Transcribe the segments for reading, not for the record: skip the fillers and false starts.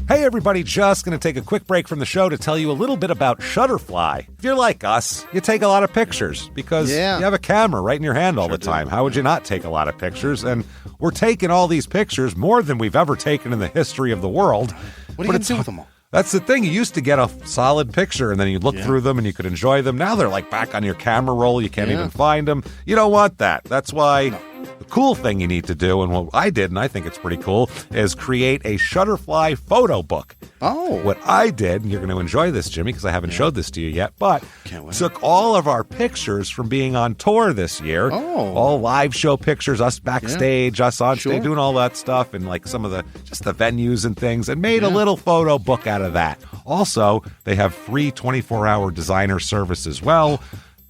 Hey everybody, just going to take a quick break from the show to tell you a little bit about Shutterfly. If you're like us, you take a lot of pictures because you have a camera right in your hand all the time. How would you not take a lot of pictures? And we're taking all these pictures, more than we've ever taken in the history of the world. What are you going to do with them all? That's the thing. You used to get a solid picture, and then you'd look through them, and you could enjoy them. Now they're like back on your camera roll. You can't even find them. You don't want that. That's why the cool thing you need to do, and what I did, and I think it's pretty cool, is create a Shutterfly photo book. Oh. What I did, and you're going to enjoy this, Jimmy, because I haven't showed this to you yet, but took all of our pictures from being on tour this year. Oh. All live show pictures, us backstage, us on stage, doing all that stuff, and like some of the, just the venues and things, and made a little photo book out of that. Also, they have free 24-hour designer service as well.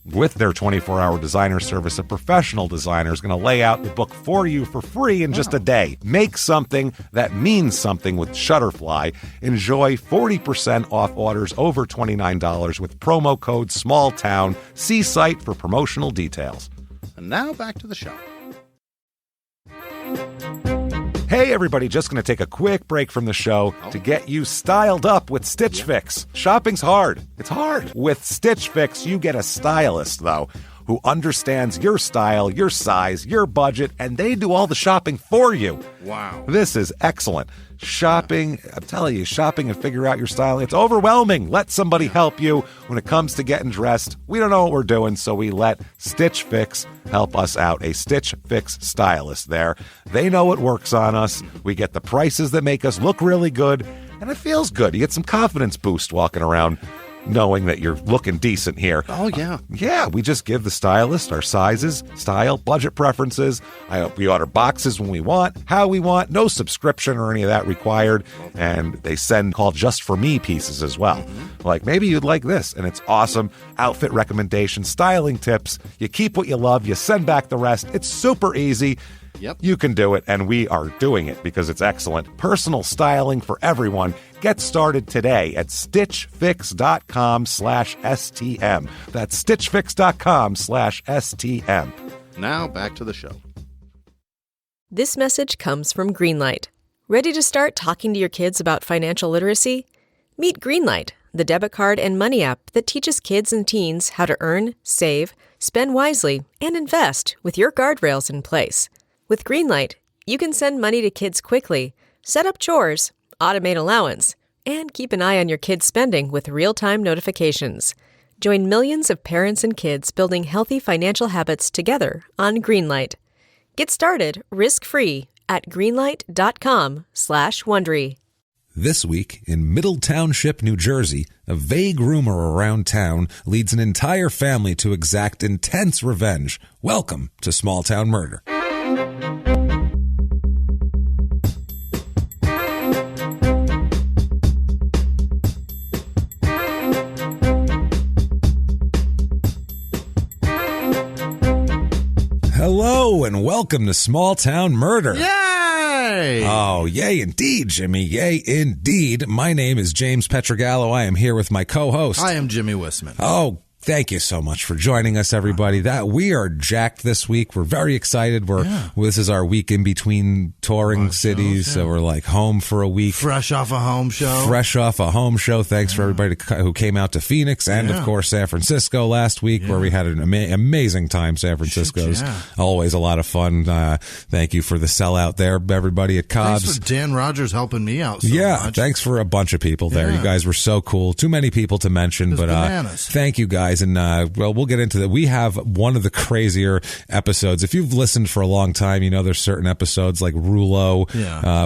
With their 24-hour designer service, a professional designer is going to lay out the book for you for free in just a day. Make something that means something with Shutterfly. Enjoy 40% off orders over $29 with promo code SMALLTOWN. See site for promotional details. And now back to the show. Hey everybody, just going to take a quick break from the show to get you styled up with Stitch Fix. Shopping's hard. It's hard. With Stitch Fix, you get a stylist, though, who understands your style, your size, your budget, and they do all the shopping for you. Wow. This is excellent. Shopping, I'm telling you, shopping and figure out your style, it's overwhelming. Let somebody help you when it comes to getting dressed. We don't know what we're doing, so we let Stitch Fix help us out. A Stitch Fix stylist there. They know what works on us. We get the prices that make us look really good, and it feels good. You get some confidence boost walking around knowing that you're looking decent here. Oh, yeah. Yeah, we just give the stylist our sizes, style, budget preferences. We order boxes when we want, how we want, no subscription or any of that required. And they send called Just For Me pieces as well. Like, maybe you'd like this, and it's awesome. Outfit recommendations, styling tips. You keep what you love, you send back the rest. It's super easy. Yep. You can do it, and we are doing it because it's excellent. Personal styling for everyone. Get started today at stitchfix.com/STM. That's stitchfix.com/STM. Now back to the show. This message comes from Greenlight. Ready to start talking to your kids about financial literacy? Meet Greenlight, the debit card and money app that teaches kids and teens how to earn, save, spend wisely, and invest with your guardrails in place. With Greenlight, you can send money to kids quickly, set up chores, automate allowance, and keep an eye on your kids' spending with real-time notifications. Join millions of parents and kids building healthy financial habits together on Greenlight. Get started risk-free at greenlight.com/Wondery. This week, in Middle Township, New Jersey, a vague rumor around town leads an entire family to exact intense revenge. Welcome to Small Town Murder. Hello and welcome to Small Town Murder. Yay! Oh, yay indeed, Jimmy. Yay indeed. My name is James Pietragallo. I am here with my co-host. I am Jimmy Whisman. Oh, thank you so much for joining us, everybody. That we are jacked this week. We're very excited. This is our week in between touring cities, so we're like home for a week. Fresh off a home show. Thanks for everybody who came out to Phoenix and, of course, San Francisco last week, where we had an amazing time. San Francisco's always a lot of fun. Thank you for the sellout there, everybody at Cobb's. Thanks for Dan Rogers helping me out so much. Thanks for a bunch of people there. You guys were so cool. Too many people to mention, but thank you guys. And we'll get into that. We have one of the crazier episodes. If you've listened for a long time, you know there's certain episodes like Rulo,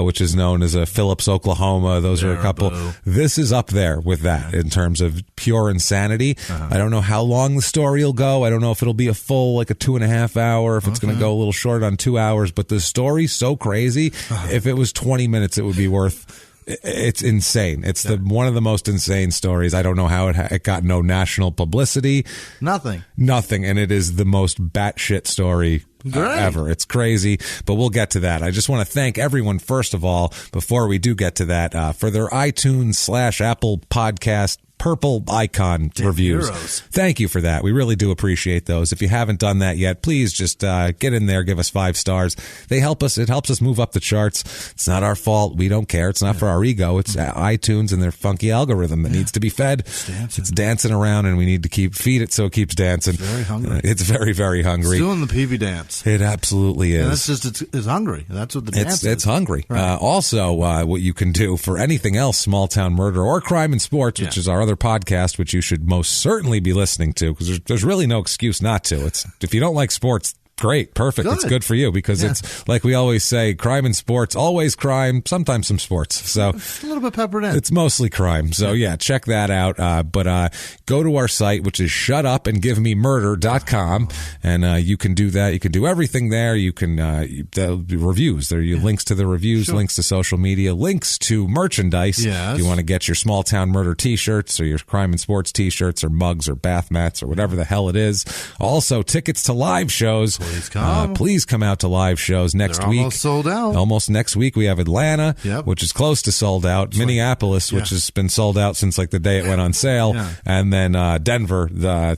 which is known as Phillips, Oklahoma. Those are a couple. This is up there with that in terms of pure insanity. I don't know how long the story will go. I don't know if it'll be a full, like a 2.5 hour, if it's going to go a little short on 2 hours. But the story's so crazy. If it was 20 minutes, it would be worth. It's insane. It's one of the most insane stories. I don't know how it got no national publicity. Nothing. And it is the most batshit story ever. It's crazy, but we'll get to that. I just want to thank everyone, first of all, before we do get to that, for their iTunes /Apple podcast purple icon reviews. Heroes. Thank you for that. We really do appreciate those. If you haven't done that yet, please just get in there, give us 5 stars. They help us. It helps us move up the charts. It's not our fault. We don't care. It's not for our ego. It's iTunes and their funky algorithm that needs to be fed. It's dancing around, and we need to feed it so it keeps dancing. It's very hungry. It's very, very hungry. It's doing the PV dance. It absolutely is. And that's just, it's hungry. That's what the dance is. It's hungry. Right. Also, what you can do for anything else, Small Town Murder or Crime and Sports, which is our other podcast, which you should most certainly be listening to, because there's really no excuse not to. It's if you don't like sports, great, perfect. It's good for you, because it's like we always say, crime and sports, always crime, sometimes some sports. So it's a little bit peppered in. It's mostly crime. So check that out. But go to our site, which is shutupandgivememurder.com, and you can do that. You can do everything there. You can the reviews. There are links to the reviews, links to social media, links to merchandise. Yes. If you want to get your Small Town Murder t-shirts or your crime and sports t-shirts or mugs or bath mats or whatever the hell it is. Also, tickets to live shows. Please come out to live shows next They're week. Almost sold out. Almost next week. We have Atlanta, which is close to sold out. It's Minneapolis, which has been sold out since like the day it went on sale. And then Denver,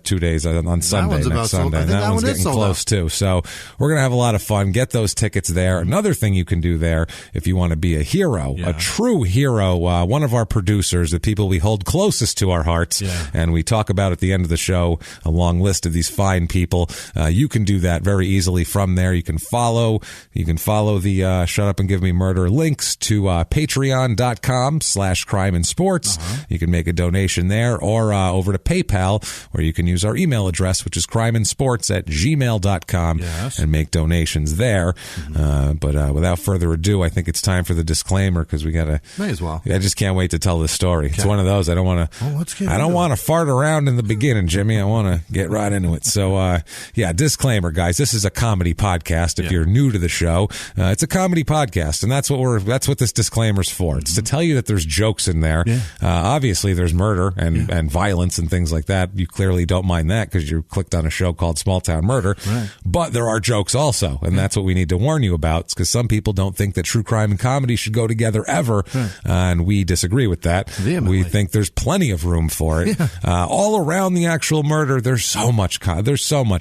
2 days on Sunday, next Sunday. And that one's getting close too. So we're going to have a lot of fun. Get those tickets there. Another thing you can do there, if you want to be a hero, a true hero, one of our producers, the people we hold closest to our hearts, and we talk about at the end of the show a long list of these fine people. You can do that very easily from there. You can follow the Shut Up and Give Me Murder links to patreon.com/crime and sports. You can make a donation there, or over to PayPal, where you can use our email address, which is crimeandsports@gmail.com, and make donations there. But without further ado, I think it's time for the disclaimer, because we gotta. May as well. I just can't wait to tell this story. It's one of those I don't want to. I don't want to fart around in the beginning, Jimmy. I want to get right into it. So disclaimer, guys. This is a comedy podcast. If you're new to the show, it's a comedy podcast, and that's what this disclaimer's for. It's to tell you that there's jokes in there. Obviously, there's murder and violence and things like that. You clearly don't mind that because you clicked on a show called Small Town Murder. Right. But there are jokes also, and that's what we need to warn you about, because some people don't think that true crime and comedy should go together ever, and we disagree with that. We think there's plenty of room for it. All around the actual murder, there's so much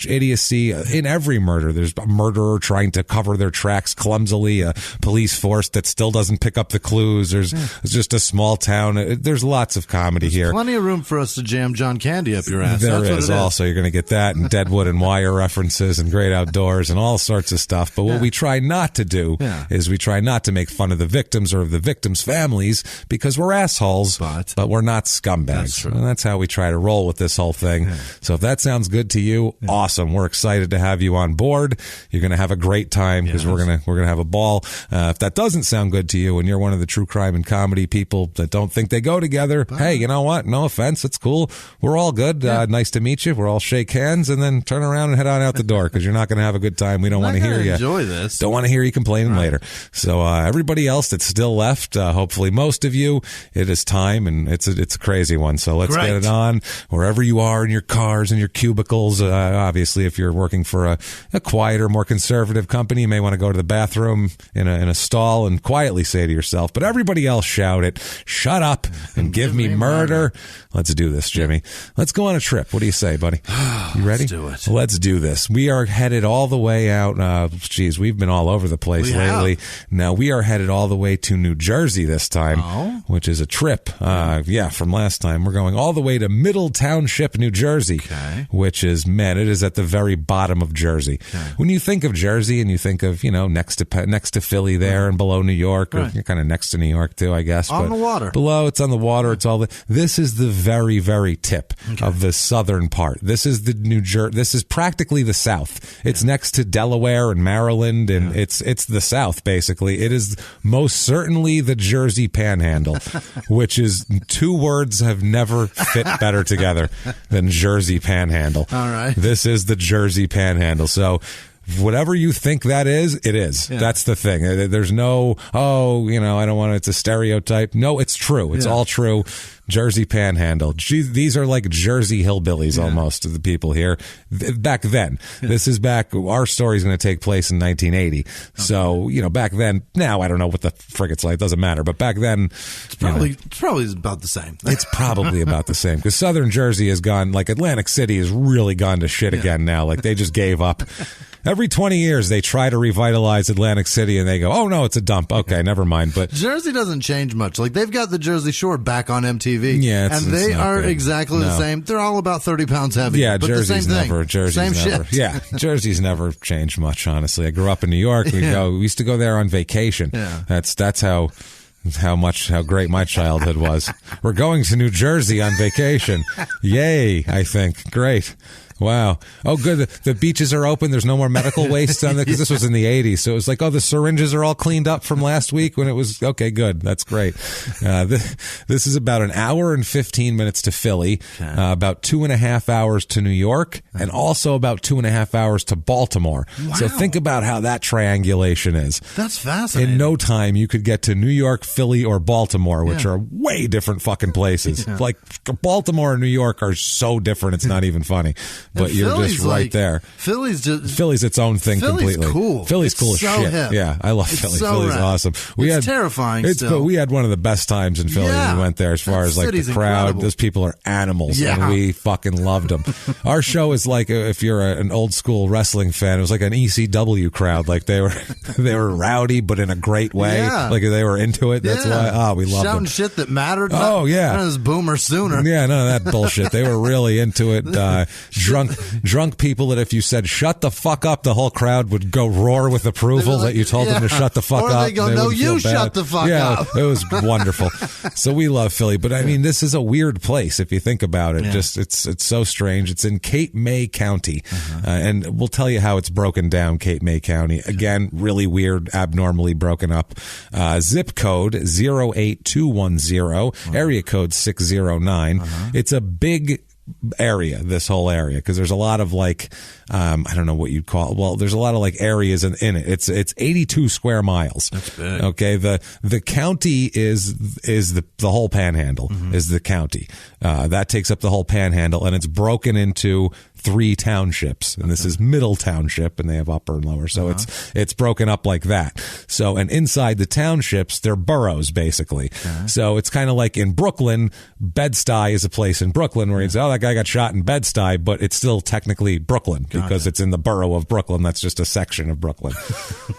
idiocy in every murder. There's a murderer trying to cover their tracks clumsily, a police force that still doesn't pick up the clues. There's just a small town. There's lots of comedy here. Plenty of room for us to jam John Candy up your ass. There is also. You're going to get that, and Deadwood and Wire references and Great Outdoors and all sorts of stuff. But what we try not to do is we try not to make fun of the victims or of the victims' families, because we're assholes, but we're not scumbags. And that's how we try to roll with this whole thing. So if that sounds good to you, awesome. We're excited to have you on board. You're going to have a great time, because we're going to have a ball. If that doesn't sound good to you and you're one of the true crime and comedy people that don't think they go together, hey, you know what? No offense. It's cool. We're all good. Nice to meet you. We'll all shake hands and then turn around and head on out the door, because you're not going to have a good time. We don't want to hear you. Enjoy this. Don't want to hear you complaining later. So everybody else that's still left, hopefully most of you, it is time, and it's a crazy one. So let's get it on wherever you are, in your cars and your cubicles. Obviously, if you're working for a quieter, more conservative company, you may want to go to the bathroom in a stall and quietly say to yourself, but everybody else shout it, shut up and give me murder. Let's do this, Jimmy. Let's go on a trip. What do you say, buddy? You ready? Let's do it. Let's do this. We are headed all the way out. We've been all over the place lately. Now we are headed all the way to New Jersey this time, which is a trip. From last time. We're going all the way to Middle Township, New Jersey, which is, it is at the very bottom of Jersey. When you think of Jersey and you think of, next to Philly there and below New York, or you're kind of next to New York too, I guess. On the water. Below, it's on the water. It's all this is the very, very tip of the southern part. This is the this is practically the South. It's next to Delaware and Maryland, and it's the South, basically. It is most certainly the Jersey Panhandle, which is, two words have never fit better together than Jersey Panhandle. All right. This is the Jersey Panhandle. So whatever you think that is, it is. Yeah. That's the thing. There's no, I don't want it. It's a stereotype. No, it's true. It's all true. Jersey Panhandle. These are like Jersey hillbillies almost, to the people here. Back then. This is back, our story's going to take place in 1980. Okay. So, back then, now I don't know what the frick it's like. It doesn't matter. But back then, it's probably about the same. It's probably about the same. Because Southern Jersey has gone, like Atlantic City has really gone to shit again now. Like they just gave up. Every 20 years, they try to revitalize Atlantic City, and they go, oh, no, it's a dump. Okay, never mind. But Jersey doesn't change much. Like, they've got the Jersey Shore back on MTV. Yeah, and they are good. Exactly the same. They're all about 30 pounds heavy. Yeah, but Jersey's the same never. thing. Jersey's same never. Shit. Yeah, Jersey's never changed much, honestly. I grew up in New York. We used to go there on vacation. Yeah. That's how great my childhood was. We're going to New Jersey on vacation. Yay, I think. Great. Wow. Oh, good. The beaches are open. There's no more medical waste on there because this was in the 80s. So it was like, the syringes are all cleaned up from last week when it was, okay, good. That's great. This is about an hour and 15 minutes to Philly, about 2.5 hours to New York, and also about 2.5 hours to Baltimore. Wow. So think about how that triangulation is. That's fascinating. In no time, you could get to New York, Philly, or Baltimore, which are way different fucking places. Yeah. Like Baltimore and New York are so different, it's not even funny. But you're Philly's just right there. Philly's its own thing completely. Cool. Philly's cool as shit. Hip. Yeah, I love Philly. So Philly's rad. awesome. It's terrifying. Still. We had one of the best times in Philly when we went there. As far as like the crowd, incredible. Those people are animals, and we fucking loved them. Our show is like if you're an old school wrestling fan, it was like an ECW crowd. Like they were rowdy, but in a great way. Yeah. Like they were into it. That's why. We loved them. Shouting shit that mattered. Oh yeah, none of this boomer sooner. Yeah, none of that bullshit. They were really into it. Drunk people that if you said shut the fuck up, the whole crowd would go roar with approval that you told them to shut the fuck up. Or they go, no, you shut the fuck up. It was wonderful. So we love Philly, but I mean, this is a weird place if you think about it. Yeah. Just it's so strange. It's in Cape May County, and we'll tell you how it's broken down. Cape May County, again, really weird, abnormally broken up. Zip code 08210, area code 609. It's a big area, this whole area, because there's a lot of like I don't know what you'd call it. Well, there's a lot of like areas in it. It's 82 square miles. That's big. Okay, the county is the whole panhandle is the county. That takes up the whole panhandle, and it's broken into 3 townships, and this is Middle Township, and they have upper and lower, so it's broken up like that. So, and inside the townships, they're boroughs basically. So it's kind of like in Brooklyn, Bed-Stuy is a place in Brooklyn where you say, oh, that guy got shot in Bed-Stuy, but it's still technically Brooklyn because it's in the borough of Brooklyn. That's just a section of Brooklyn.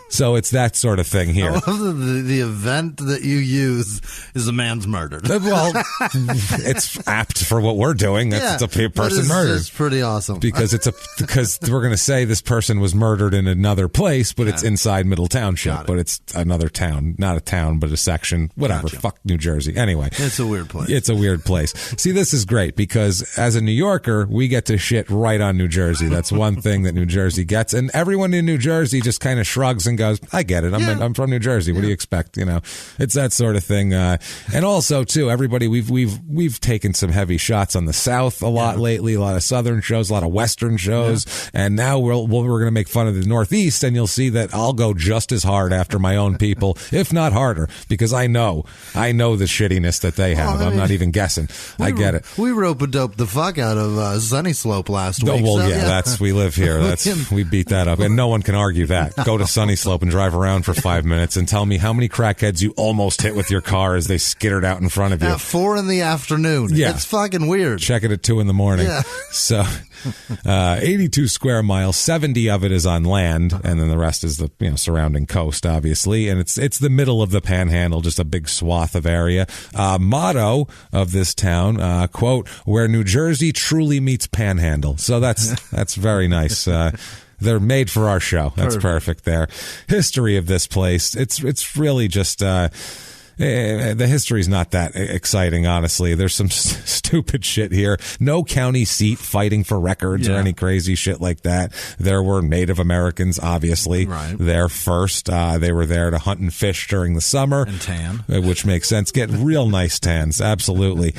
So it's that sort of thing here. I love the event that you use is a man's murdered. Well, it's apt for what we're doing. It's a person murdered. It's pretty awesome. Because because we're going to say this person was murdered in another place, but it's inside Middle Township, but it's another town, not a town, but a section, whatever. Gotcha. Fuck New Jersey. Anyway. It's a weird place. It's a weird place. See, this is great because as a New Yorker, we get to shit right on New Jersey. That's one thing that New Jersey gets. And everyone in New Jersey just kind of shrugs and goes, I get it. I'm from New Jersey. What do you expect? It's that sort of thing. And also too, everybody, we've taken some heavy shots on the South a lot lately, a lot of Southern shows, a lot of Western shows, and now we're going to make fun of the Northeast, and you'll see that I'll go just as hard after my own people, if not harder, because I know the shittiness that they have. I'm not even guessing. I get it. We rope-a-dope the fuck out of Sunny Slope last week. Well, we live here. We beat that up, and no one can argue that. Go to Sunny Slope and drive around for 5 minutes and tell me how many crackheads you almost hit with your car as they skittered out in front of you. At 4 p.m. Yeah. It's fucking weird. Check it at 2 a.m. Yeah. So 82 square miles, 70 of it is on land, and then the rest is the surrounding coast, obviously, and it's the middle of the panhandle, just a big swath of area. Motto of this town, quote, where New Jersey truly meets panhandle. So that's very nice. They're made for our show. That's perfect there. History of this place. It's really just The history's not that exciting, honestly. There's some stupid shit here. No county seat fighting for records or any crazy shit like that. There were Native Americans, obviously, there first. They were there to hunt and fish during the summer. And tan. Which makes sense. Get real nice tans. Absolutely.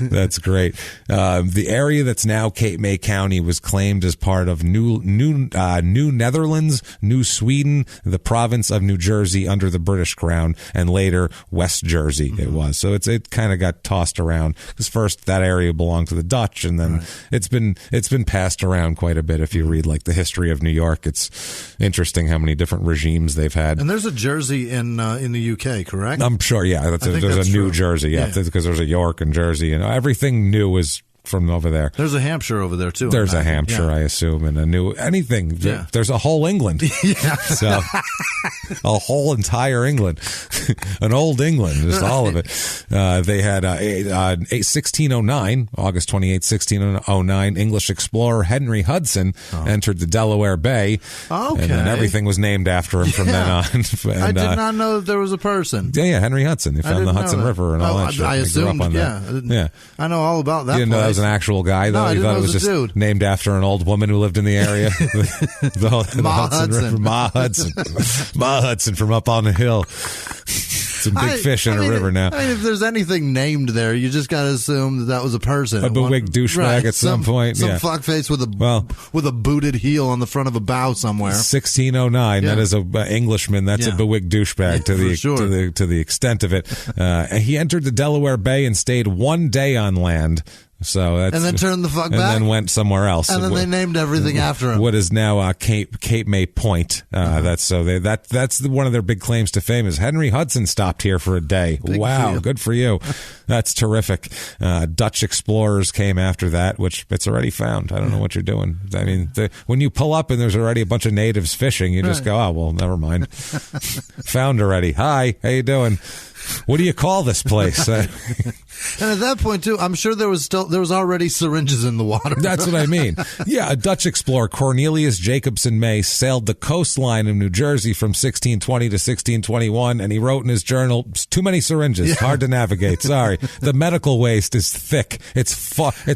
That's great. The area that's now Cape May County was claimed as part of New Netherlands, New Sweden, the province of New Jersey under the British Crown, and later West Jersey it was. So it kind of got tossed around because first that area belonged to the Dutch, and then it's been passed around quite a bit. If you read like the history of New York, it's interesting how many different regimes they've had. And there's a Jersey in the UK, correct? I'm sure, yeah. There's a New Jersey, because there's a York and Jersey, and everything new is from over there. There's a Hampshire over there too. There's a Hampshire, I assume, and a new anything. Yeah. There's a whole England. So a whole entire England, an old England, just all of it. They had 1609, August 28, 1609. English explorer Henry Hudson entered the Delaware Bay, and then everything was named after him from then on. And, I did not know that there was a person. Yeah, Henry Hudson. He found the Hudson River and all that shit. I assumed, I know all about that. You didn't know that was an actual guy, though? No, You thought it was just dude. named after an old woman who lived in the area? the Ma Hudson. River. Ma Hudson. Ma Hudson from up on the hill. Some big fish in a river now. I mean, if there's anything named there, you just got to assume that was a person. A bewigged douchebag at some point. Some fuckface with a booted heel on the front of a bow somewhere. 1609. That is an Englishman. That's a bewigged douchebag to the extent of it. And he entered the Delaware Bay and stayed 1 day on land. So and then turned the fuck back, and then went somewhere else, and then they named everything after him. What is now Cape May Point. That's one of their big claims to fame is Henry Hudson stopped here for a day. Wow, good for you. That's terrific. Dutch explorers came after that, which it's already found. I don't know what you're doing. I mean, when you pull up and there's already a bunch of natives fishing, you just go, oh well, never mind. Found already. Hi, how you doing? What do you call this place? And at that point, too, I'm sure there was already syringes in the water. That's what I mean. Yeah, a Dutch explorer, Cornelius Jacobson May, sailed the coastline of New Jersey from 1620 to 1621, and he wrote in his journal, too many syringes, hard to navigate, sorry. The medical waste is thick. It's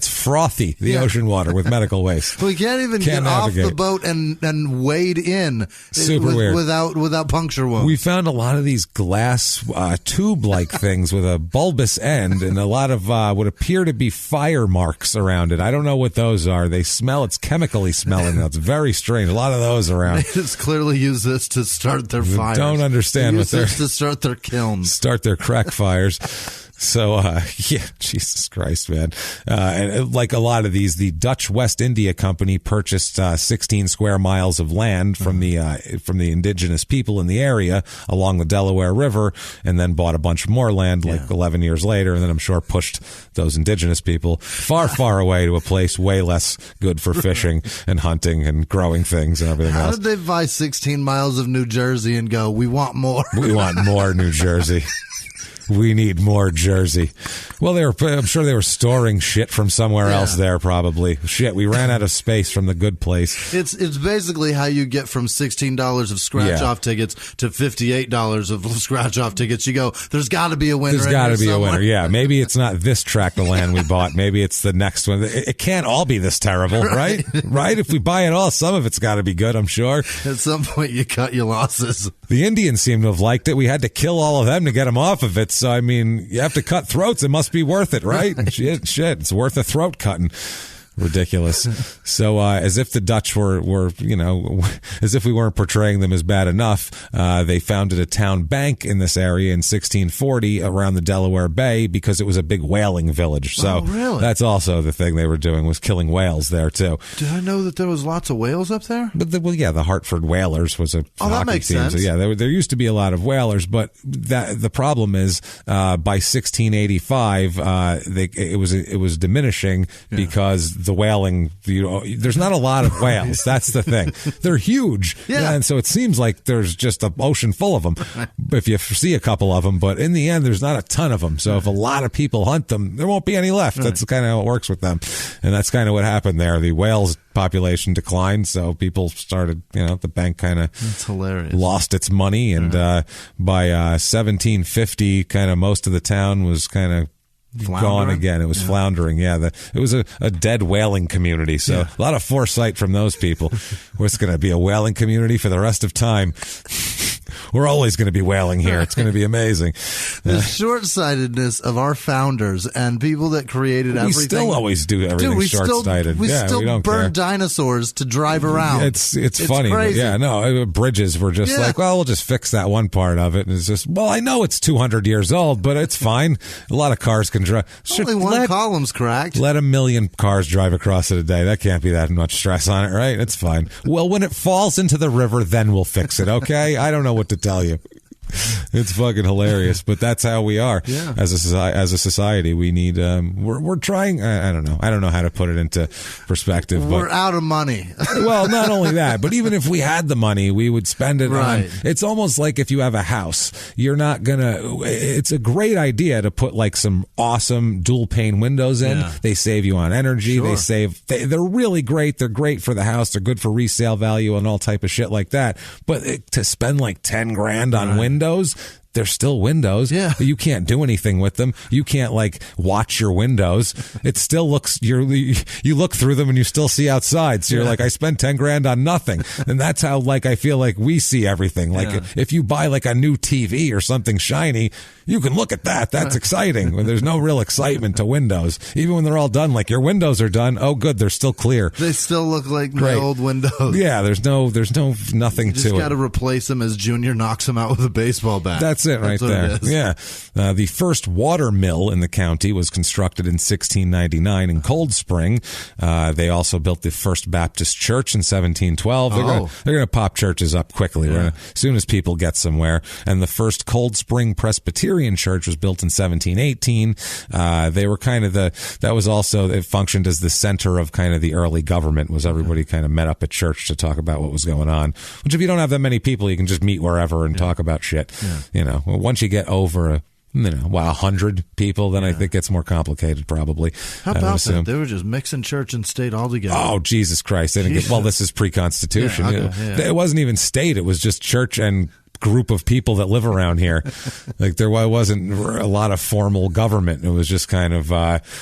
frothy, the ocean water with medical waste. We can't even get navigate. Off the boat and wade in. Super weird. Without puncture wounds. We found a lot of these glass tube-like things with a bulbous end and a lot of what appear to be fire marks around it. I don't know what those are. They smell. It's chemically smelling. It's very strange. A lot of those around. They just clearly use this to start their fires. Don't understand what they're... to start their kilns. Start their crack fires. So, Jesus Christ, man. And like a lot of these, the Dutch West India Company purchased 16 square miles of land from the indigenous people in the area along the Delaware River, and then bought a bunch more land 11 years later, and then I'm sure pushed those indigenous people far, far away to a place way less good for fishing and hunting and growing things and everything else. How did they buy 16 miles of New Jersey and go, we want more? We want more New Jersey. We need more Jersey. Well, I'm sure they were storing shit from somewhere else there, probably. Shit, we ran out of space from the good place. It's basically how you get from $16 of scratch-off tickets to $58 of scratch-off tickets. You go, there's got to be a winner. There's got to be a winner, yeah. Maybe it's not this tract of land we bought. Maybe it's the next one. It can't all be this terrible, right? Right? If we buy it all, some of it's got to be good, I'm sure. At some point, you cut your losses. The Indians seem to have liked it. We had to kill all of them to get them off of it. So, I mean, you have to cut throats. It must be worth it, right? Shit, it's worth a throat cutting. Ridiculous. So, as if the Dutch were, as if we weren't portraying them as bad enough, they founded a town bank in this area in 1640 around the Delaware Bay because it was a big whaling village. So really? That's also the thing they were doing, was killing whales there too. Did I know that there was lots of whales up there? But the Hartford Whalers was a hockey that makes team. sense. So yeah, there used to be a lot of whalers, but the problem is by 1685 it was diminishing because the whaling, there's not a lot of whales. That's the thing. They're huge. Yeah. And so it seems like there's just an ocean full of them if you see a couple of them. But in the end, there's not a ton of them. So if a lot of people hunt them, there won't be any left. That's kind of how it works with them. And that's kind of what happened there. The whales population declined, so people started, the bank kind of lost its money, and by 1750, kind of most of the town was kind of gone again. It was floundering. Yeah, it was a dead whaling community. So a lot of foresight from those people. It's going to be a whaling community for the rest of time. We're always going to be whaling here. It's going to be amazing. The short-sightedness of our founders and people that created everything. We still always do everything short-sighted. We still burn dinosaurs to drive around. It's funny. Crazy. Bridges were just like, well, we'll just fix that one part of it. And it's just, well, I know it's 200 years old, but it's fine. A lot of cars can drive. Only one column's cracked. Let 1 million cars drive across it a day. That can't be that much stress on it, right? It's fine. Well, when it falls into the river, then we'll fix it, okay? I don't know what to tell you. It's fucking hilarious, but that's how we are as a society. We need we're trying. I don't know how to put it into perspective. We're out of money. Well, not only that, but even if we had the money, we would spend it on. It's almost like if you have a house, you're not gonna. It's a great idea to put like some awesome dual pane windows in. Yeah. They save you on energy. Sure. They're really great. They're great for the house. They're good for resale value and all type of shit like that. But to spend like $10,000 on windows. They're still windows. Yeah. You can't do anything with them. You can't like watch your windows. It still looks, you look through them and you still see outside. So you're like, I spent $10,000 on nothing. And that's how like, I feel like we see everything. Like if you buy like a new TV or something shiny, you can look at that. That's exciting. When there's no real excitement to windows. Even when they're all done, like your windows are done. Oh, good. They're still clear. They still look like my old windows. Yeah. There's nothing to it. You just got to replace them as Junior knocks them out with a baseball bat. That's it right there. Yeah. The first water mill in the county was constructed in 1699 in Cold Spring. They also built the first Baptist church in 1712. They're going to pop churches up quickly as soon as people get somewhere. And the first Cold Spring Presbyterian church was built in 1718. They were kind of it functioned as the center of kind of the early government. Was everybody kind of met up at church to talk about what was going on, which if you don't have that many people, you can just meet wherever and talk about shit. Once you get over 100 people, then I think it gets more complicated probably. How about that? They were just mixing church and state all together. Oh, Jesus Christ. They didn't this is pre-Constitution. It wasn't even state. It was just church and group of people that live around here. Like there wasn't a lot of formal government. It was just kind of,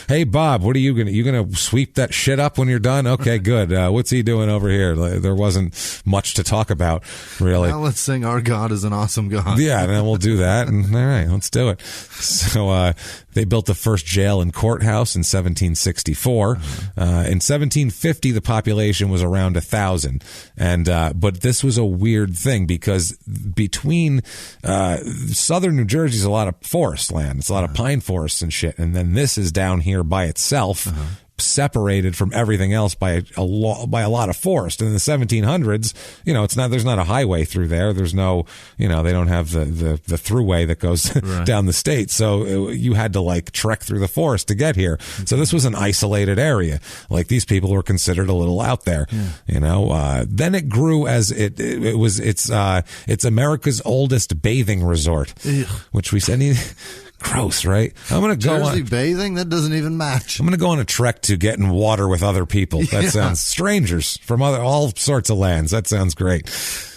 hey Bob, what are you gonna sweep that shit up when you're done? Okay, good. What's he doing over here? Like, there wasn't much to talk about, really. Now let's sing Our God is an Awesome God. Yeah, and then we'll do that. And all right, let's do it. So they built the first jail and courthouse in 1764. In 1750, the population was around 1,000. And but this was a weird thing because between southern New Jersey is a lot of forest land. It's a lot of pine forests and shit. And then this is down here by itself. Separated from everything else by a lot of forest. And in the 1700s, there's not a highway through there. There's no, they don't have the throughway that goes down the state. So you had to like trek through the forest to get here. So this was an isolated area. Like these people were considered a little out there, then it grew as it's America's oldest bathing resort, which we said, gross, right? I'm going to go Jersey bathing? That doesn't even match. I'm going to go on a trek to get in water with other people. That sounds strangers from all sorts of lands. That sounds great.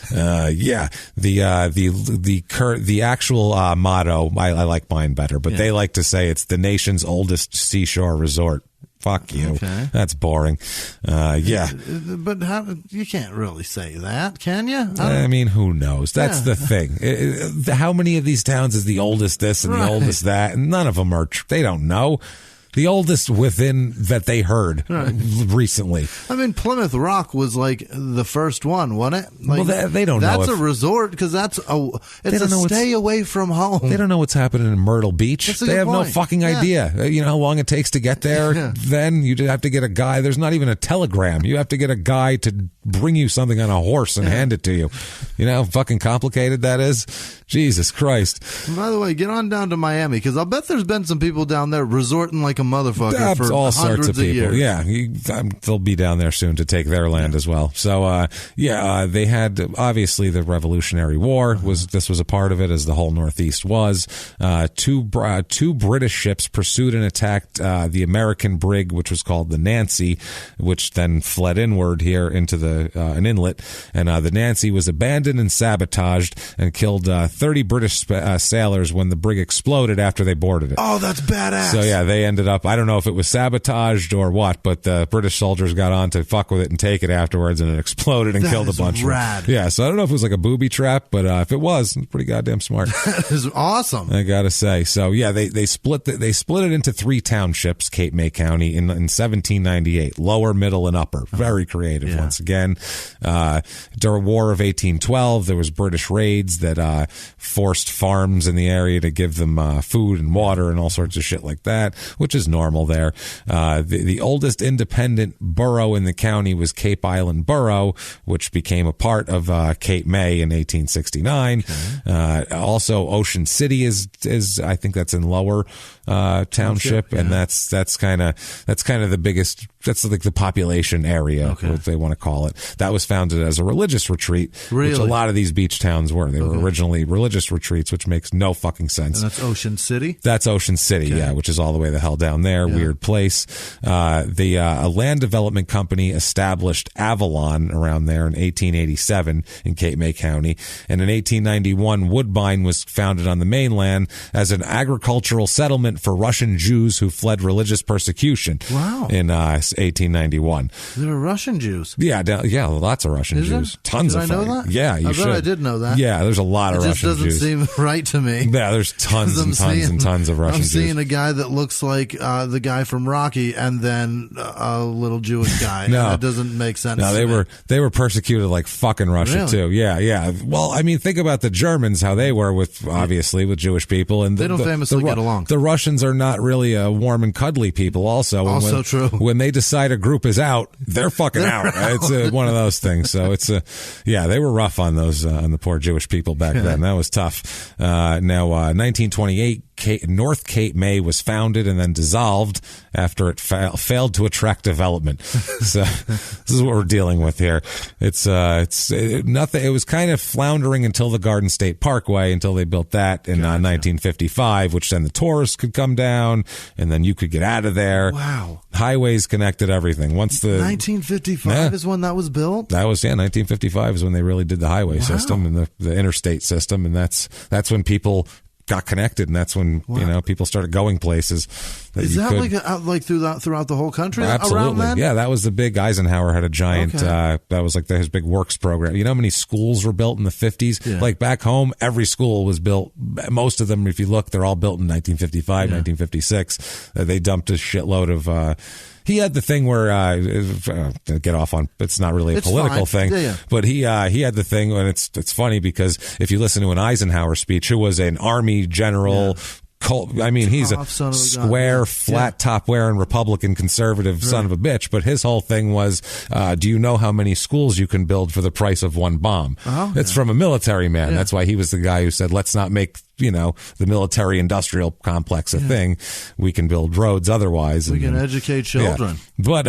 The actual motto, I like mine better, but they like to say it's the nation's oldest seashore resort. Fuck you. Okay. That's boring. But you can't really say that, can you? I mean, who knows? That's the thing. How many of these towns is the oldest this and the oldest that? And none of them are. They don't know. The oldest within that they heard recently. I mean, Plymouth Rock was like the first one, wasn't it? Like, well, they don't know. That's a resort because it's a stay away from home. They don't know what's happening in Myrtle Beach. They have no fucking idea. You know how long it takes to get there? Then you have to get a guy. There's not even a telegram. You have to get a guy to bring you something on a horse and hand it to you. You know how fucking complicated that is? Jesus Christ. And by the way, get on down to Miami, because I'll bet there's been some people down there resorting like a motherfucker for all hundreds sorts of people. years. Yeah, they'll be down there soon to take their land as well. So, they had, obviously, the Revolutionary War. This was a part of it, as the whole Northeast was. Two British ships pursued and attacked the American brig, which was called the Nancy, which then fled inward here into an inlet. And the Nancy was abandoned and sabotaged and killed 30 British sailors when the brig exploded after they boarded it. Oh, that's badass. So, yeah, they ended up, I don't know if it was sabotaged or what, but the British soldiers got on to fuck with it and take it afterwards, and it exploded and killed a bunch rad. of them. Yeah, so I don't know if it was like a booby trap, but if it was pretty goddamn smart. That is awesome. I gotta say. So, yeah, they split it into 3 townships, Cape May County, in 1798. Lower, middle, and upper. Very creative once again. During War of 1812, there was British raids that forced farms in the area to give them food and water and all sorts of shit like that, which is normal there. The oldest independent borough in the county was Cape Island Borough, which became a part of Cape May in 1869. Okay. Also, Ocean City is I think that's in Lower Township, and that's kind of the biggest. That's like the population area, what they want to call it. That was founded as a religious retreat, which a lot of these beach towns were. They were originally religious retreats, which makes no fucking sense. And that's Ocean City? That's Ocean City, which is all the way the hell down there. Yeah. Weird place. A land development company established Avalon around there in 1887 in Cape May County. And in 1891, Woodbine was founded on the mainland as an agricultural settlement for Russian Jews who fled religious persecution. Wow. In 1891. There are Russian Jews. Yeah, lots of Russian Jews. Tons of them. Did I know that? Yeah, you should. I did know that. Yeah, there's a lot of Russian Jews. It just doesn't seem right to me. Yeah, there's tons and tons of Russian Jews. I'm seeing a guy that looks like the guy from Rocky, and then a little Jewish guy. No, that doesn't make sense. No, they were persecuted like fucking Russia too. Yeah. Well, I mean, think about the Germans, how they were with Jewish people, and they don't famously get along. The Russians are not really warm and cuddly people. Also, true. When they decide a group is out, they're fucking out. It's one of those things. So it's they were rough on those on the poor Jewish people back then. That was tough. Now, 1928. North Cape May was founded and then dissolved after it failed to attract development. So this is what we're dealing with here. It's nothing. It was kind of floundering until the Garden State Parkway, until they built that in 1955, which then the tourists could come down and then you could get out of there. Wow. Highways connected everything. 1955 is when that was built? That was 1955 is when they really did the highway system and the interstate system, and that's when people got connected, and that's when people started going places. Is that like throughout the whole country? Absolutely, around then? Yeah. That was the big. Eisenhower had a giant. That was like his big works program. You know how many schools were built in the 50s? Yeah. Like back home, every school was built. Most of them, if you look, they're all built in 1955, 1956. They dumped a shitload of. He had the thing where get off on. It's not really a political thing, but he had the thing, and it's funny because if you listen to an Eisenhower speech, who was an army general. I mean, he's a square, flat top wearing Republican conservative son of a bitch, but his whole thing was, do you know how many schools you can build for the price of one bomb? It's from a military man. Yeah. That's why he was the guy who said, let's not make the military industrial complex a thing. We can build roads otherwise. We can educate children. Yeah. But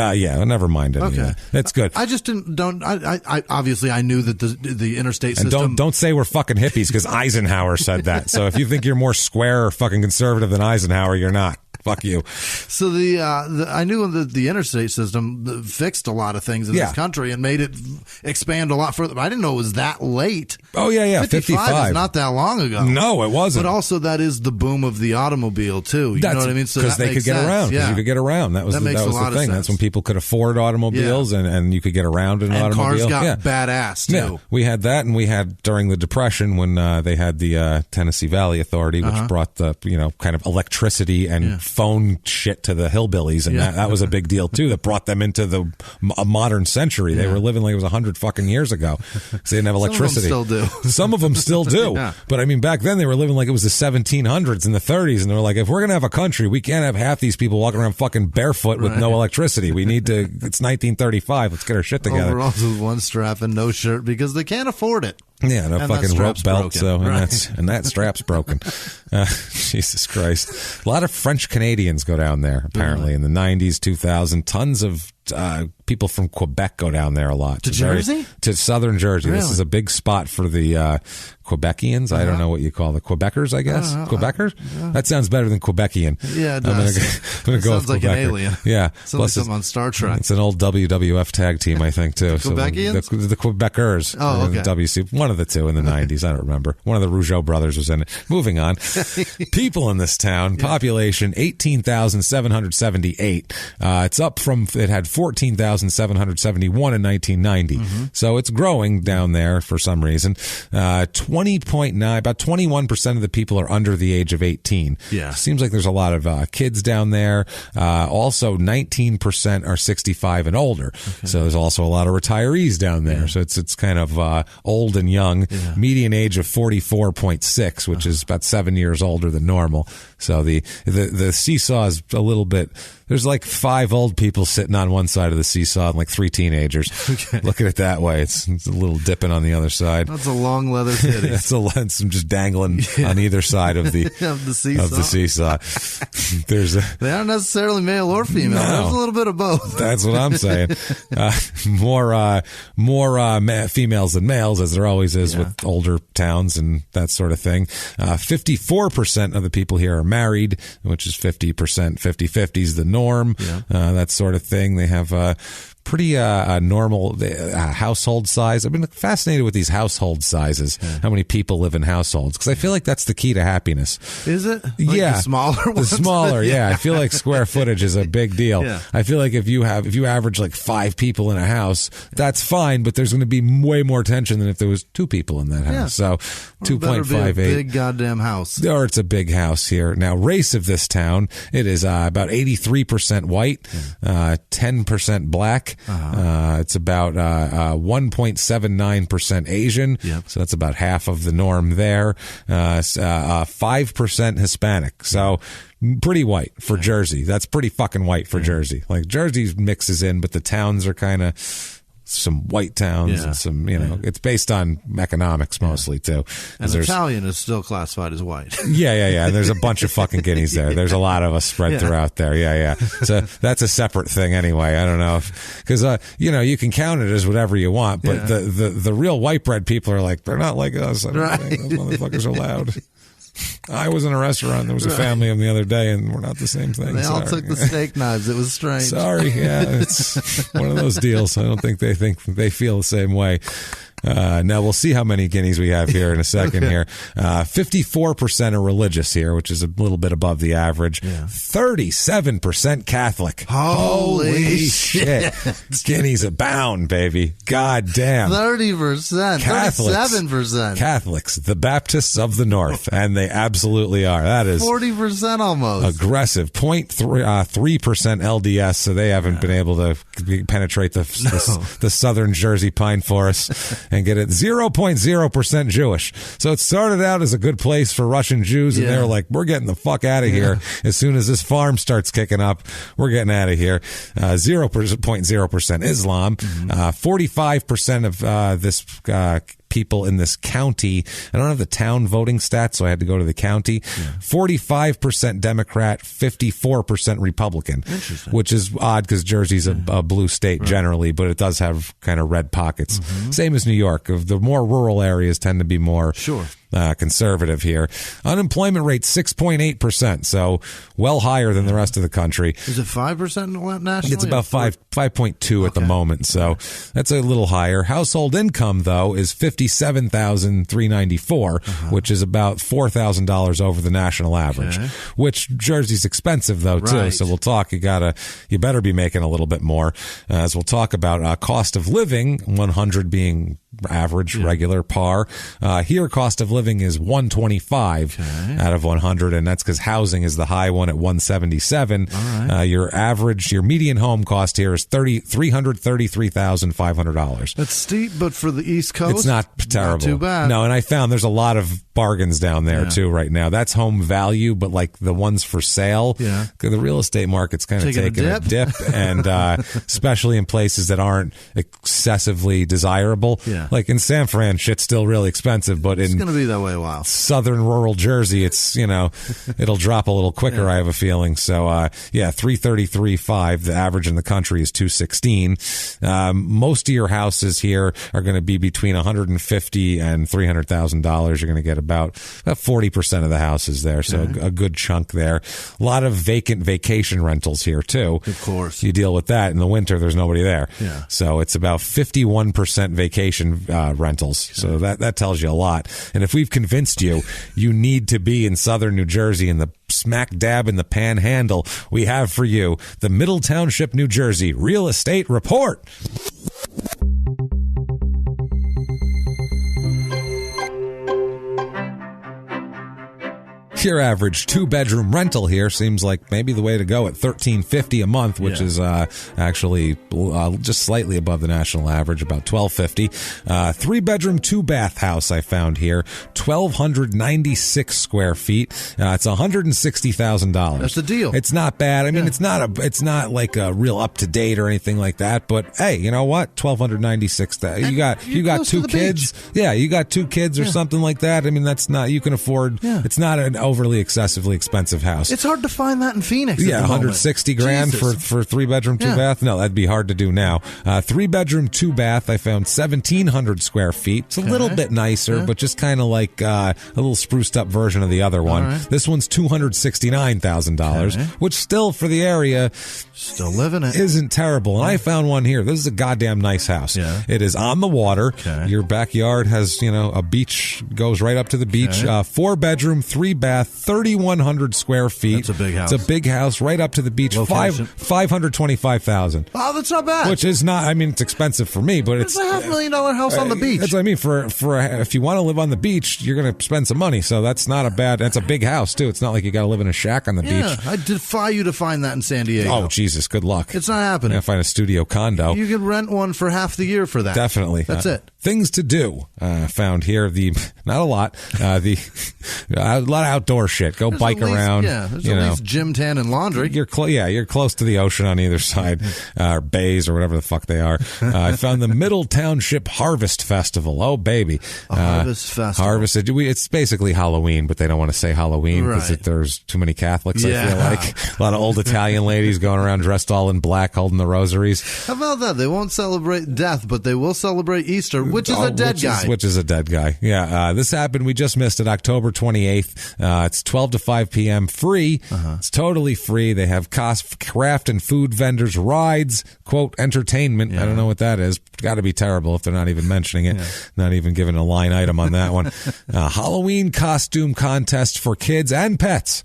never mind it. Okay. That's good. I just I obviously I knew that the interstate system. And don't say we're fucking hippies because Eisenhower said that. So if you think you're more square or fucking conservative than Eisenhower, you're not. Fuck you. So I knew that the interstate system fixed a lot of things in this country and made it expand a lot further. I didn't know it was that late. Oh, yeah. 55 is not that long ago. No, it wasn't. But also that is the boom of the automobile, too. You know what I mean? So because they could get around. Yeah. You could get around. That was the thing. That's when people could afford automobiles and you could get around in an automobile. And cars got badass, too. Yeah. We had that, and we had during the Depression when they had the Tennessee Valley Authority, which brought the, kind of electricity and phone shit to the hillbillies, and that was a big deal too. That brought them into a modern century. They were living like it was 100 fucking years ago. So they didn't have electricity. Some of them still do. But I mean, back then they were living like it was the 1700s and the 30s, and they were like, if we're gonna have a country, we can't have half these people walking around fucking barefoot with no electricity. We need to. It's 1935. Let's get our shit together. Overalls with one strap and no shirt because they can't afford it. Yeah, no and fucking rope belt. Broken. So right. and that strap's broken. Jesus Christ! A lot of French Canadians go down there apparently in the 90s, 2000. Tons of people from Quebec go down there a lot to Jersey, to southern Jersey. Really? This is a big spot for the Quebecians. I don't know what you call the Quebecers. I guess Quebecers. That sounds better than Quebecian. Yeah, it does. I'm gonna go with sounds like Quebecer. an alien. Yeah, sounds like something on Star Trek. It's an old WWF tag team, I think, too. Quebecians? So the Quebecers. Oh, okay. WC, one of the two in the 90s. I don't remember. One of the Rougeau brothers was in it. Moving on. People in this town, population 18,778. It's up from, it had 14,771 in 1990. So it's growing down there for some reason. 20.9, about 21% of the people are under the age of 18. Yeah. Seems like there's a lot of kids down there. Also, 19% are 65 and older. Okay. So there's also a lot of retirees down there. Yeah. So it's kind of old and young. Yeah. Median age of 44.6, which is about 7 years older than normal. So the seesaw is a little bit. There's like 5 old people sitting on one side of the seesaw and like 3 teenagers. Okay. Look at it that way. It's a little dipping on the other side. That's a long leather titty. That's a lens just dangling on either side of the seesaw. They aren't necessarily male or female. No. There's a little bit of both. That's what I'm saying. More females than males, as there always is with older towns and that sort of thing. 54% of the people here are married, which is 50%. 50-50 is the norm. Yeah. That sort of thing. They have pretty normal household size. I've been fascinated with these household sizes. Yeah. How many people live in households? Because I feel like that's the key to happiness. Is it? Like yeah, the smaller ones? The smaller. Yeah, I feel like square footage is a big deal. Yeah. I feel like if you average like 5 people in a house, that's fine. But there's going to be way more tension than if there was 2 people in that house. Yeah. So 2.58. Big goddamn house. Or it's a big house here. Now, race of this town, it is about 83% white, 10% black. It's about 1.79% Asian, so that's about half of the norm there. 5% Hispanic, so pretty white for Jersey. That's pretty fucking white for Jersey. Like Jersey mixes in, but the towns are kind of some white towns and some, it's based on economics mostly too. And Italian is still classified as white. Yeah. There's a bunch of fucking guineas there. There's a lot of us spread throughout there. Yeah. So that's a separate thing anyway. I don't know because you can count it as whatever you want, but the real white bread people are like, they're not like us. I don't think those motherfuckers are loud. I was in a restaurant. There was a family of them the other day, and we're not the same thing. They all took the steak knives. It was strange. Sorry, it's one of those deals. I don't think they feel the same way. Now we'll see how many guineas we have here in a second. Here, 54% are religious here, which is a little bit above the average. 37% Catholic. Holy shit! Guineas abound, baby. God damn. 30%. 37%. Catholics, the Baptists of the North, and they absolutely are. That is 40% almost. Aggressive. 0.3% LDS, so they haven't been able to penetrate the southern Jersey pine forests. And get it 0.0% Jewish. So it started out as a good place for Russian Jews, and they were like, we're getting the fuck out of here. As soon as this farm starts kicking up, we're getting out of here. 0.0% Islam. 45% of this people in this county. I don't have the town voting stats, so I had to go to the county. 45% Democrat, 54% Republican. Interesting. Which is odd because Jersey's a blue state generally, but it does have kind of red pockets. Same as New York. The more rural areas tend to be more conservative here. Unemployment rate 6.8%, so well higher than the rest of the country. Is it 5% nationally? It's about 5.2 at the moment, so that's a little higher. Household income though is $57,394, which is about $4,000 over the national average. Which Jersey's expensive though too, so we'll talk. You better be making a little bit more. As we'll talk about cost of living, 100 being average, regular, par. Here, cost of living is 125 out of 100, and that's because housing is the high one at 177. Your median home cost here is $333,500. That's steep, but for the East Coast, it's not terrible. Not too bad. No, and I found there's a lot of bargains down there too right now. That's home value, but like the ones for sale, the real estate market's kind of taking a dip, and especially in places that aren't excessively desirable. Like in San Fran, shit's still really expensive, but it's going to be that way a while. Southern rural Jersey, it's it'll drop a little quicker. I have a feeling. So 333.5. The average in the country is 216. Most of your houses here are going to be between $150,000 and $300,000. You're going to get about 40% of the houses there, so a good chunk there. A lot of vacant vacation rentals here too. Of course, you deal with that in the winter. There's nobody there, so it's about 51% vacation rentals. So that tells you a lot. And if we've convinced you need to be in southern New Jersey in the smack dab in the panhandle, we have for you the Middle Township, New Jersey Real Estate Report. Your average 2-bedroom rental here seems like maybe the way to go at $1,350 a month, which is actually just slightly above the national average, about $1,250. 3-bedroom, 2-bath house I found here, 1,296 square feet. It's $160,000. That's the deal. It's not bad. I mean, it's not like a real up to date or anything like that. But hey, you know what? 1,296. You got 2 kids. Beach. Yeah, you got 2 kids or something like that. I mean, that's not, you can afford. It's not an overly excessively expensive house. It's hard to find that in Phoenix. Yeah, 160 grand for 3-bedroom, 2-bath. No, that'd be hard to do now. 3-bedroom, 2-bath. I found 1,700 square feet. It's a little bit nicer, but just kind of like a little spruced up version of the other one. Right. This one's $269,000, which still for the area, still living it, isn't terrible. And I found one here. This is a goddamn nice house. It is on the water. Your backyard has a beach, goes right up to the beach. 4-bedroom, 3-bath. 3,100 square feet. That's a big house. It's a big house right up to the beach. $525,000. Oh, that's not bad. Which is not. I mean, it's expensive for me, but it's a $500,000 house on the beach. That's what I mean. For if you want to live on the beach, you're going to spend some money. So that's not a bad. That's a big house too. It's not like you got to live in a shack on the beach. I defy you to find that in San Diego. Oh Jesus, good luck. It's not happening. Find a studio condo. You can rent one for half the year for that. Definitely. That's it. Things to do. Found here not a lot. A lot of outdoor shit. Go bike around. Yeah, there's at least gym, tan, and laundry. You're close to the ocean on either side, bays or whatever the fuck they are. I found the Middle Township Harvest Festival. Oh baby, Harvest Festival. Harvest. It's basically Halloween, but they don't want to say Halloween because there's too many Catholics. I feel like a lot of old Italian ladies going around dressed all in black, holding the rosaries. How about that? They won't celebrate death, but they will celebrate Easter, which is a dead guy. Which is a dead guy. Yeah, this happened. We just missed it. October 28th. It's 12 to 5 p.m. free. It's totally free. They have craft and food vendors, rides, quote, entertainment. I don't know what that is. Got to be terrible if they're not even mentioning it. Not even giving a line item on that one. Halloween costume contest for kids and pets.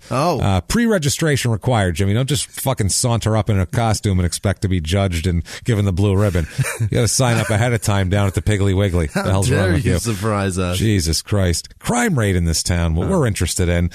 Pre-registration required, Jimmy. Don't just fucking saunter up in a costume and expect to be judged and given the blue ribbon. You got to sign up ahead of time down at the Piggly Wiggly. What the hell's wrong with you? Surprise us. Jesus Christ. Crime rate in this town, what we're interested in.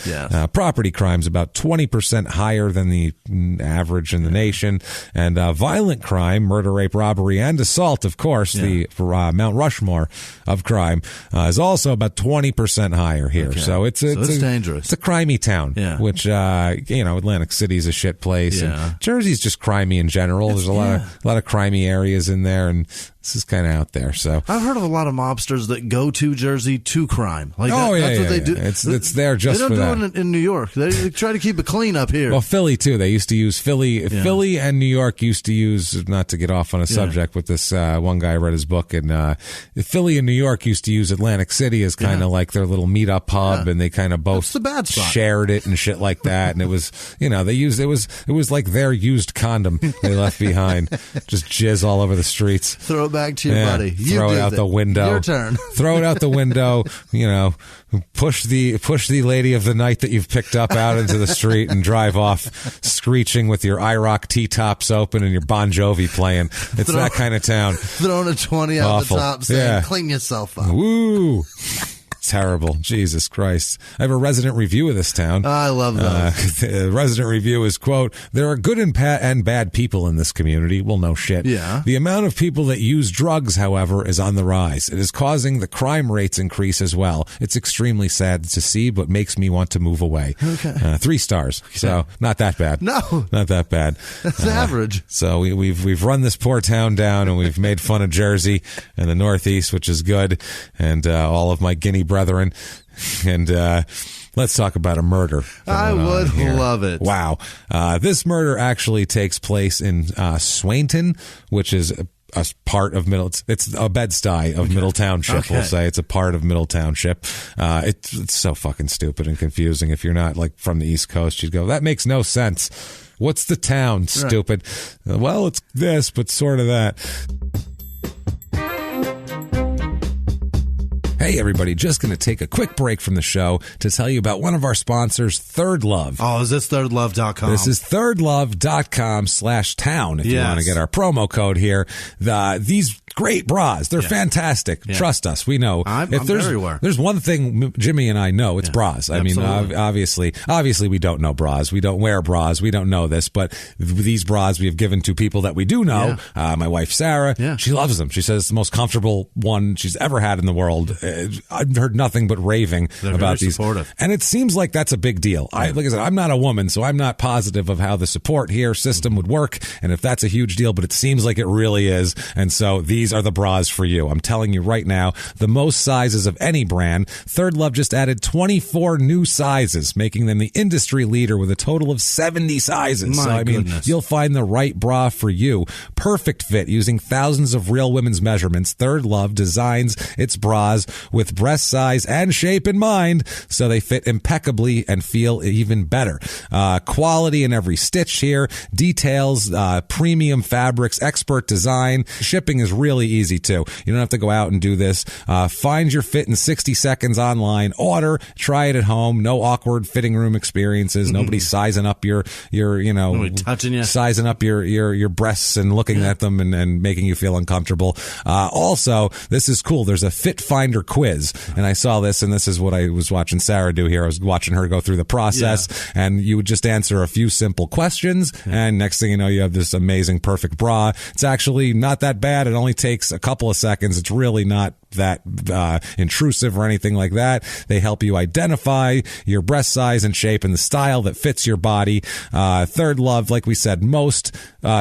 Property crime's about 20% higher than the average in the nation. And violent crime, murder, rape, robbery, and assault, of course, the Mount Rushmore of crime, is also about 20% higher here. So it's dangerous. It's a crimey town, which, Atlantic City's a shit place. And Jersey's just crimey in general. There's a lot of crimey areas in there, and this is kind of out there. So I've heard of a lot of mobsters that go to Jersey to crime. Like that's what they do. It's there just for that. They don't do it in New York. They try to keep it clean up here. Well, Philly too. They used to use Philly. Philly and New York used to use, not to get off on a subject, but this one guy read his book, and Philly and New York used to use Atlantic City as kind of like their little meetup hub, and they kind of both shared it and shit like that. And it was, they used it was like their used condom they left behind, just jizz all over the streets. Throw it back to your buddy. Throw it out the window. Your turn. Throw it out the window. Push the lady of the night that you've picked up out into the street and drive off screeching with your IROC T-tops open and your Bon Jovi playing. It's that kind of town. Throwing a 20 out the top saying, clean yourself up. Woo. Terrible. Jesus Christ. I have a resident review of this town. I love those. The resident review is, quote, there are good and bad people in this community. Well, no shit. Yeah. The amount of people that use drugs, however, is on the rise. It is causing the crime rates increase as well. It's extremely sad to see, but makes me want to move away. Okay. 3 stars. So not that bad. No. Not that bad. That's average. So we've run this poor town down, and we've made fun of Jersey and the Northeast, which is good, and all of my Guinea brethren. And let's talk about a murder. I would love it. Wow. This murder actually takes place in Swainton, which is a part of it's a Bed-Stuy of Middle Township. We'll say it's a part of Middle Township. It's so fucking stupid and confusing. If you're not like from the East Coast, you'd go, that makes no sense. What's the town? Stupid. Right. Well, it's this, but sort of that. Hey, everybody, just going to take a quick break from the show to tell you about one of our sponsors, Third Love. Oh, is this thirdlove.com? This is thirdlove.com/town if you want to get our promo code here. These great bras, they're fantastic. Yeah. Trust us, we know. I'm very aware. There's one thing Jimmy and I know, it's bras. I mean, obviously we don't know bras. We don't wear bras. We don't know this, but these bras we have given to people that we do know. Yeah. My wife, Sarah, she loves them. She says it's the most comfortable one she's ever had in the world. I've heard nothing but raving about these. Supportive. And it seems like that's a big deal. Like I said, I'm not a woman, so I'm not positive of how the support here system would work and if that's a huge deal, but it seems like it really is. And so these are the bras for you. I'm telling you right now, the most sizes of any brand. Third Love just added 24 new sizes, making them the industry leader with a total of 70 sizes. My goodness. You'll find the right bra for you. Perfect fit using thousands of real women's measurements. Third Love designs its bras with breast size and shape in mind, so they fit impeccably and feel even better. Quality in every stitch here, details, premium fabrics, expert design. Shipping is really easy too. You don't have to go out and do this. Find your fit in 60 seconds online. Order, try it at home. No awkward fitting room experiences. Nobody sizing up your Nobody touching you, sizing up your breasts and looking at them and making you feel uncomfortable. Also, this is cool. There's a Fit Finder quiz, and I saw this, and this is what I was watching Sarah do here. I was watching her go through the process, and you would just answer a few simple questions, and next thing you know, you have this amazing, perfect bra. It's actually not that bad. It only takes a couple of seconds. It's really not that intrusive or anything like that. They help you identify your breast size and shape and the style that fits your body. Third Love, like we said, most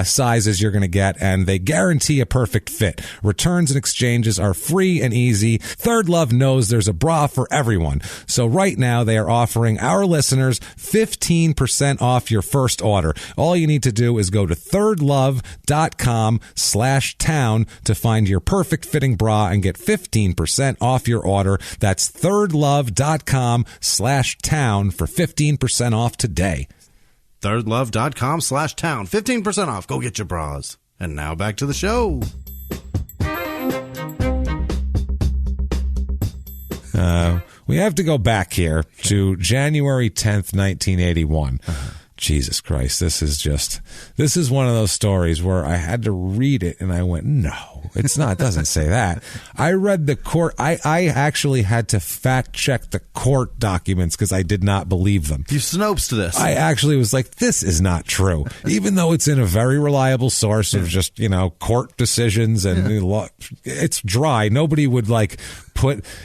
sizes you're going to get, and they guarantee a perfect fit. Returns and exchanges are free and easy. Third Love knows there's a bra for everyone. So right now they are offering our listeners 15% off your first order. All you need to do is go to thirdlove.com/town to find your perfect fitting bra and get 15% off your order. That's thirdlove.com/town for 15% off today. thirdlove.com/town. 15% off. Go get your bras. And now back to the show. We have to go back here to January 10th, 1981. Jesus Christ, this is one of those stories where I had to read it and I went, no, it's not, it doesn't say that. I read the court, I actually had to fact check the court documents because I did not believe them. You Snopes to this. I actually was like, this is not true. Even though it's in a very reliable source of just, court decisions and law, it's dry. Nobody would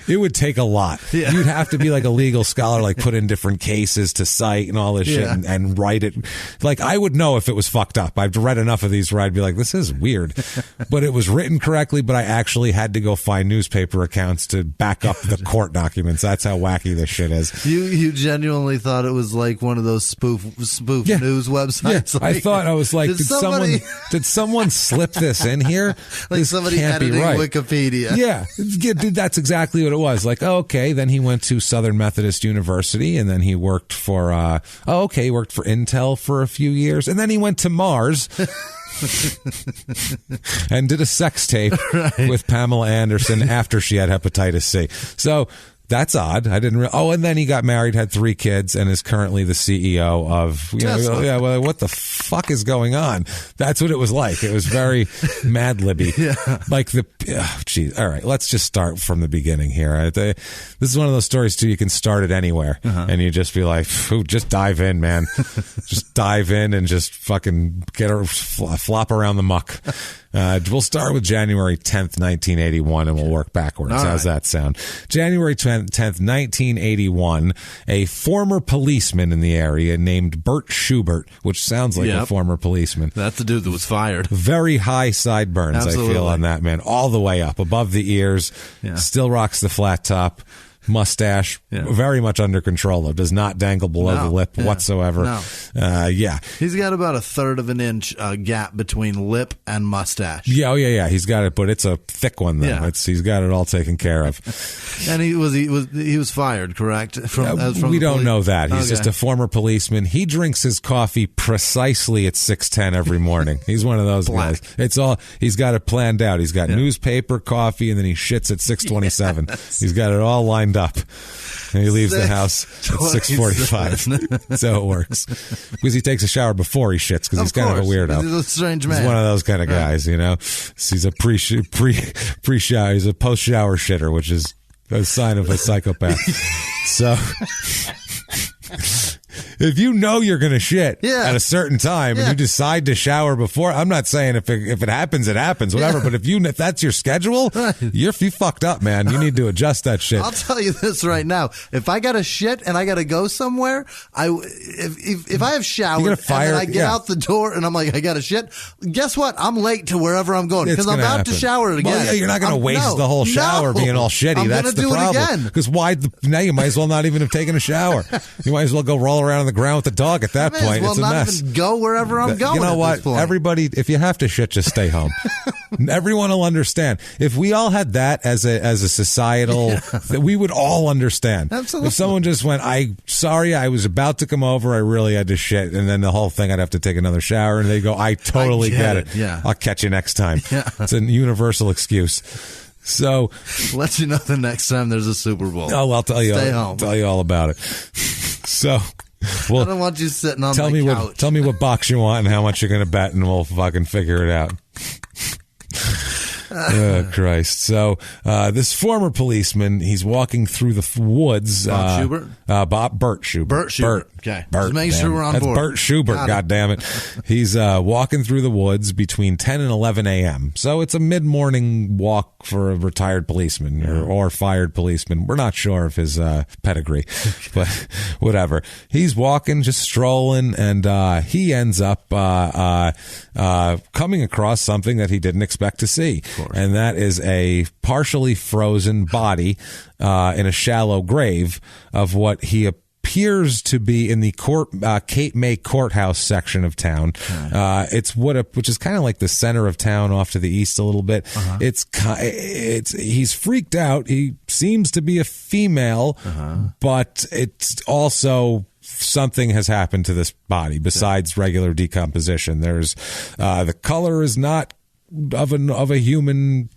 it would take a lot. Yeah. You'd have to be like a legal scholar, put in different cases to cite and all this shit and write it. I would know if it was fucked up. I've read enough of these where I'd be like, this is weird. But it was written correctly, but I actually had to go find newspaper accounts to back up the court documents. That's how wacky this shit is. You genuinely thought it was like one of those spoof news websites? Yeah. I thought, I was like, did someone slip this in here? This somebody can't editing be right. Wikipedia. Yeah, dude, that's exactly what it was. Okay, then he went to Southern Methodist University, and then he worked for he worked for Intel for a few years, and then he went to Mars and did a sex tape with Pamela Anderson after she had hepatitis C. So That's odd. I didn't. And then he got married, had 3 kids, and is currently the CEO of. Well, what the fuck is going on? That's what it was like. It was very Mad Libby. Like geez. All right, let's just start from the beginning here. This is one of those stories too. You can start it anywhere, and you just be like, just dive in, man. Just dive in and just fucking flop around the muck. We'll start with January 10th, 1981, and we'll work backwards. How's that sound? January 10th, 1981, a former policeman in the area named Bert Schubert, which sounds like a former policeman. That's the dude that was fired. Very high sideburns, Absolutely. I feel, on that man. All the way up, above the ears. Still rocks the flat top. Mustache, very much under control, though. Does not dangle below the lip whatsoever. He's got about a third of an inch gap between lip and mustache. Yeah. He's got it, but it's a thick one, though. He's got it all taken care of. And he was fired, correct? We don't know that. He's just a former policeman. He drinks his coffee precisely at 6:10 every morning. He's one of those guys. It's all he's got it planned out. He's got newspaper, coffee, and then he shits at 6:27. He's got it all lined up. And he leaves the house at 6:45. So it works. Because he takes a shower before he shits, because he's kind of a weirdo. He's a strange man. He's one of those kind of guys, you know. He's a pre-shower. He's a post-shower shitter, which is a sign of a psychopath. So if you know you're going to shit at a certain time and you decide to shower before, I'm not saying if it happens, it happens, whatever. But if that's your schedule, you fucked up, man. You need to adjust that shit. I'll tell you this right now. If I got to shit and I got to go somewhere, if I have showered and then I get out the door and I'm like, I got to shit, guess what? I'm late to wherever I'm going because I'm about to shower again. Well, you're not going to waste the whole shower being all shitty. That's the problem. Because now you might as well not even have taken a shower. You might as well go roll around on the ground with the dog at that point. It's a mess. Even go wherever I'm going. You know what? Everybody, if you have to shit, just stay home. Everyone will understand. If we all had that as a societal, that we would all understand. Absolutely. If someone just went, sorry, I was about to come over, I really had to shit, and then the whole thing, I'd have to take another shower, and they go, I totally get it. Yeah. I'll catch you next time. Yeah. It's a universal excuse. So, let you know the next time there's a Super Bowl. Oh, I'll tell you. Stay home. Tell you all about it. So, I don't want you sitting on my couch. Tell me what box you want and how much you're going to bet, and we'll fucking figure it out. Oh, Christ. So, this former policeman, he's walking through the woods. Bert Schubert? Bert Schubert. Bert Schubert. Okay. Just make sure we're on board. That's Bert Schubert, goddammit. He's walking through the woods between 10 and 11 a.m. So it's a mid-morning walk for a retired policeman or fired policeman. We're not sure of his pedigree, but whatever. He's walking, just strolling, and he ends up coming across something that he didn't expect to see. And that is a partially frozen body in a shallow grave of what he appears to be in the Cape May courthouse section of town. It's which is kind of like the center of town, off to the east a little bit. He's freaked out. He seems to be a female, but it's also something has happened to this body besides regular decomposition. There's the color is not of a human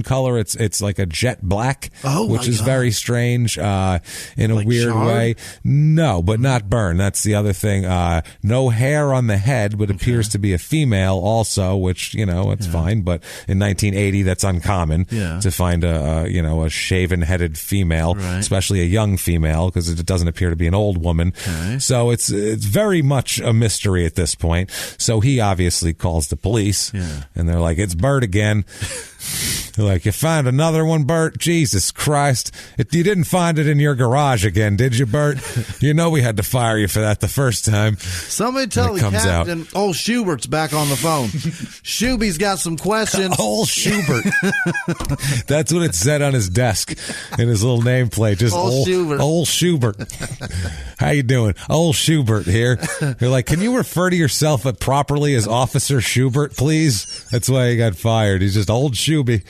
color. It's like a jet black, which is very strange in a weird way. No, but not burn. That's the other thing. No hair on the head, but appears to be a female also, which, it's fine. But in 1980, that's uncommon to find a shaven headed female, especially a young female, because it doesn't appear to be an old woman. So it's very much a mystery at this point. So he obviously calls the police, and they're like, "It's Bert again." They're like, "You found another one, Bert? Jesus Christ. You didn't find it in your garage again, did you, Bert? You know we had to fire you for that the first time." Somebody tell the captain, old Schubert's back on the phone. Shuby's got some questions. Old Schubert. That's what it said on his desk in his little nameplate. Just old Schubert. Old Schubert. How you doing? Old Schubert here. They're like, "Can you refer to yourself properly as Officer Schubert, please?" That's why he got fired. He's just old Shuby.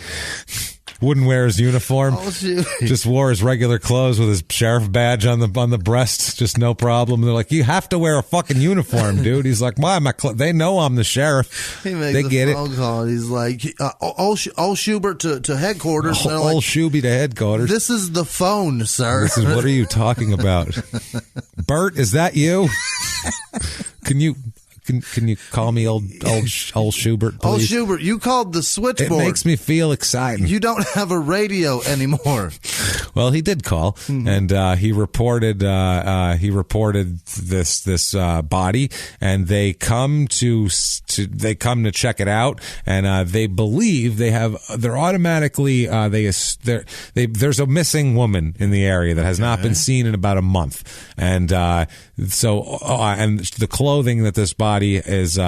Wouldn't wear his uniform. Oh, shoot. Just wore his regular clothes with his sheriff badge on the breast. Just no problem. And they're like, you have to wear a fucking uniform, dude. He's like, why? They know I'm the sheriff. He makes they get a phone call. He's like, old Schubert to headquarters. Old Shuby to headquarters. This is the phone, sir. This is, what are you talking about? Bert, is that you? Can you call me old Schubert, please? Old Schubert, you called the switchboard. It makes me feel exciting. You don't have a radio anymore. Well, he did call, and he reported this body, and they come to check it out, and they believe they're automatically there's a missing woman in the area that has not been seen in about a month, and so and the clothing that this body has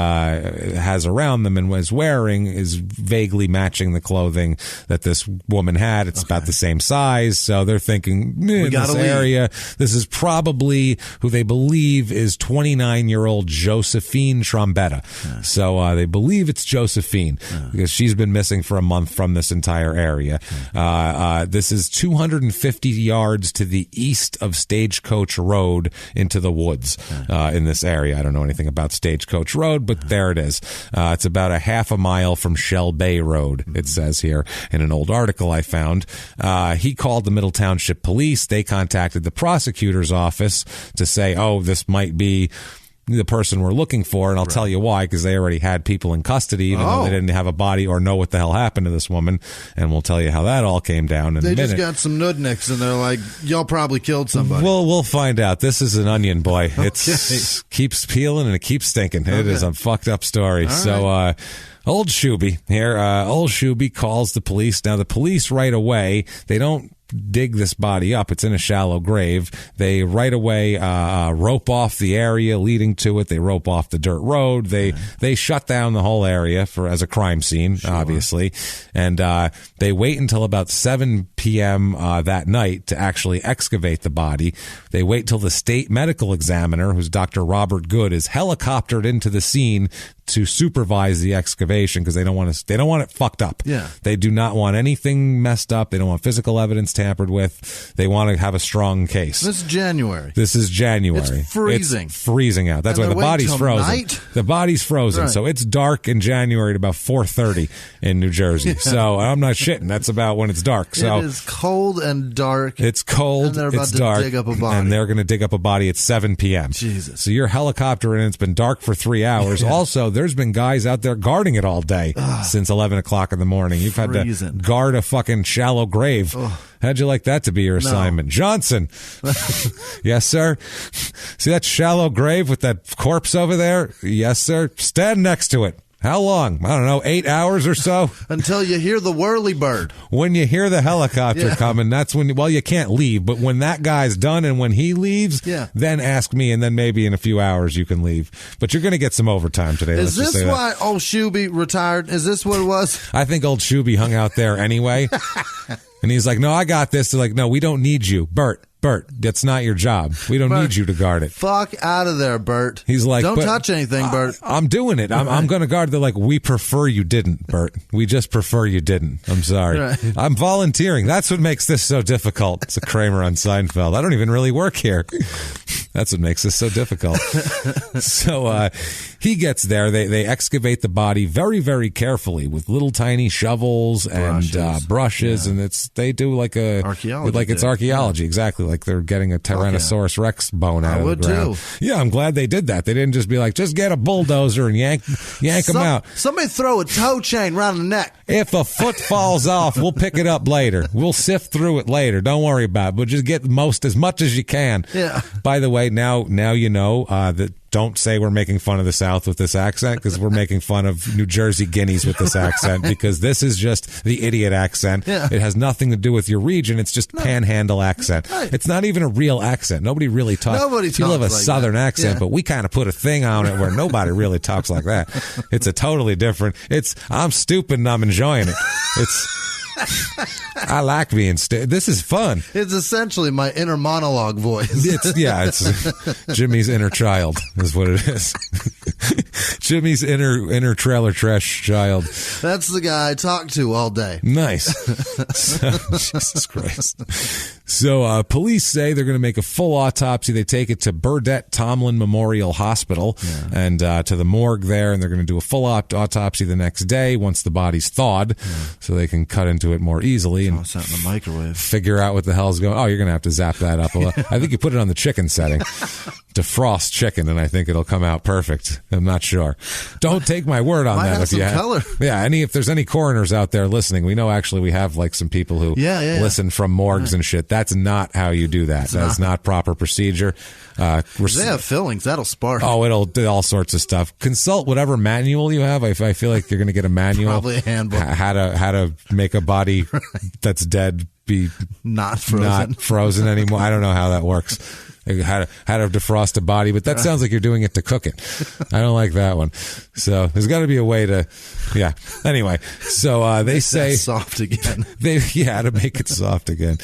around them and was wearing is vaguely matching the clothing that this woman had. It's about the same size, so they're thinking in this area, this is probably who they believe is 29-year-old Josephine Trombetta. So they believe it's Josephine because she's been missing for a month from this entire area. This is 250 yards to the east of Stagecoach Road into the woods in this area. I don't know anything about Stagecoach Road, but there it is. It's about a half a mile from Shell Bay Road, it says here in an old article I found. He called the Middle Township police. They contacted the prosecutor's office to say, oh, this might be the person we're looking for, and I'll tell you why, because they already had people in custody, even though they didn't have a body or know what the hell happened to this woman, and we'll tell you how that all came down in a minute. They just got some nudniks, and they're like, y'all probably killed somebody. We'll find out. This is an onion, boy. It keeps peeling, and it keeps stinking. It is a fucked up story. So, old Shuby here, old Shuby calls the police. Now, the police right away, they don't dig this body up. It's in a shallow grave. They right away rope off the area leading to it. They rope off the dirt road. They shut down the whole area as a crime scene, obviously. And they wait until about 7 p.m. That night to actually excavate the body. They wait till the state medical examiner, who's Dr. Robert Good, is helicoptered into the scene to supervise the excavation because they don't want it fucked up. Yeah. They do not want anything messed up. They don't want physical evidence tampered with. They want to have a strong case. This is January. It's freezing. It's freezing out. That's why the body's frozen. Night? The body's frozen. Right. So it's dark in January at about 4:30 in New Jersey. So I'm not shitting. That's about when it's dark. So it is cold and dark. It's cold. And they're about it's to dark, dig up a body. and they're going to dig up a body at 7 p.m. Jesus. So you're helicoptering, and it's been dark for 3 hours. Also, there's been guys out there guarding it all day since 11 o'clock in the morning. You've had to guard a fucking shallow grave. How'd you like that to be your assignment? No. Johnson. Yes, sir. See that shallow grave with that corpse over there? Yes, sir. Stand next to it. How long? I don't know, 8 hours or so? Until you hear the whirly bird. When you hear the helicopter coming, that's when, you can't leave. But when that guy's done and when he leaves, then ask me, and then maybe in a few hours you can leave. But you're going to get some overtime today. Is this why old Shuby retired? Is this what it was? I think old Shuby hung out there anyway. And he's like, no, I got this. They're like, no, we don't need you. Bert, that's not your job. We don't need you to guard it. Fuck out of there, Bert. He's like, don't touch anything, Bert. I'm doing it. I'm going to guard. They're like, we prefer you didn't, Bert. We just prefer you didn't. I'm sorry. Right. I'm volunteering. That's what makes this so difficult. It's a Kramer on Seinfeld. I don't even really work here. That's what makes this so difficult. So he gets there. They excavate the body very, very carefully with little tiny shovels and brushes, and they do like it's archaeology, exactly. Like they're getting a Tyrannosaurus Rex bone out of the ground. Yeah, I'm glad they did that. They didn't just be like, just get a bulldozer and yank them out. Somebody throw a toe chain around the neck. If a foot falls off, we'll pick it up later. We'll sift through it later. Don't worry about it. But just get as much as you can. Yeah. By the way, now you know that. Don't say we're making fun of the South with this accent, because we're making fun of New Jersey guineas with this accent, because this is just the idiot accent. Yeah. It has nothing to do with your region. It's just panhandle accent. Right. It's not even a real accent. Nobody really talks. People have a Southern accent, but we kind of put a thing on it where nobody really talks like that. It's a totally different. I'm stupid and I'm enjoying it. I like being this is fun. It's essentially my inner monologue voice. It's Jimmy's inner child is what it is. Jimmie's inner trailer trash child. That's the guy I talk to all day. Nice. Jesus Christ. So police say they're going to make a full autopsy. They take it to Burdett Tomlin Memorial Hospital and to the morgue there, and they're going to do a full autopsy the next day once the body's thawed, so they can cut into it more easily and toss that in the microwave. Figure out what the hell's going on. Oh, you're going to have to zap that up a little. I think you put it on the chicken setting. Defrost chicken, and I think it'll come out perfect. I'm not sure. Don't take my word on that. If you have color. If there's any coroners out there listening, we know actually we have like some people who listen from morgues and shit. That's not how you do that. That's not proper procedure. They have fillings. That'll spark. Oh, it'll do all sorts of stuff. Consult whatever manual you have. I feel like you're going to get a manual. Probably a handbook. How to make a body that's dead be not frozen anymore. I don't know how that works. How to defrost a body, but that sounds like you're doing it to cook it. I don't like that one. So there's got to be a way to, Anyway, so they say soft again. To make it soft again.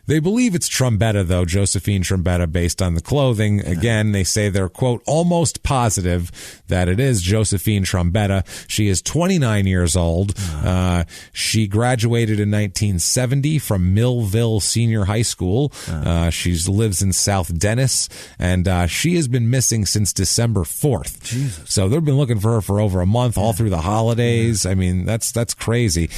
They believe it's Trombetta, though, Josephine Trombetta, based on the clothing. Again, they say they're, quote, almost positive that it is Josephine Trombetta. She is 29 years old. She graduated in 1970 from Millville Senior High School. She lives in South Dennis, and she has been missing since December 4th. Jesus. So they've been looking for her for over a month, all through the holidays. I mean, that's crazy.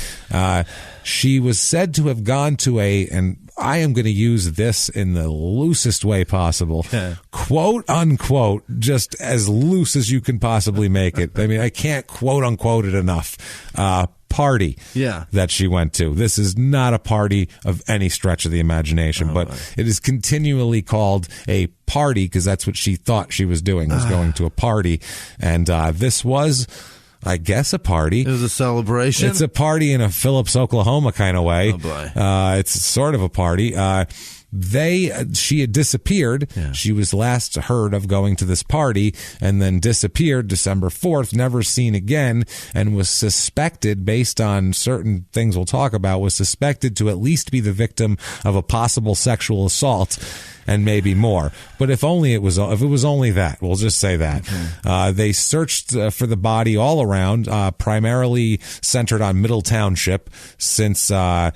She was said to have gone to and I am going to use this in the loosest way possible, quote unquote, just as loose as you can possibly make it. I mean, I can't quote unquote it enough. Party that she went to. This is not a party of any stretch of the imagination, but it is continually called a party because that's what she thought she was doing, was going to a party. And this was, I guess, a party. It was a celebration. It's a party in a Phillips, Oklahoma kind of way. Oh boy. It's sort of a party. She had disappeared. She was last heard of going to this party and then disappeared December 4th, never seen again, and was suspected, based on certain things we'll talk about, was suspected to at least be the victim of a possible sexual assault. And maybe more, but if it was only that, we'll just say that. They searched for the body all around, primarily centered on Middle Township. Since the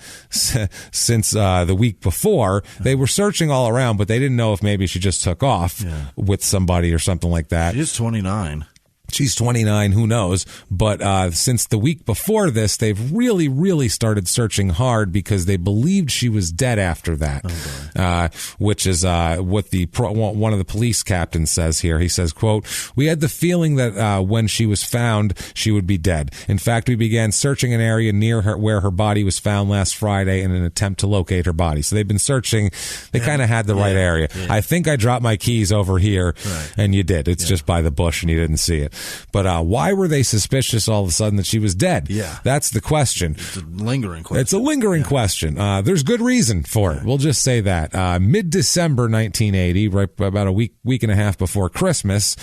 week before, they were searching all around, but they didn't know if maybe she just took off with somebody or something like that. She's 29. She's 29, who knows? But since the week before this, they've really, really started searching hard because they believed she was dead after that, which is what one of the police captains says here. He says, quote, "We had the feeling that when she was found, she would be dead. In fact, we began searching an area near her where her body was found last Friday in an attempt to locate her body." So they've been searching. They kind of had the right area. Yeah. I think I dropped my keys over here, and you did. It's just by the bush, and you didn't see it. But why were they suspicious all of a sudden that she was dead? Yeah. That's the question. It's a lingering question. It's a lingering question. There's good reason for it. We'll just say that. Mid-December 1980, right about a week and a half before Christmas,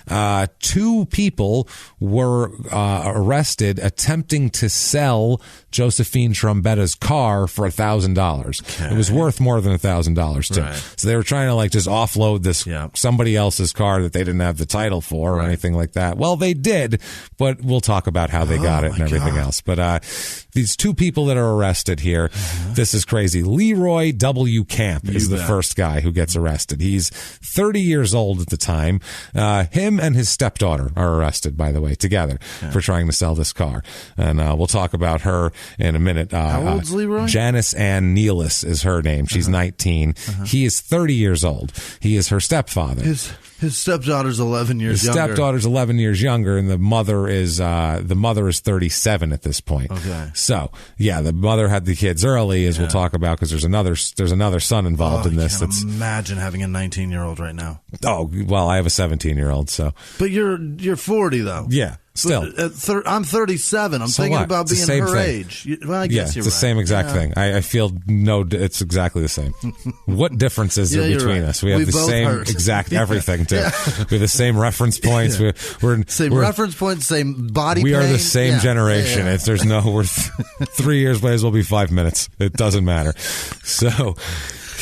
2 people were arrested attempting to sell Josephine Trombetta's car for $1,000. Okay. It was worth more than $1,000 too. Right. So they were trying to just offload this somebody else's car that they didn't have the title for or anything like that. Well, they did, but we'll talk about how they got it and everything else. But these 2 people that are arrested here, this is crazy. Leroy W. Camp is the first guy who gets arrested. He's 30 years old at the time. Him and his stepdaughter are arrested, by the way, together for trying to sell this car. And we'll talk about her in a minute. How old's Leroy? Janice Ann Nealis is her name. She's 19. He is 30 years old. He is her stepfather. His stepdaughter's 11 years younger. His stepdaughter's 11 years younger, and the mother is 37 at this point. Okay. So, the mother had the kids early, as we'll talk about, because there's another son involved in this. I can't imagine having a 19-year-old right now. Oh, well, I have a 17-year-old, so. But you're 40 though. Yeah. Still, I'm 37. I'm thinking about being her age. Well, I guess you're it's the same exact thing. I feel it's exactly the same. What difference is there between us? We have the same exact everything too. We have the same reference points. We're reference points, same body. We are the same generation. If there's we're 3 years, might as well be 5 minutes. It doesn't matter. So.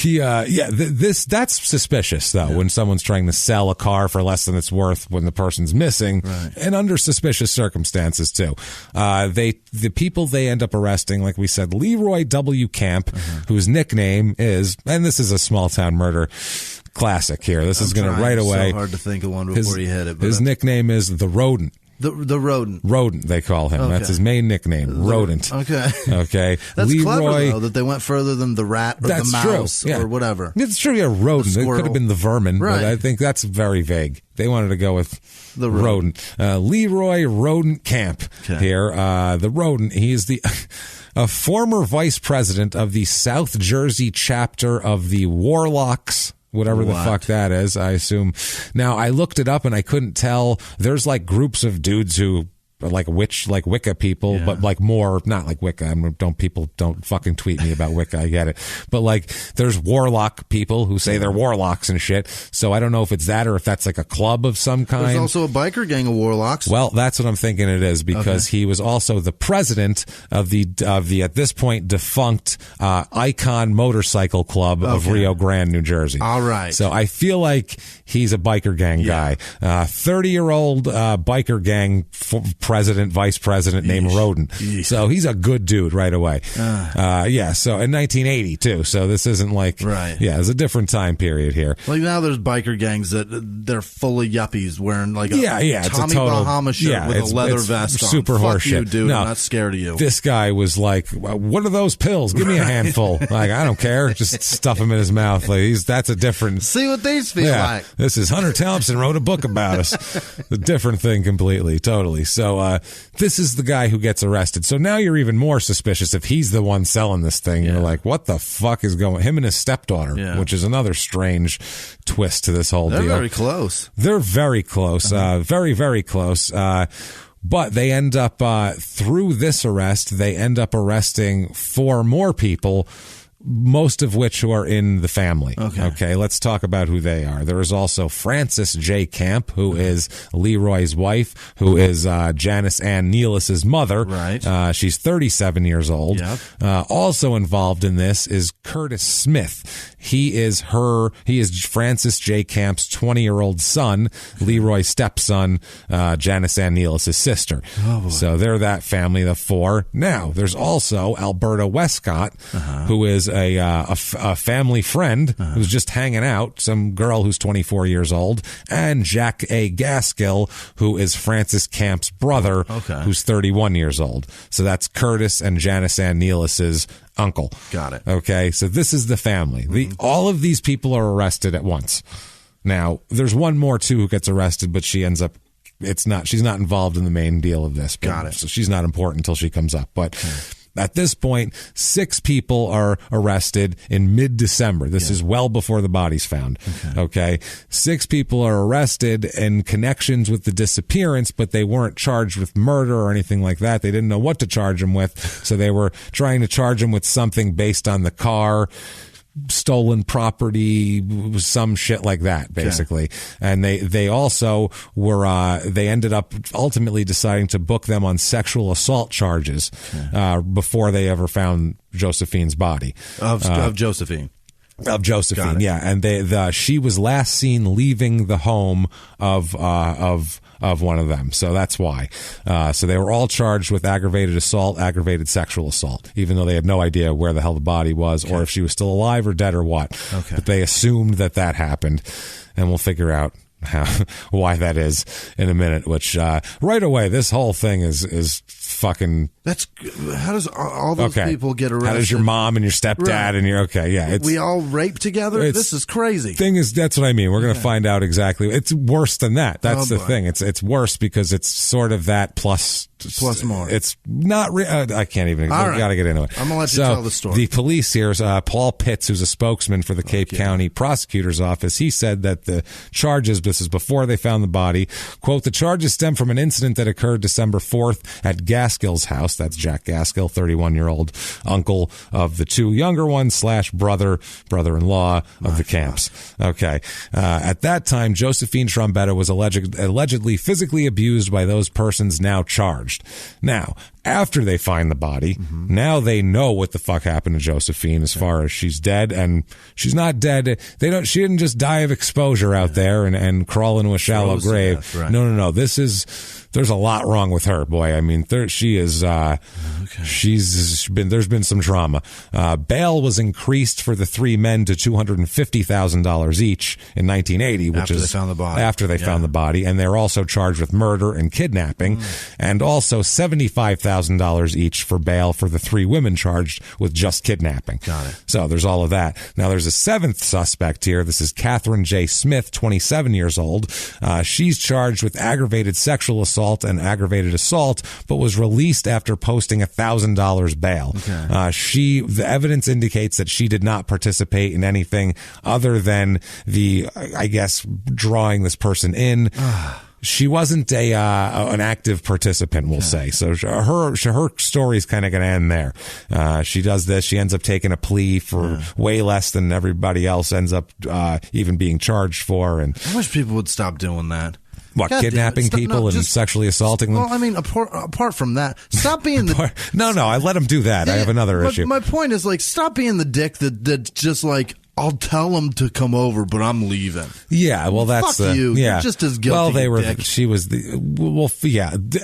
That's suspicious though. When someone's trying to sell a car for less than it's worth when the person's missing, and under suspicious circumstances too. The people they end up arresting, like we said, Leroy W. Camp, whose nickname is, and this is a small town murder classic here. This is going to right away. So hard to think of one before you hit it. But his nickname is the Rodent. The Rodent. Rodent, they call him. Okay. That's his main nickname, Rodent. Okay. That's clever, though, that they went further than the rat or the mouse or whatever. It's true, Rodent. It could have been the vermin, but I think that's very vague. They wanted to go with the Rodent. Leroy Rodent Camp here. The Rodent, he is a former vice president of the South Jersey chapter of the Warlocks, whatever the fuck that is, I assume. Now, I looked it up and I couldn't tell. There's like groups of dudes who are like Wicca people, but like more, not like Wicca. Don't fucking tweet me about Wicca. I get it. But like, there's warlock people who say they're warlocks and shit. So I don't know if it's that or if that's like a club of some kind. There's also a biker gang of warlocks. Well, that's what I'm thinking it is, because he was also the president of the at this point defunct Icon Motorcycle Club of Rio Grande, New Jersey. All right. So I feel like he's a biker gang guy. 30-year-old biker gang president, vice president named Rodent. So he's a good dude right away. So in 1980 too. So this isn't like, it's a different time period here. Like now there's biker gangs that they're full of yuppies wearing like a Tommy total, Bahama shirt with a leather vest on. Super Fuck you, horseshit. dude. No, I'm not scared of you. This guy was like, what are those pills? Give me a handful. Like, I don't care. Just stuff them in his mouth. Like, that's a different. See what these feel like. This is Hunter Thompson wrote a book about us. A different thing completely, totally. So this is the guy who gets arrested. So now you're even more suspicious if he's the one selling this thing. You're like, what the fuck is going? Him and his stepdaughter, which is another strange twist to this whole deal. They're very close. They're very close. Very, very close. But they end up, through this arrest, they end up arresting 4 more people, most of which are in the family. Okay, let's talk about who they are. There is also Frances J. Camp, who is Leroy's wife, who is Janice Ann Nealis' mother. Right. She's 37 years old. Also involved in this is Curtis Smith. He is Frances J. Camp's 20-year-old son, Leroy's stepson, Janice Ann Nealis' sister. So they're that family, the 4. Now, there's also Alberta Westcott, who is a family friend who's just hanging out, some girl who's 24 years old, and Jack A. Gaskill, who is Francis Camp's brother, who's 31 years old. So that's Curtis and Janice Ann Nealis' uncle. Got it. Okay, so this is the family. All of these people are arrested at once. Now, there's one more too who gets arrested, but she ends up, she's not involved in the main deal of this. Got it. So she's not important until she comes up. But at this point, 6 people are arrested in mid-December. This is well before the body's found. Okay. 6 people are arrested in connections with the disappearance, but they weren't charged with murder or anything like that. They didn't know what to charge them with, so they were trying to charge them with something based on the car, stolen property, some shit like that, basically. And they also were, they ended up ultimately deciding to book them on sexual assault charges, before they ever found Josephine's body. Of Josephine. Of Josephine, and she was last seen leaving the home of one of them, so that's why. So they were all charged with aggravated assault, aggravated sexual assault, even though they had no idea where the hell the body was, or if she was still alive or dead or what. But they assumed that happened, and we'll figure out why that is in a minute. Which right away, this whole thing is fucking. That's how does all those people get arrested? How does your mom and your stepdad and your we all rape together? This is crazy. Thing is, that's what I mean. We're going to find out exactly. It's worse than that. That's the thing. It's worse because it's sort of that plus more. It's not. I can't even. I got to get into it. I'm gonna let you tell the story. The police here, Paul Pitts, who's a spokesman for the Cape County Prosecutor's Office, he said that the charges. This is before they found the body. Quote: the charges stem from an incident that occurred December 4th at Gaskill's house. That's Jack Gaskill, 31-year-old uncle of the 2 younger ones / brother-in-law of the Camps. Okay. At that time, Josephine Trombetta was allegedly physically abused by those persons now charged. Now, After they find the body, now they know what the fuck happened to Josephine as far as she's dead, and she's not dead. She didn't just die of exposure out there and crawl into a shallow grave. Death, right. No. There's a lot wrong with her, boy. I mean, she is, there's been some trauma. Bail was increased for the three men to $250,000 each in 1980, which after is they found the body. After they found the body. And they're also charged with murder and kidnapping, and also $75,000 each for bail for the three women charged with just kidnapping. Got it. So there's all of that. Now there's a seventh suspect here. This is Catherine J. Smith, 27 years old. She's charged with aggravated sexual assault and aggravated assault, but was released after posting $1,000 bail. Okay. The evidence indicates that she did not participate in anything other than drawing this person in. She wasn't an active participant, we'll say. So her story is kind of going to end there. She does this. She ends up taking a plea for way less than everybody else ends up even being charged for. And I wish people would stop doing that. What, kidnapping people and sexually assaulting them? Well, I mean, apart from that, stop being the... No, I let them do that. I have another issue. My point is, stop being the dick that's just I'll tell them to come over, but I'm leaving. Yeah, well, that's... Fuck you. Yeah. You're just as guilty. Well, dick. She was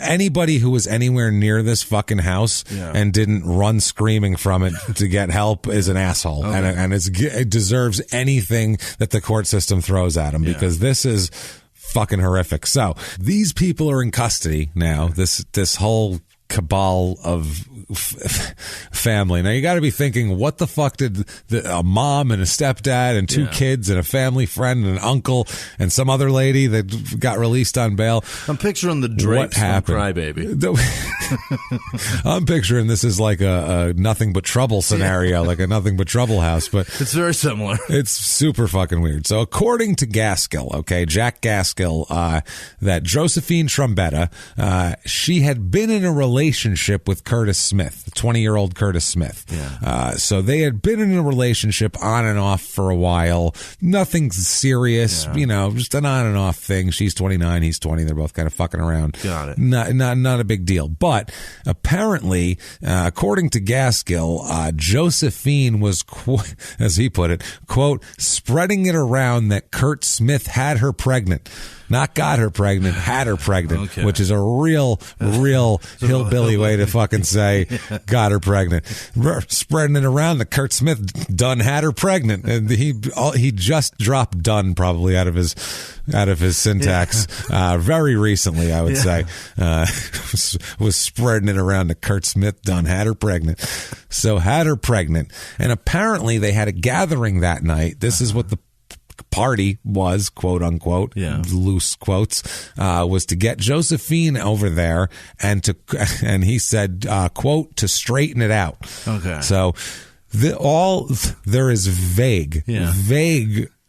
anybody who was anywhere near this fucking house and didn't run screaming from it to get help is an asshole. Okay. And it deserves anything that the court system throws at him, because this is fucking horrific. So these people are in custody now. This whole cabal of family. Now you got to be thinking, what the fuck did a mom and a stepdad and two kids and a family friend and an uncle and some other lady that got released on bail? I'm picturing the Drapes from Crybaby. I'm picturing this is like a Nothing But Trouble scenario, like a Nothing But Trouble house, but it's very similar. It's super fucking weird. So according to Gaskill, Jack Gaskill, that Josephine Trombetta, she had been in a relationship with Curtis Smith, the 20-year-old Curtis Smith. Yeah. So they had been in a relationship on and off for a while. Nothing serious, just an on and off thing. She's 29, he's 20. They're both kind of fucking around. Got it. Not a big deal. But apparently, according to Gaskill, Josephine was, as he put it, quote, spreading it around that Kurt Smith had her pregnant. Not got her pregnant, had her pregnant, which is a real hillbilly way to fucking say got her pregnant. Spreading it around that Kurt Smith done had her pregnant, and he just dropped done probably out of his syntax very recently, I would say. Was spreading it around that Kurt Smith done had her pregnant. So had her pregnant, and apparently they had a gathering that night. This is what the party was, quote unquote, loose quotes, was to get Josephine over there and he said, quote, to straighten it out. Okay. So there is vague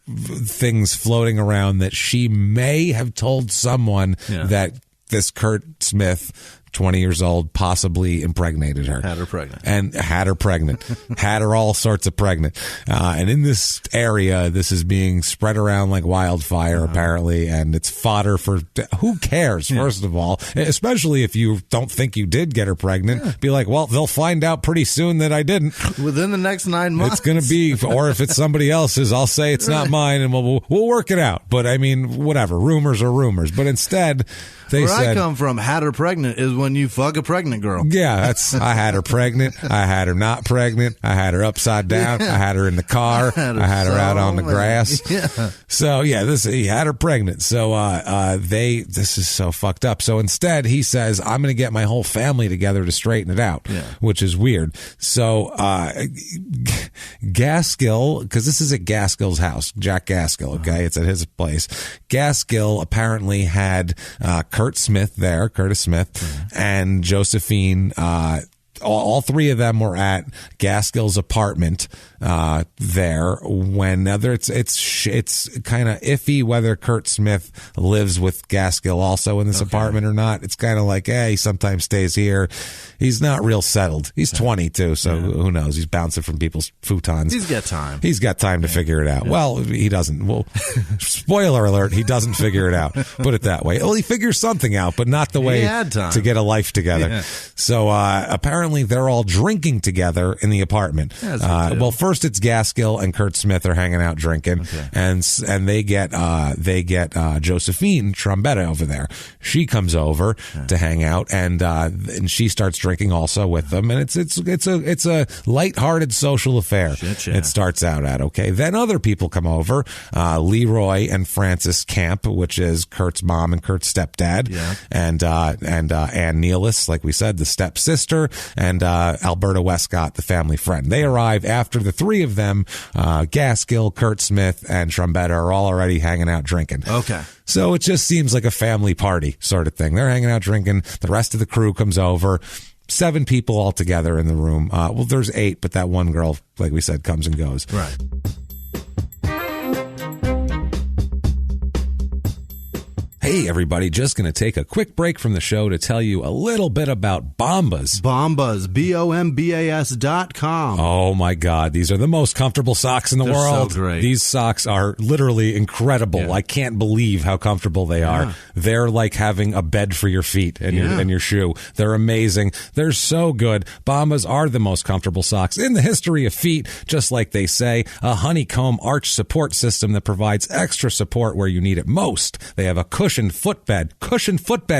things floating around that she may have told someone that this Kurt Smith, 20 years old, possibly impregnated her. Had her pregnant. Had her all sorts of pregnant. And in this area, this is being spread around like wildfire, apparently, and it's fodder for... Who cares, first of all? Especially if you don't think you did get her pregnant. Be like, well, they'll find out pretty soon that I didn't. Within the next 9 months. It's going to be... Or if it's somebody else's, I'll say it's not mine, and we'll work it out. But, I mean, whatever. Rumors are rumors. But instead... Where I come from, had her pregnant is when you fuck a pregnant girl. Yeah, I had her pregnant. I had her not pregnant. I had her upside down. I had her in the car. I had her out on the grass. So he had her pregnant. So this is so fucked up. So instead, he says, I'm going to get my whole family together to straighten it out, which is weird. So Gaskill, because this is at Gaskill's house, Jack Gaskill. Okay, it's at his place. Gaskill apparently had Curtis Smith, and Josephine. All three of them were at Gaskill's apartment there when it's kind of iffy whether Kurt Smith lives with Gaskill also in this apartment or not. It's kind of like, he sometimes stays here. He's not real settled. He's 22, so who knows? He's bouncing from people's futons. He's got time. He's got time to figure it out. Yeah. Well, he doesn't. Well, spoiler alert, he doesn't figure it out. Put it that way. Well, he figures something out, but not the way he had time to get a life together. So apparently they're all drinking together in the apartment. Well, first it's Gaskill and Kurt Smith are hanging out drinking, and they get Josephine Trombetta over there. She comes over to hang out, and she starts drinking also with them, and it's a lighthearted social affair. It starts out at Then other people come over, Leroy and Frances Camp, which is Kurt's mom and Kurt's stepdad, and Ann Nealis, like we said, the stepsister, and Alberta Westcott, the family friend. They arrive after the three of them, Gaskill, Kurt Smith, and Trombetta are all already hanging out drinking. So it just seems like a family party sort of thing. They're hanging out drinking. The rest of the crew comes over. 7 people all together in the room. Well, there's 8, but that one girl, like we said, comes and goes. Right. Hey, everybody, just going to take a quick break from the show to tell you a little bit about Bombas. Bombas, BOMBAS.com. Oh, my God. These are the most comfortable socks in the world. So great. These socks are literally incredible. I can't believe how comfortable they are. They're like having a bed for your feet and your shoe. They're amazing. They're so good. Bombas are the most comfortable socks in the history of feet, just like they say. A honeycomb arch support system that provides extra support where you need it most. They have a cushioned footbed,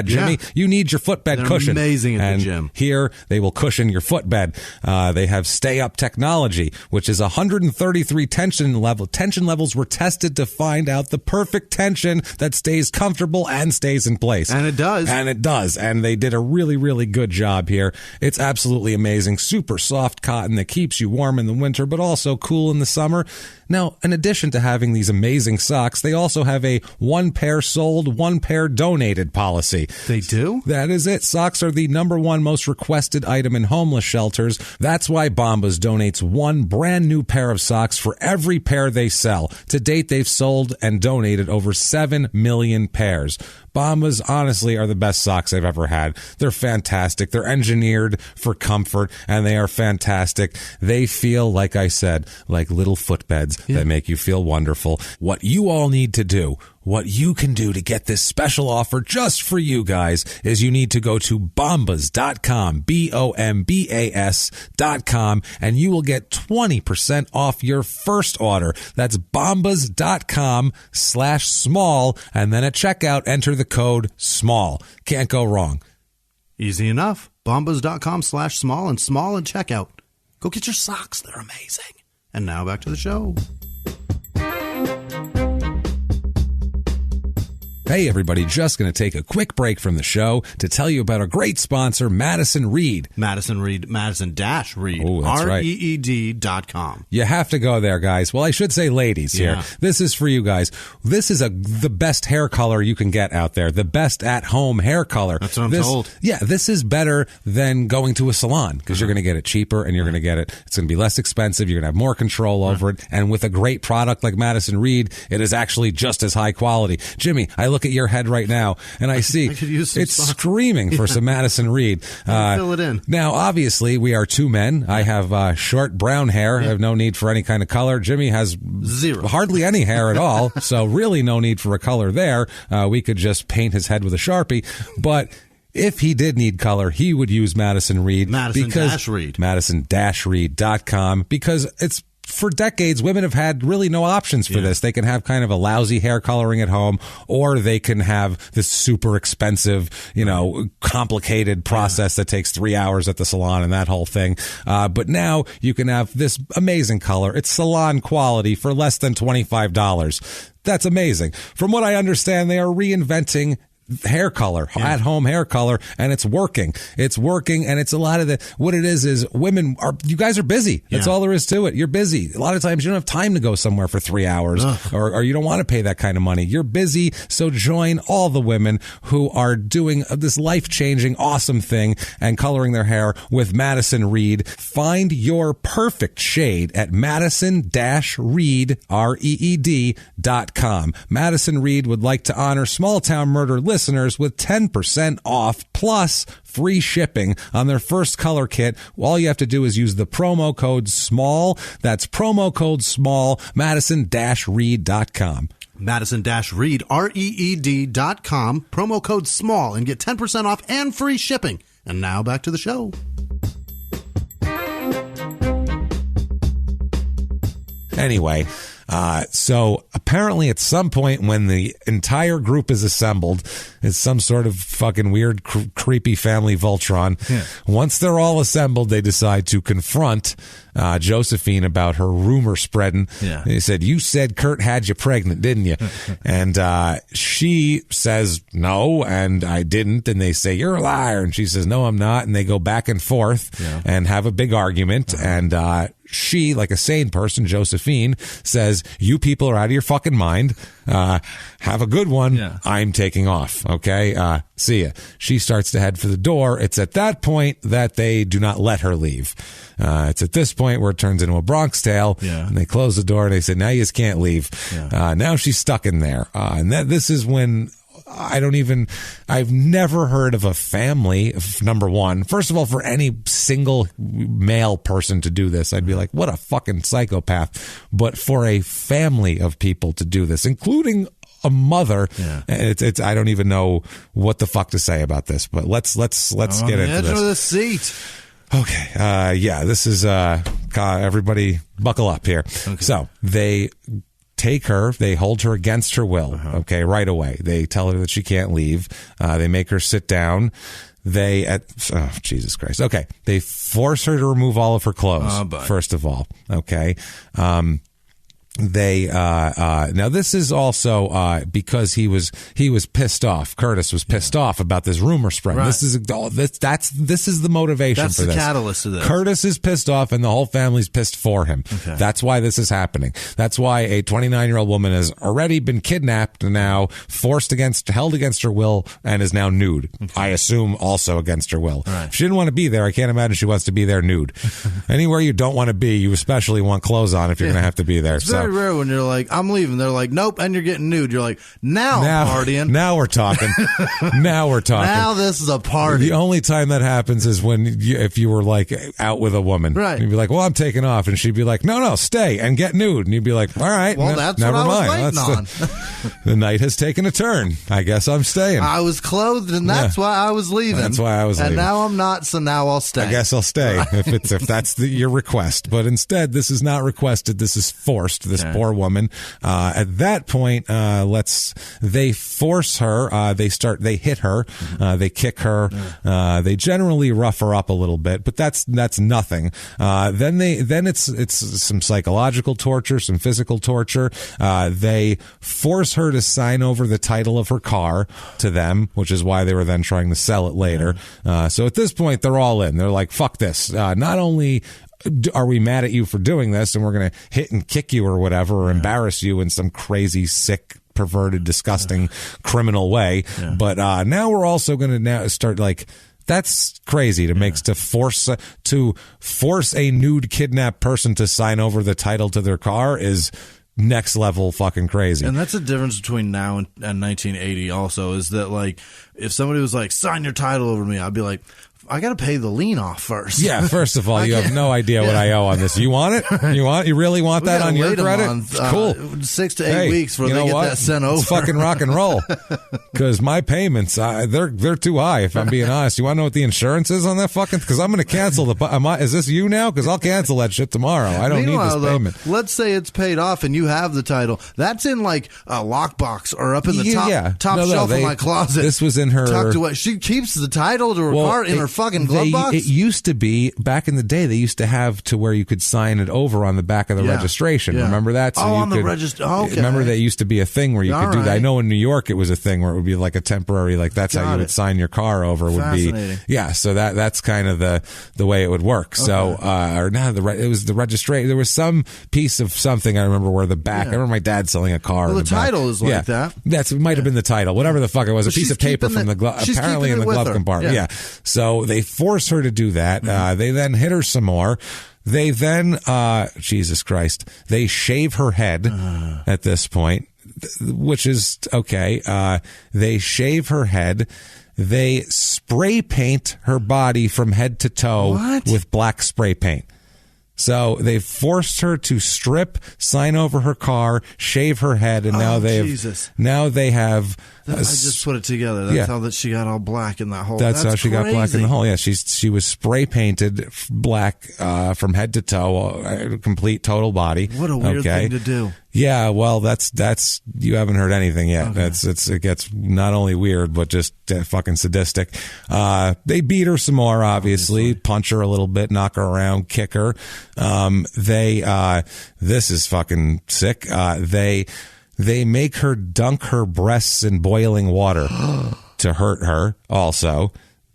Jimmy. You need your footbed cushion. Amazing at the gym. Here, they will cushion your footbed. They have stay-up technology, which is 133 tension levels. Tension levels were tested to find out the perfect tension that stays comfortable and stays in place. And it does. And they did a really, really good job here. It's absolutely amazing. Super soft cotton that keeps you warm in the winter, but also cool in the summer. Now, in addition to having these amazing socks, they also have a 1 pair sold, 1 pair donated policy. They do? That is it. Socks are the #1 most requested item in homeless shelters. That's why Bombas donates 1 brand new pair of socks for every pair they sell. To date, they've sold and donated over 7 million pairs. Bombas, honestly, are the best socks I've ever had. They're fantastic. They're engineered for comfort, and they are fantastic. They feel, like I said, like little footbeds that make you feel wonderful. What you all need to do, what you can do to get this special offer just for you guys, is you need to go to bombas.com, BOMBAS.com, and you will get 20% off your first order. That's bombas.com/small, and then at checkout, enter the code SMALL. Can't go wrong. Easy enough. Bombas.com/small and small and checkout. Go get your socks. They're amazing. And now back to the show. Hey, everybody, just going to take a quick break from the show to tell you about our great sponsor, Madison Reed. Madison Reed, Madison-Reed. Oh, that's right. REED.com. You have to go there, guys. Well, I should say ladies here. This is for you guys. This is the best hair color you can get out there. The best at-home hair color. That's what I'm told. Yeah, this is better than going to a salon because you're going to get it cheaper and you're going to get it. It's going to be less expensive. You're going to have more control over it. And with a great product like Madison Reed, it is actually just as high quality. Jimmy, I look at your head right now and I see it's screaming for some Madison Reed. Fill it in. Now, obviously, we are 2 men. I have short brown hair. I have no need for any kind of color. Jimmy has hardly any hair at all, so really no need for a color there. We could just paint his head with a Sharpie, but if he did need color, he would use Madison Reed. Madison-Reed. Madison-Reed.com, because it's for decades, women have had really no options for this. They can have kind of a lousy hair coloring at home, or they can have this super expensive, complicated process that takes 3 hours at the salon and that whole thing. But now you can have this amazing color. It's salon quality for less than $25. That's amazing. From what I understand, they are reinventing hair color, at-home hair color, and it's working. And it's a lot of what it is you guys are busy. That's all there is to it. You're busy. A lot of times you don't have time to go somewhere for 3 hours, or you don't want to pay that kind of money. You're busy, so join all the women who are doing this life-changing, awesome thing and coloring their hair with Madison Reed. Find your perfect shade at Madison-Reed, REED.com. Madison Reed would like to honor Small Town Murder listeners with 10% off plus free shipping on their first color kit. All you have to do is use the promo code SMALL. That's promo code SMALL, Madison-Reed.com. Madison-Reed, REED.com, promo code SMALL, and get 10% off and free shipping. And now back to the show. Anyway, so apparently at some point when the entire group is assembled, it's some sort of fucking weird, creepy family Voltron. Yeah. Once they're all assembled, they decide to confront Josephine about her rumor spreading. Yeah. They said, you said Kurt had you pregnant, didn't you? And she says, no, and I didn't. And they say, you're a liar. And she says, no, I'm not. And they go back and forth and have a big argument. And she, like a sane person, Josephine, says, you people are out of your fucking mind. Have a good one. Yeah. I'm taking off. Okay. See ya. She starts to head for the door. It's at that point that they do not let her leave. It's at this point where it turns into a Bronx Tale. Yeah. And they close the door and they say, now you just can't leave. Yeah. Now she's stuck in there. And this is when I've never heard of a family, number one. First of all, for any single male person to do this, I'd be like, what a fucking psychopath. But for a family of people to do this, including a mother, it's I don't even know what the fuck to say about this, but let's get into this. Edge of the seat. Okay. This is, everybody buckle up here. Okay. So they take her, they hold her against her will, okay, right away. They tell her that she can't leave. They make her sit down. Jesus Christ. Okay. They force her to remove all of her clothes, first of all, okay. Now this is also because he was pissed off. Curtis was pissed off about this rumor spread. Right. This is the motivation for this. That's the catalyst of this. Curtis is pissed off and the whole family's pissed for him. Okay. That's why this is happening. That's why a 29-year-old woman has already been kidnapped, now held against her will, and is now nude. Okay. I assume also against her will. Right. If she didn't want to be there, I can't imagine she wants to be there nude. Anywhere you don't want to be, you especially want clothes on if you're going to have to be there. It's very rare when you're like, I'm leaving. They're like, nope, and you're getting nude. You're like, now partying. Now we're talking. Now we're talking. Now this is a party. The only time that happens is if you were like out with a woman. Right. And you'd be like, well, I'm taking off. And she'd be like, no, stay and get nude. And you'd be like, all right. Well, that's never what mind. I was waiting on. The night has taken a turn. I guess I'm staying. I was clothed, and that's why I was leaving. That's why I was leaving. And now I'm not, so now I'll stay. I guess I'll stay if that's your request. But instead, this is not requested. This is forced. This poor woman. At that point, they force her. They hit her. They kick her. They generally rough her up a little bit, but that's nothing. Then it's some psychological torture, some physical torture. They force her to sign over the title of her car to them, which is why they were then trying to sell it later. So at this point, they're all in. They're like, fuck this. Not only are we mad at you for doing this and we're going to hit and kick you or whatever, or embarrass you in some crazy, sick, perverted, disgusting criminal way, but now we're also going to now start like, that's crazy to force a nude kidnapped person to sign over the title to their car is next level fucking crazy. And that's the difference between now and 1980 also, is that like if somebody was like, sign your title over to me, I'd be like, I got to pay the lien off first. Yeah, first of all, you have no idea what I owe on this. You want it? You really want that on your credit? Cool. 6 to 8 weeks before they get that sent over. It's fucking rock and roll. Because my payments, they're too high, if I'm being honest. You want to know what the insurance is on that fucking? Because I'm going to cancel is this you now? Because I'll cancel that shit tomorrow. I don't need this payment. Though, let's say it's paid off and you have the title. That's in like a lockbox or up in the top shelf of my closet. This was in her. Tucked away. She keeps the title to her car in her fucking glove box. It used to be, back in the day, they used to have to where you could sign it over on the back of the registration. Yeah. Remember that? So on the register. Okay. Remember that used to be a thing where you could do that. I know in New York it was a thing where it would be like a temporary, like that's how you would sign your car over. Would be so that's kind of the way it would work. Okay. So it was the registration. There was some piece of something I remember where the back. I remember my dad selling a car. Well, the title is like that. It might have been the title. Whatever the fuck it was, a piece of paper from the glove, apparently in the glove compartment. Yeah. So they force her to do that. They then hit her some more. They then, Jesus Christ, they shave her head at this point, which is okay. They shave her head. They spray paint her body from head to toe with black spray paint. So they forced her to strip, sign over her car, shave her head, and now they have. I just put it together. That's how that she got all black in that hole. That's how she got black in the hole. Yeah, she was spray painted black from head to toe, complete total body. What a weird thing to do. Yeah, well, that's you haven't heard anything yet. Okay. It gets not only weird but just fucking sadistic. They beat her some more, obviously, punch her a little bit, knock her around, kick her. This is fucking sick. They make her dunk her breasts in boiling water to hurt her also.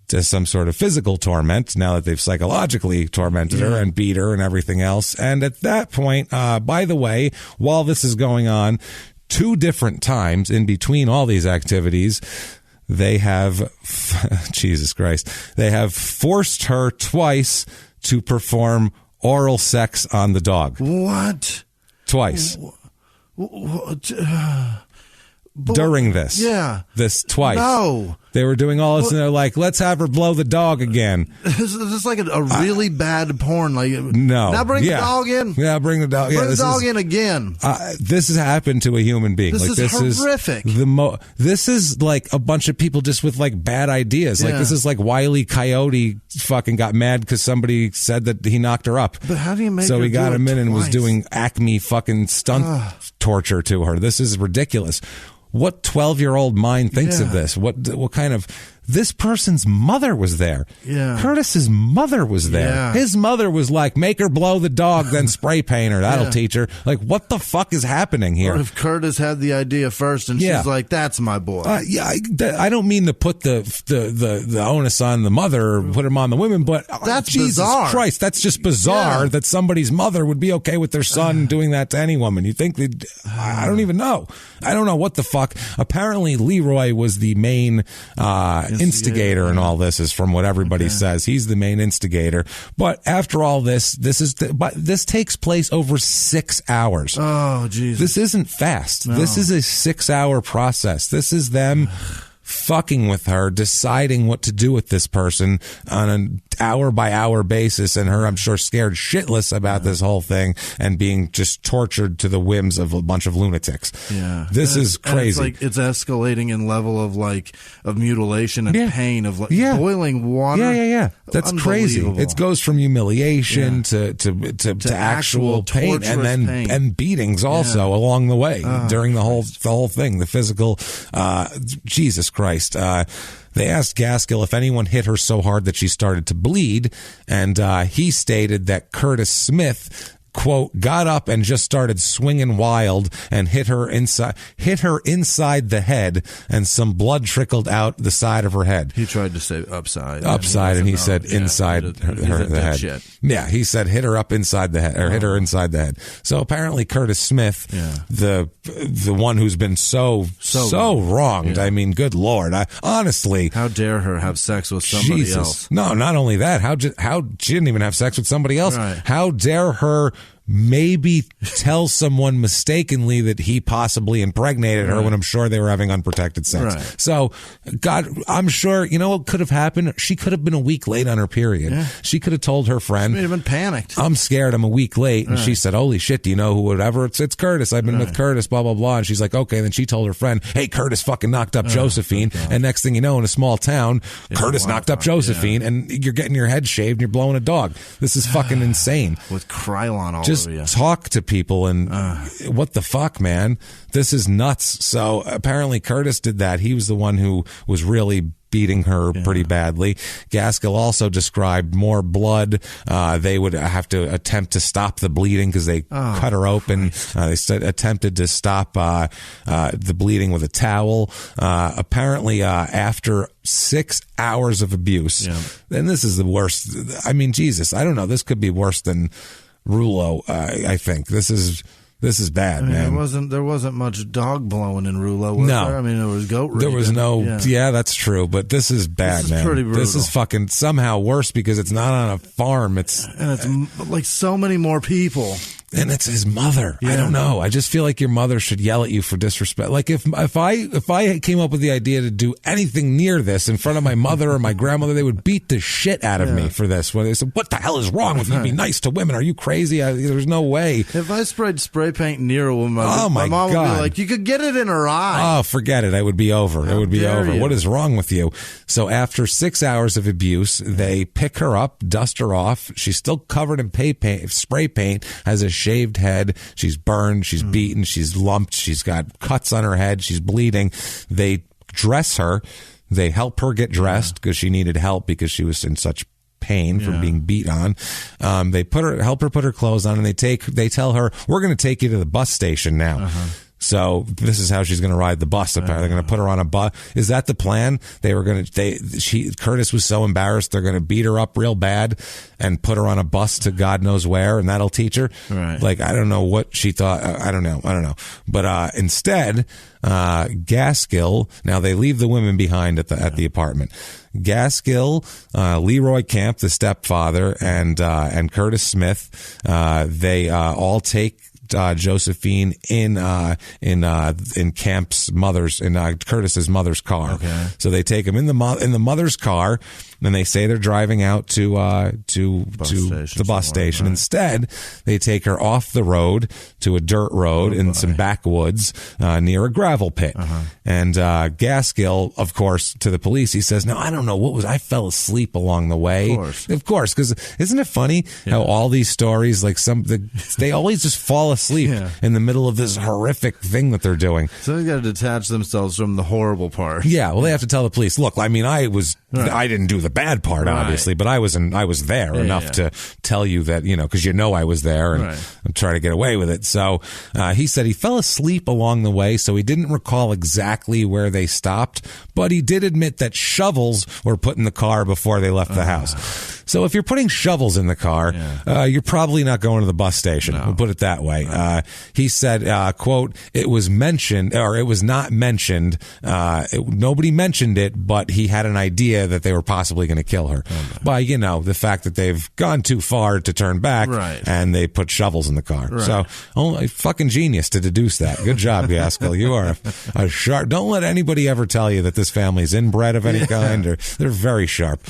To some sort of physical torment now that they've psychologically tormented her and beat her and everything else. And at that point, by the way, while this is going on, 2 different times in between all these activities, they have, Jesus Christ, they have forced her twice to perform oral sex on the dog. What? Twice. During this. Yeah. This twice. No. They were doing all this, and they're like, let's have her blow the dog again. This is like a really bad porn. Like, no. Now bring the dog in. Yeah, bring the dog in. Bring the dog in again. This has happened to a human being. This is horrific. This is like a bunch of people just with like bad ideas. Like this is like Wile E. Coyote fucking got mad because somebody said that he knocked her up. But how do you make So her he got do him in twice? and was doing Acme fucking stunt torture to her. This is ridiculous. What 12-year-old mind thinks of this? What kind of... This person's mother was there. Yeah. Curtis's mother was there. Yeah. His mother was like, make her blow the dog, then spray paint her. That'll teach her. Like, what the fuck is happening here? Or if Curtis had the idea first and she's like, that's my boy. I don't mean to put the onus on the mother or put him on the women, but that's Jesus bizarre. Christ, that's just bizarre that somebody's mother would be okay with their son doing that to any woman. You think they'd... I don't even know. I don't know what the fuck. Apparently, Leroy was the main... instigator in all this, is from what everybody says. He's the main instigator. But after all this takes place over 6 hours. Oh, Jesus. This isn't fast. No. This is a 6-hour process. This is them fucking with her, deciding what to do with this person on an hour-by-hour basis, and her, I'm sure, scared shitless about this whole thing and being just tortured to the whims of a bunch of lunatics. Yeah. This is crazy. It's escalating in level of mutilation and pain, of boiling water. Yeah. That's crazy. It goes from humiliation to actual pain, and then pain. And beatings also along the way during the whole thing. The physical, Jesus Christ. They asked Gaskill if anyone hit her so hard that she started to bleed, and he stated that Curtis Smith, quote, got up and just started swinging wild and hit her inside the head, and some blood trickled out the side of her head. He tried to say upside, and he said inside the head. Shit. Yeah, he said hit her up inside the head, or hit her inside the head. So apparently Curtis Smith, the one who's been so wronged. I mean, good Lord, honestly, how dare her have sex with somebody else? No, not only that, how she didn't even have sex with somebody else. Right. How dare her maybe tell someone mistakenly that he possibly impregnated her when I'm sure they were having unprotected sex. Right. So, God, I'm sure, you know what could have happened? She could have been a week late on her period. Yeah. She could have told her friend. She may have been panicked. I'm scared, I'm a week late. And she said, holy shit, do you know who, whatever? It's Curtis. I've been with Curtis, blah, blah, blah. And she's like, okay. And then she told her friend, hey, Curtis fucking knocked up Josephine. And next thing you know, in a small town, Curtis knocked up Josephine, and you're getting your head shaved and you're blowing a dog. This is fucking insane. With Krylon all just over you. Talk to people, and what the fuck, man? This is nuts. So apparently Curtis did that. He was the one who was really beating her pretty badly. Gaskill also described more blood. They would have to attempt to stop the bleeding because they cut her open. They attempted to stop the bleeding with a towel. Apparently, after 6 hours of abuse, and this is the worst. I mean, Jesus, I don't know. This could be worse than Rouleau. I think this is bad, man. There wasn't much dog blowing in Rouleau, was there? I mean, there was goat There was no. Yeah, that's true. But this is bad, man. Pretty brutal. This is fucking somehow worse because it's not on a farm. And it's like so many more people. And it's his mother. Yeah. I don't know. I just feel like your mother should yell at you for disrespect. Like if I came up with the idea to do anything near this in front of my mother or my grandmother, they would beat the shit out of me for this. When they said, "What the hell is wrong with you? Be nice to women? Are you crazy? There's no way." If I sprayed spray paint near a woman, my mom God. would be like, "You could get it in her eye." Oh, forget it. I would be over. It would be over. What is wrong with you? So after 6 hours of abuse, they pick her up, dust her off. She's still covered in spray paint, has a shaved head. She's burned, she's beaten, she's lumped, she's got cuts on her head, she's bleeding. They dress her. They help her get dressed because she needed help because she was in such pain from being beat on. They help her put her clothes on, and they tell her, "We're going to take you to the bus station now." So this is how she's going to ride the bus. Apparently, they're going to put her on a bus. Is that the plan? Curtis was so embarrassed. They're going to beat her up real bad and put her on a bus to God knows where, and that'll teach her. Right. Like, I don't know what she thought. I don't know. But instead, Gaskill. Now they leave the women behind at the apartment. Gaskill, Leroy Camp, the stepfather, and Curtis Smith. They all take Josephine in Camp's mother's, in Curtis's mother's car. Okay. So they take him in the mother's car, and they say they're driving out to the bus station. Right. Instead, they take her off the road to a dirt road in some backwoods near a gravel pit. And Gaskill, of course, to the police, he says, "No, I don't know what was. I fell asleep along the way." Of course, because isn't it funny how all these stories, like they always just fall asleep in the middle of this horrific thing that they're doing. So they got to detach themselves from the horrible part. Yeah, well, they have to tell the police, "Look, I mean, I didn't do the bad part, obviously, but I was there enough to tell you that, because I was there and try to get away with it." So he said he fell asleep along the way, so he didn't recall exactly where they stopped, but he did admit that shovels were put in the car before they left the house. So if you're putting shovels in the car, you're probably not going to the bus station. No. We'll put it that way. He said, quote, "It was mentioned, or it was not mentioned. Nobody mentioned it, but he had an idea that they were possibly going to kill her by, the fact that they've gone too far to turn back and they put shovels in the car." So only fucking genius to deduce that. Good job, Gaskill. You are a sharp. Don't let anybody ever tell you that this family's inbred of any kind. They're very sharp.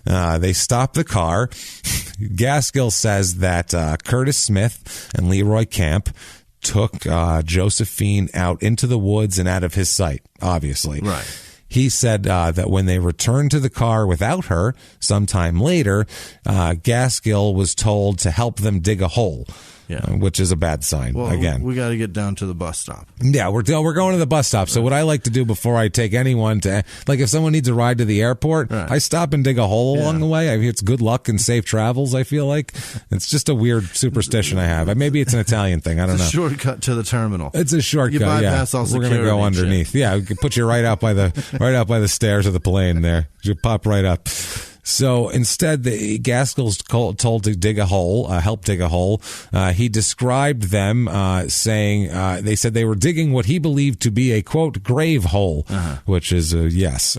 They stop the car. Gaskill says that Curtis Smith and Leroy Camp took Josephine out into the woods and out of his sight, obviously. Right. He said that when they returned to the car without her sometime later, Gaskill was told to help them dig a hole. Which is a bad sign. Well, again, we got to get down to the bus stop. Yeah, we're going to the bus stop. So what I like to do before I take anyone to, like, if someone needs a ride to the airport, I stop and dig a hole along the way. I mean, it's good luck and safe travels. I feel like it's just a weird superstition I have. Maybe it's an Italian thing. I don't know. It's a shortcut to the terminal. It's a shortcut. You bypass all security. We're going to go underneath. Shit. Yeah, we can put you right out by the stairs of the plane. There, you pop right up. So instead, Gaskill's told to dig a hole, help dig a hole. He described them saying they said they were digging what he believed to be a, quote, grave hole, which is yes.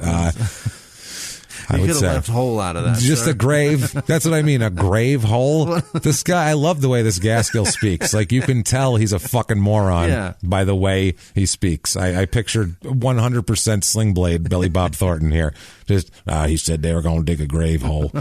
You could have left hole out of that. Just a grave. That's what I mean. A grave hole. This guy, I love the way this Gaskill speaks. Like, you can tell he's a fucking moron by the way he speaks. I pictured 100% Sling Blade Billy Bob Thornton here. Just, he said they were going to dig a grave hole.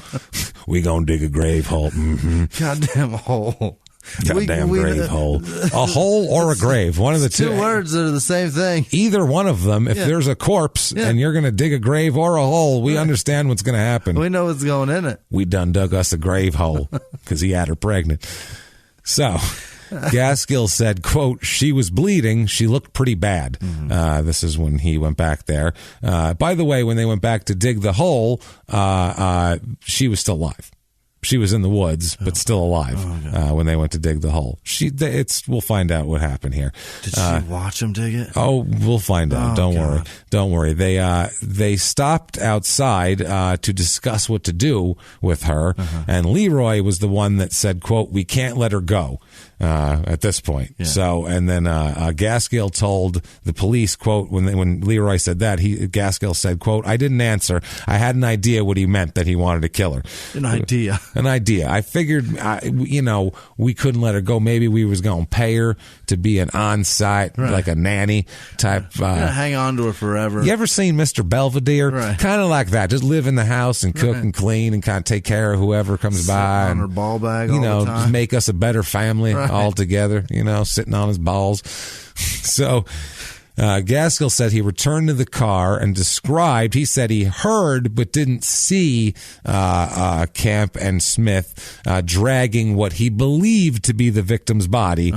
We going to dig a grave hole. Mm-hmm. Goddamn hole. Goddamn grave hole. A hole or a grave. One of the two. Two words that are the same thing. Either one of them. If there's a corpse and you're going to dig a grave or a hole, we understand what's going to happen. We know what's going in it. We done dug us a grave hole because he had her pregnant. So Gaskill said, quote, "She was bleeding. She looked pretty bad." This is when he went back there. By the way, when they went back to dig the hole, she was still alive. She was in the woods, but still alive when they went to dig the hole. We'll find out what happened here. Did she watch him dig it? Oh, we'll find out. Don't worry. They stopped outside to discuss what to do with her, and Leroy was the one that said, quote, "We can't let her go." At this point. So, and then Gaskill told the police, quote, when Leroy said that, Gaskill said, quote, "I didn't answer. I had an idea what he meant, that he wanted to kill her." An idea. an idea. I figured, we couldn't let her go. Maybe we was going to pay her to be an on-site, like a nanny type. Hang on to her forever. You ever seen Mr. Belvedere? Right. Kind of like that. Just live in the house and cook and clean and kind of take care of whoever comes by. On her ball bag all the time. Just make us a better family all together, sitting on his balls. So Gaskill said he returned to the car and he said he heard but didn't see Camp and Smith dragging what he believed to be the victim's body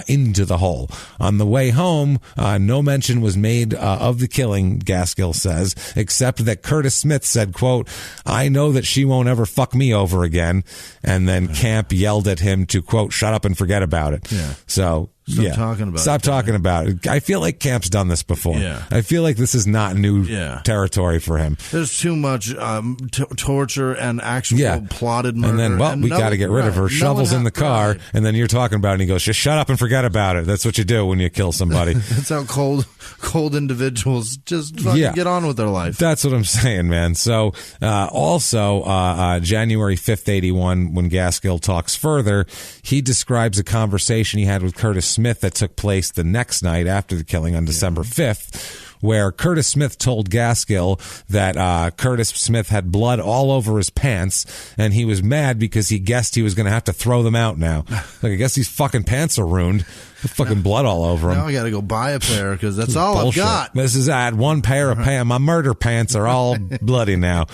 into the hole. On the way home, no mention was made of the killing, Gaskill says, except that Curtis Smith said, quote, "I know that she won't ever fuck me over again." And then Camp yelled at him to, quote, "Shut up and forget about it." Yeah. So... Stop talking about it. I feel like Camp's done this before. Yeah. I feel like this is not new territory for him. There's too much torture and actual plotted murder. And then, we got to get rid of her. Shovels in the car, and then you're talking about it, and he goes, "Just shut up and forget about it." That's what you do when you kill somebody. That's how cold individuals just fucking get on with their life. That's what I'm saying, man. So, also, January 5th, 81, when Gaskill talks further, he describes a conversation he had with Curtis Smith that took place the next night after the killing on December 5th, where Curtis Smith told Gaskill that Curtis Smith had blood all over his pants, and he was mad because he guessed he was going to have to throw them out now. Like, I guess these fucking pants are ruined. Fucking blood all over them. Now I got to go buy a pair because that's all bullshit. I've got. I had one pair of pants. My murder pants are all bloody now.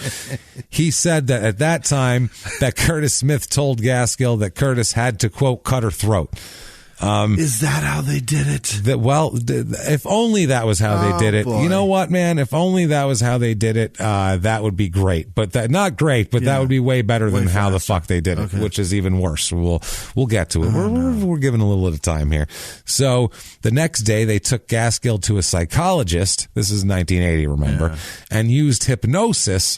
He said that at that time that Curtis Smith told Gaskill that Curtis had to, quote, cut her throat. Is that how they did it? If only that was how they did it. Boy. You know what, man? If only that was how they did it, that would be great. But that would be way better than how the fuck they did it, which is even worse. We'll get to it. We're giving a little bit of time here. So the next day, they took Gaskill to a psychologist. This is 1980, remember, and used hypnosis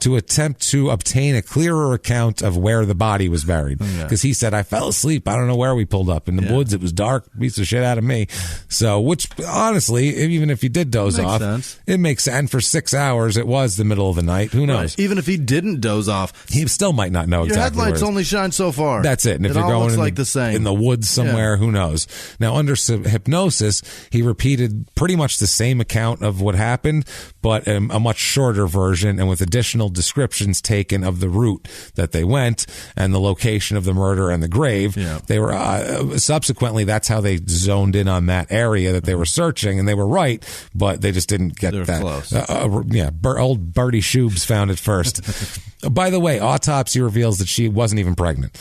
to attempt to obtain a clearer account of where the body was buried. Because he said, "I fell asleep. I don't know where we pulled up. In the woods, it was dark. Beats the shit out of me." So, which, honestly, even if you did doze off, it makes sense. And for 6 hours, it was the middle of the night. Who knows? Right. Even if he didn't doze off, he still might not know exactly where. Your headlights only shine so far. That's it. And if you're going in the woods somewhere, who knows? Now, under hypnosis, he repeated pretty much the same account of what happened, but a much shorter version and with additional descriptions taken of the route that they went and the location of the murder and the grave. They were subsequently, that's how they zoned in on that area that they were searching, and they were right, but they just didn't get that close. Old Bertie Shoobs found it first. By the way, autopsy reveals that she wasn't even pregnant.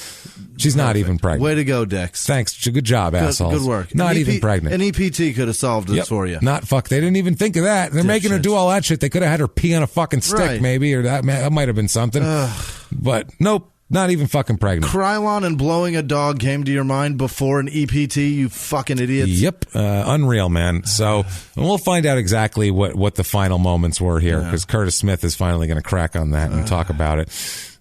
She's not even pregnant. Way to go, Dex. Thanks. Good job, assholes. Good work. Not even pregnant. An EPT could have solved this for you. Not fuck. They didn't even think of that. They're making her do all that shit. They could have had her pee on a fucking stick, maybe, or that might have been something. But nope. Not even fucking pregnant. Krylon and blowing a dog came to your mind before an EPT, you fucking idiots. Yep. Unreal, man. So we'll find out exactly what the final moments were here, because Curtis Smith is finally going to crack on that and talk about it.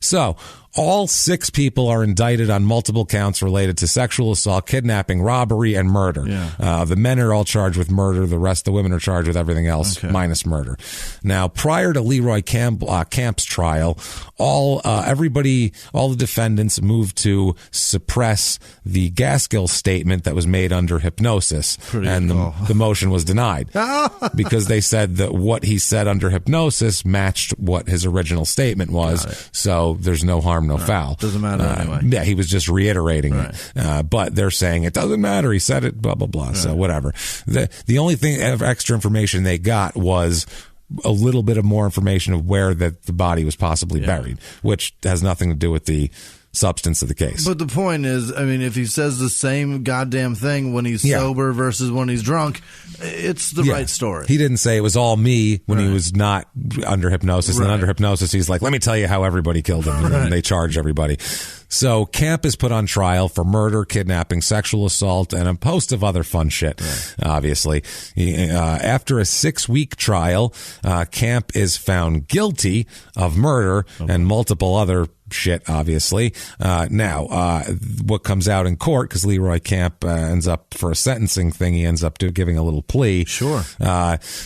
So all 6 people are indicted on multiple counts related to sexual assault, kidnapping, robbery, and murder. The men are all charged with murder. The women are charged with everything else, minus murder. Now, prior to Leroy Camp's trial, all the defendants moved to suppress the Gaskill statement that was made under hypnosis, the motion was denied because they said that what he said under hypnosis matched what his original statement was. So there's no harm, no foul. Doesn't matter anyway. Yeah, he was just reiterating it. But they're saying it doesn't matter. He said it, blah, blah, blah. So whatever. The only thing extra information they got was a little bit of more information of where the body was possibly buried, which has nothing to do with the substance of the case. But the point is, I mean, if he says the same goddamn thing when he's sober versus when he's drunk, it's the right story. He didn't say it was all me when he was not under hypnosis. And then under hypnosis, he's like, let me tell you how everybody killed him. And then they charge everybody. So Camp is put on trial for murder, kidnapping, sexual assault, and a host of other fun shit, obviously. After a 6-week trial, Camp is found guilty of murder and multiple other shit, obviously. Now, what comes out in court, because Leroy Camp ends up, for a sentencing thing, he ends up giving a little plea. Sure.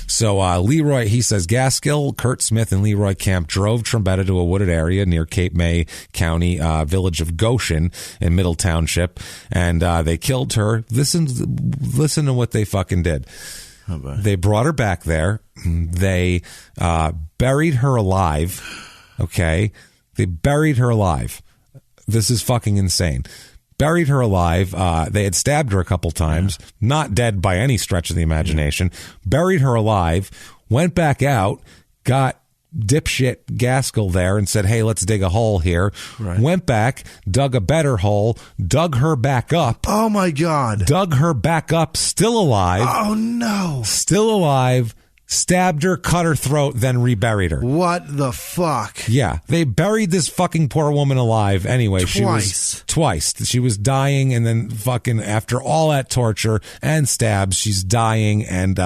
So Leroy, he says, Gaskill, Kurt Smith, and Leroy Camp drove Trombetta to a wooded area near Cape May County, village of Goshen in Middle Township, and they killed her. Listen to what they fucking did. Oh, they brought her back there. They buried her alive. Okay? They buried her alive. This is fucking insane. Buried her alive. They had stabbed her a couple times. Yeah. Not dead by any stretch of the imagination. Yeah. Buried her alive. Went back out. Got dipshit Gaskill there and said, hey, let's dig a hole here. Right. Went back, dug a better hole, dug her back up. Oh, my God. Dug her back up, still alive. Oh, no. Still alive. Stabbed her, cut her throat, then reburied her. What the fuck? Yeah. They buried this fucking poor woman alive anyway. Twice. She was dying, and then fucking after all that torture and stabs, she's dying, and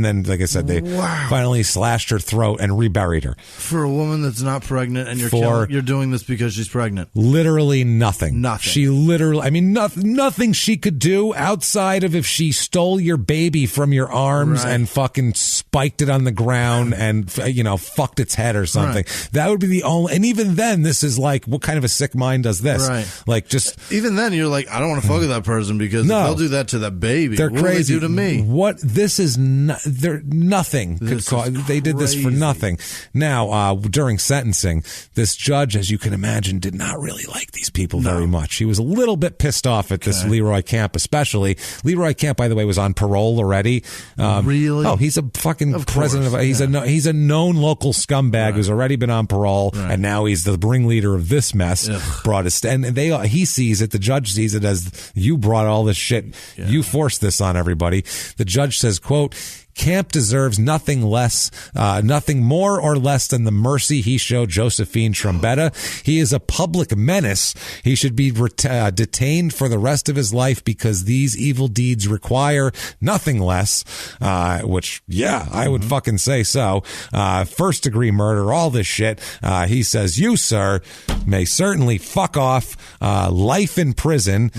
then, like I said, they finally slashed her throat and reburied her. For a woman that's not pregnant, and you're doing this because she's pregnant. Literally nothing. Nothing. She literally, I mean, nothing she could do outside of if she stole your baby from your arms and fucking spiked it on the ground and, fucked its head or something. Right. That would be the only, and even then, this is like, what kind of a sick mind does this? Right. Like, just. Even then, you're like, I don't want to fuck with that person because they'll do that to that baby. They're what crazy. Will they do to me? What, this is nothing could cause. They did this for nothing. Now, during sentencing, this judge, as you can imagine, did not really like these people very much. He was a little bit pissed off at this Leroy Camp, especially. Leroy Camp, by the way, was on parole already. Really? Oh, he's a fucking president of. He's a known local scumbag who's already been on parole, and now he's the ringleader of this mess. Brought us, and he sees it. The judge sees it as, you brought all this shit. Yeah. You forced this on everybody. The judge says, quote, Camp deserves nothing more or less than the mercy he showed Josephine Trombetta. He is a public menace. He should be detained for the rest of his life because these evil deeds require nothing less, which, I would fucking say so. First degree murder, all this shit. He says, you, sir, may certainly fuck off, life in prison,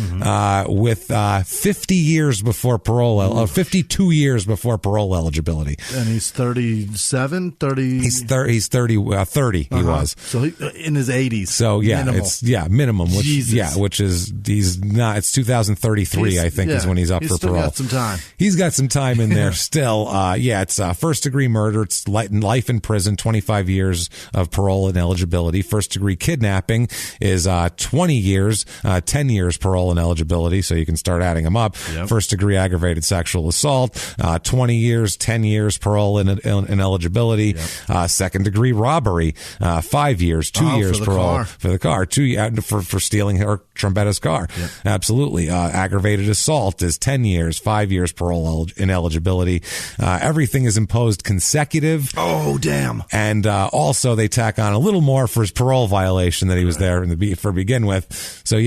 with 50 years before parole, 52 years before parole eligibility. And he's 37, 30? He's 30, 30 he was. So in his 80s. So minimal. It's minimum, which is, he's not, it's 2033, I think, is when he's up for parole. He's got some time. He's got some time in there still. It's first degree murder. It's life in prison, 25 years of parole ineligibility. First degree kidnapping is 20 years, 10 years parole ineligibility, so you can start adding them up. Yep. First degree aggravated sexual assault, 20 years, 10 years parole ineligibility. Yep. Second degree robbery, 5 years, 2 years parole for the car, 2 for stealing her Trombetta's car. Yep. Absolutely. Aggravated assault is 10 years, 5 years parole ineligibility. Everything is imposed consecutive. Oh, damn. And also they tack on a little more for his parole violation that he was there for begin with. So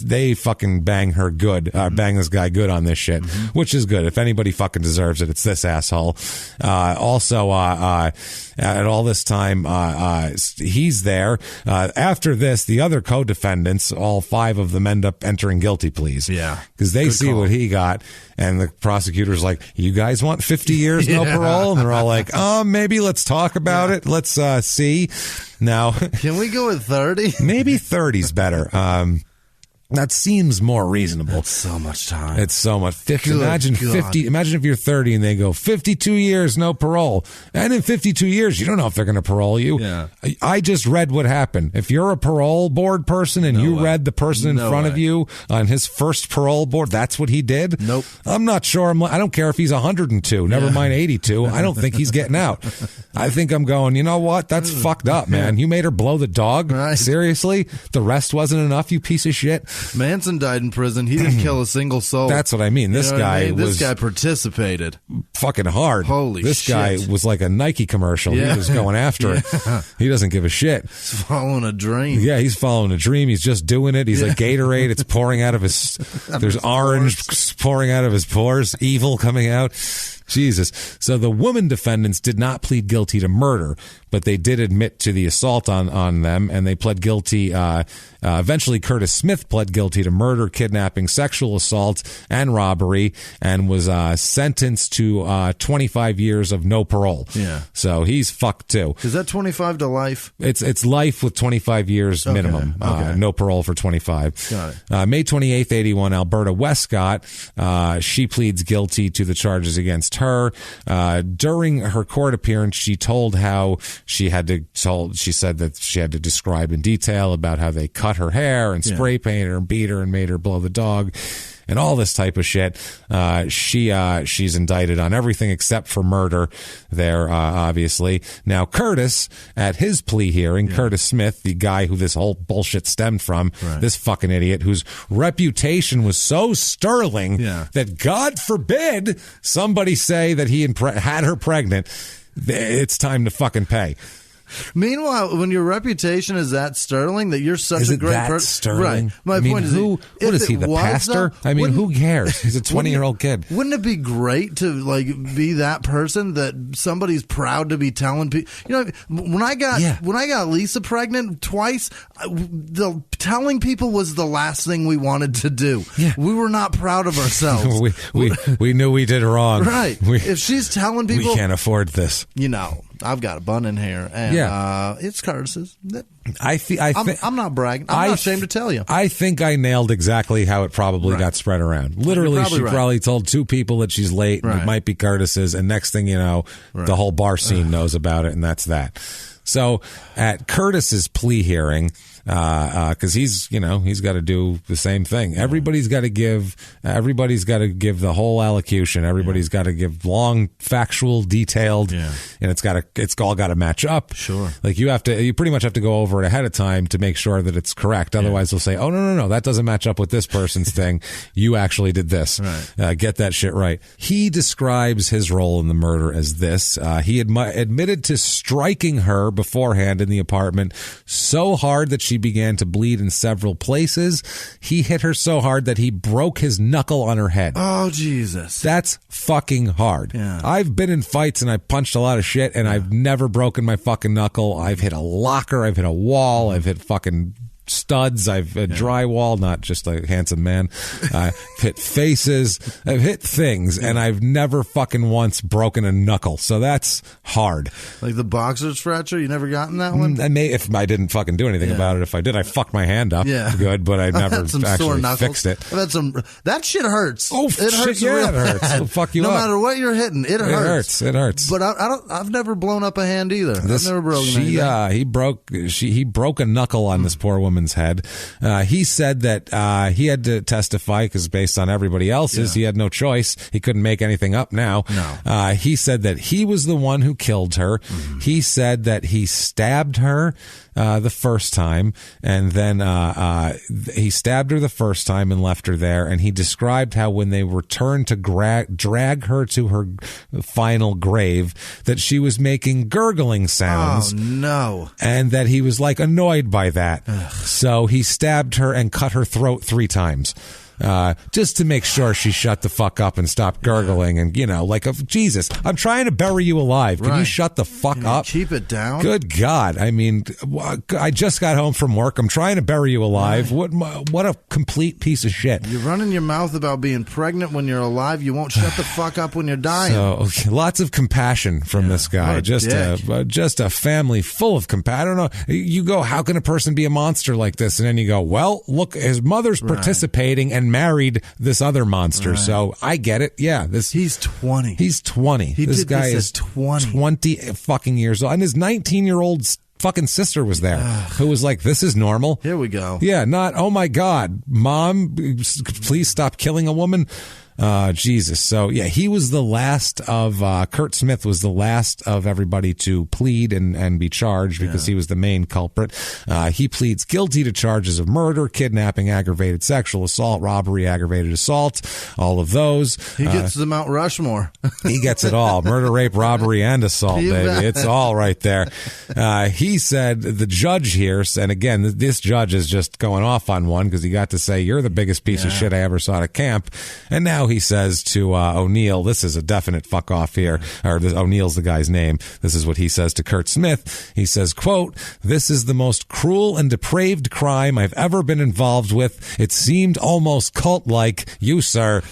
they fucking bang her good, bang this guy good on this shit, which is good. If anybody fucking deserves it, it's this asshole. Also, at all this time, he's there. After this, the other co-defendants, all 5 of them, end up entering guilty pleas. Yeah. Because they see what he got, and the prosecutor's like, you guys want 50 years, no parole? And they're all like, maybe let's talk about it. Let's see. Now, can we go with 30? Maybe 30's better. That seems more reasonable. It's so much time. It's so much. 50. Imagine 50. Imagine if you're 30 and they go 52 years, no parole. And in 52 years, you don't know if they're going to parole you. Yeah. I just read what happened. If you're a parole board person and you read the person in front of you on his first parole board, that's what he did. Nope. I'm not sure. I don't care if he's 102. Never mind 82. I don't think he's getting out. I think I'm going, you know what? That's fucked up, man. You made her blow the dog? Right. Seriously? The rest wasn't enough, you piece of shit? Manson died in prison. He didn't kill a single soul. That's what I mean. This guy participated fucking hard. Holy shit. This guy was like a Nike commercial. He was going after it. He doesn't give a shit. He's following a dream. Yeah, he's following a dream. He's just doing it. He's like Gatorade. It's pouring out of his, there's orange pouring out of his pores. Evil coming out. Jesus. So the woman defendants did not plead guilty to murder, but they did admit to the assault on them, and they pled guilty. Eventually, Curtis Smith pled guilty to murder, kidnapping, sexual assault, and robbery, and was sentenced to 25 years of no parole. Yeah. So he's fucked too. Is that 25 to life? It's life with 25 years minimum. Okay. No parole for 25. Got it. May 28th, 81, Alberta Westcott. She pleads guilty to the charges against her. During her court appearance, she told how she said that she had to describe in detail about how they cut her hair and spray painted her and beat her and made her blow the dog and all this type of shit. She's indicted on everything except for murder there, obviously. Now, Curtis, at his plea hearing, Curtis Smith, the guy who this whole bullshit stemmed from, this fucking idiot whose reputation was so sterling that, God forbid, somebody say that he had her pregnant. It's time to fucking pay. Meanwhile, when your reputation is that sterling, that you're such a great person, sterling? Right? My point is, what is he, the pastor? Who cares? He's a 20-year-old kid. Wouldn't it be great to be that person that somebody's proud to be telling people? When I got Lisa pregnant twice, the telling people was the last thing we wanted to do. Yeah. We were not proud of ourselves. we knew we did wrong. Right. If she's telling people, we can't afford this. I've got a bun in here, and it's Curtis's. I'm not bragging. I'm not ashamed to tell you. I think I nailed exactly how it probably got spread around. Literally, she probably told 2 people that she's late, and it might be Curtis's, and next thing you know, the whole bar scene knows about it, and that's that. So at Curtis's plea hearing, because he's got to do the same thing. Everybody's got to give the whole allocution. Everybody's got to give long, factual, detailed, and it's all got to match up. Sure. You pretty much have to go over it ahead of time to make sure that it's correct. Otherwise they'll say, oh, no, that doesn't match up with this person's thing. You actually did this. Right. Get that shit right. He describes his role in the murder as this. He admitted to striking her beforehand in the apartment so hard that she began to bleed in several places. He hit her so hard that he broke his knuckle on her head. Oh, Jesus. That's fucking hard. Yeah. I've been in fights and I've punched a lot of shit and I've never broken my fucking knuckle. I've hit a locker. I've hit a wall. I've hit fucking studs. I've hit drywall, not just a handsome man. I've hit faces. I've hit things, and I've never fucking once broken a knuckle. So that's hard. Like the boxer's fracture? You never gotten that one? If I didn't fucking do anything about it. If I did, I fucked my hand up. Yeah. Good, but I never actually fixed it. I've had that shit hurts. Oh, it hurts. Yeah, it hurts. It'll fuck you up. No matter what you're hitting, it hurts. It hurts. But I've never blown up a hand either. I've never broken anything. He broke a knuckle on this poor woman's head. He said that he had to testify because based on everybody else's, he had no choice. He couldn't make anything up now. No. He said that he was the one who killed her. Mm-hmm. He said that he stabbed her the first time, and then he stabbed her the first time and left her there. And he described how when they returned to drag her to her final grave, that she was making gurgling sounds. Oh, no. And that he was annoyed by that. Ugh. So he stabbed her and cut her throat 3 times. Just to make sure she shut the fuck up and stopped gurgling and, Jesus, I'm trying to bury you alive. Can you shut the fuck up? Keep it down. Good God. I mean, I just got home from work. I'm trying to bury you alive. Right. What a complete piece of shit. You're running your mouth about being pregnant when you're alive. You won't shut the fuck up when you're dying. So, lots of compassion from this guy. Just a family full of compassion. I don't know. You go, how can a person be a monster like this? And then you go, well, look, his mother's participating and married this other monster. Right. So I get it. Yeah. He's 20. He's 20. This guy is 20 fucking years old. And his 19-year-old fucking sister was there who was like, this is normal. Here we go. Yeah. Not, oh my God, Mom, please stop killing a woman. Jesus. So yeah, he was the last of, Kurt Smith was the last of everybody to plead and be charged because he was the main culprit. He pleads guilty to charges of murder, kidnapping, aggravated sexual assault, robbery, aggravated assault, all of those. He gets the Mount Rushmore. He gets it all. Murder, rape, robbery, and assault, baby. It's all right there. He said the judge here, and again, this judge is just going off on one because he got to say, you're the biggest piece of shit I ever saw at a camp. And now now he says to O'Neill, this is a definite fuck off here, or O'Neill's the guy's name. This is what he says to Kurt Smith. He says, quote, "This is the most cruel and depraved crime I've ever been involved with. It seemed almost cult-like. You, sir,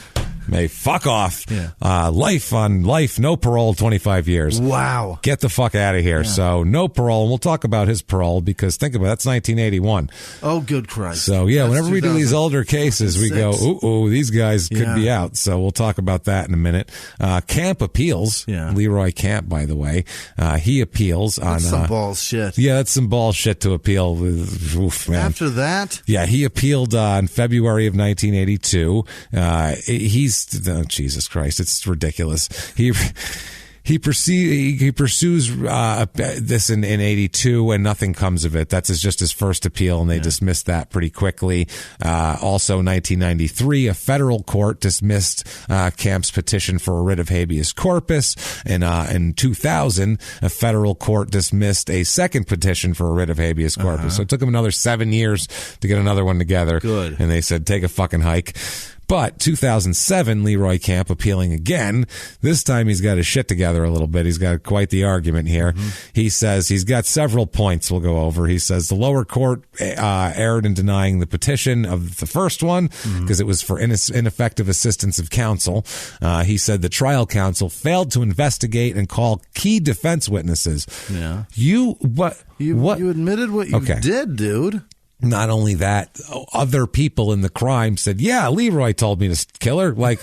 may fuck off. Life on life, no parole, 25 years. Wow. Get the fuck out of here." Yeah. So no parole. And we'll talk about his parole because think about it, that's 1981. Oh, good Christ. So yeah, that's whenever we do these older cases, we go, ooh, these guys could be out. So we'll talk about that in a minute. Camp appeals. Yeah. Leroy Camp, by the way. He appeals that's on some bullshit. Yeah, that's some bullshit to appeal. Oof, man. After that? Yeah, he appealed in February of 1982. Oh, Jesus Christ, it's ridiculous. He pursues this in 82 and nothing comes of it. That's just his first appeal, and they dismissed that pretty quickly. Also, 1993, a federal court dismissed Camp's petition for a writ of habeas corpus. And in 2000, a federal court dismissed a second petition for a writ of habeas corpus. So it took him another 7 years to get another one together. Good. And they said, take a fucking hike. But 2007, Leroy Camp appealing again. This time he's got his shit together a little bit. He's got quite the argument here. Mm-hmm. He says he's got several points we'll go over. He says the lower court erred in denying the petition of the first one because it was for ineffective assistance of counsel. He said the trial counsel failed to investigate and call key defense witnesses. Yeah. You admitted what you did, dude. Not only that, other people in the crime said, yeah, Leroy told me to kill her. Like,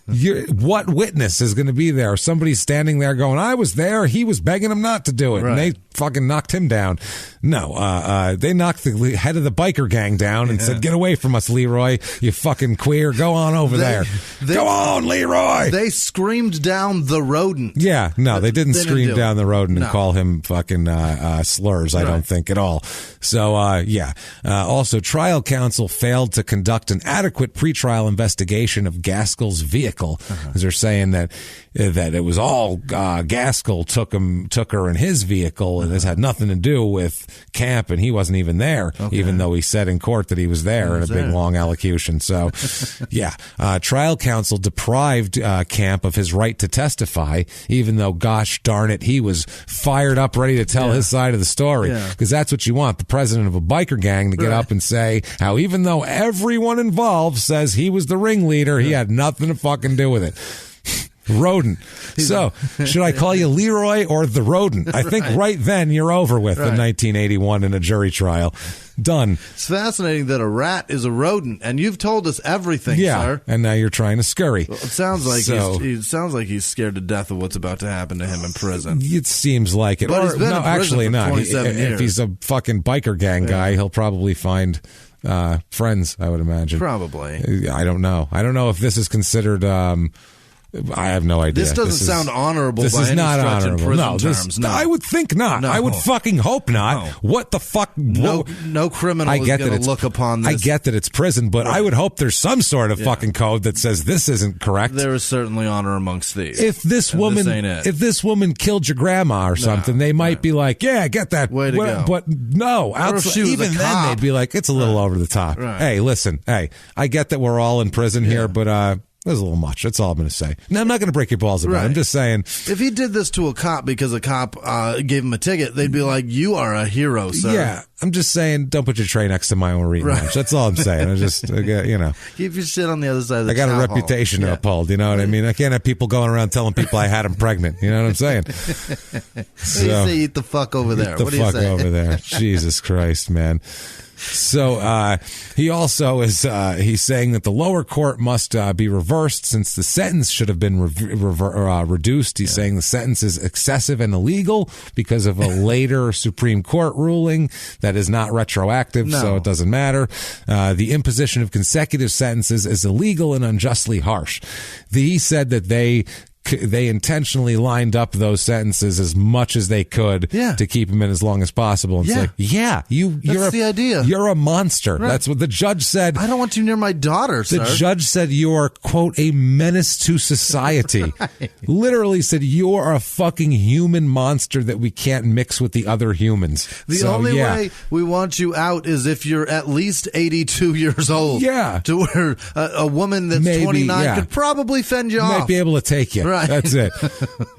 what witness is going to be there? Somebody's standing there going, I was there. He was begging him not to do it. Right. And they fucking knocked him down. No, they knocked the head of the biker gang down and said, get away from us, Leroy. You fucking queer. Go on over there. Go on, Leroy. They screamed down the rodent. Yeah, no, they didn't scream down the rodent and call him fucking slurs, I don't think at all. So, yeah. Also, trial counsel failed to conduct an adequate pretrial investigation of Gaskell's vehicle, because they're saying that it was all Gaskell took her in his vehicle, and this had nothing to do with Camp, and he wasn't even there, even though he said in court that he was there in a big long allocution. So, yeah, trial counsel deprived Camp of his right to testify, even though, gosh darn it, he was fired up, ready to tell his side of the story, because that's what you want, the president of a biker gang to get up and say how even though everyone involved says he was the ringleader, he had nothing to fucking do with it. Rodent. So, should I call you Leroy or the rodent? I think right then you're over with in 1981 in a jury trial. Done. It's fascinating that a rat is a rodent, and you've told us everything, sir. And now you're trying to scurry. Well, it sounds like he's scared to death of what's about to happen to him in prison. It seems like it. But he's been in prison for 27 years. If he's a fucking biker gang guy, he'll probably find friends, I would imagine. Probably. I don't know. I don't know if this is considered... I have no idea. This doesn't sound honorable by any stretch in prison terms. No. I would think not. No. I would fucking hope not. No. What the fuck? No criminal is going to look upon this. I get that it's prison, but I would hope there's some sort of fucking code that says this isn't correct. There is certainly honor amongst thieves. If this woman killed your grandma or something, they might be like, yeah, get that. Way to go. But no, even then they'd be like, it's a little over the top. Right. Hey, listen, I get that we're all in prison here, but there's a little much. That's all I'm going to say. Now, I'm not going to break your balls about it. I'm just saying. If he did this to a cop because a cop gave him a ticket, they'd be like, you are a hero, sir. Yeah. I'm just saying, don't put your tray next to my own reading lounge. That's all I'm saying. Keep your shit on the other side of the I got a reputation to uphold. You know what I mean? I can't have people going around telling people I had them pregnant. You know what I'm saying? What do you say? Eat the fuck over there. What do you say? Over there. Jesus Christ, man. So he also is he's saying that the lower court must be reversed since the sentence should have been reduced. He's saying the sentence is excessive and illegal because of a later Supreme Court ruling that is not retroactive, so it doesn't matter. The imposition of consecutive sentences is illegal and unjustly harsh. He said that they they intentionally lined up those sentences as much as they could to keep him in as long as possible. And it's like, that's the idea. You're a monster. Right. That's what the judge said. I don't want you near my daughter, sir. The judge said you are, quote, a menace to society. Right. Literally said you are a fucking human monster that we can't mix with the other humans. The only way we want you out is if you're at least 82 years old. Yeah. To where a woman that's 29 could probably fend you off. Might be able to take you. Right. That's it.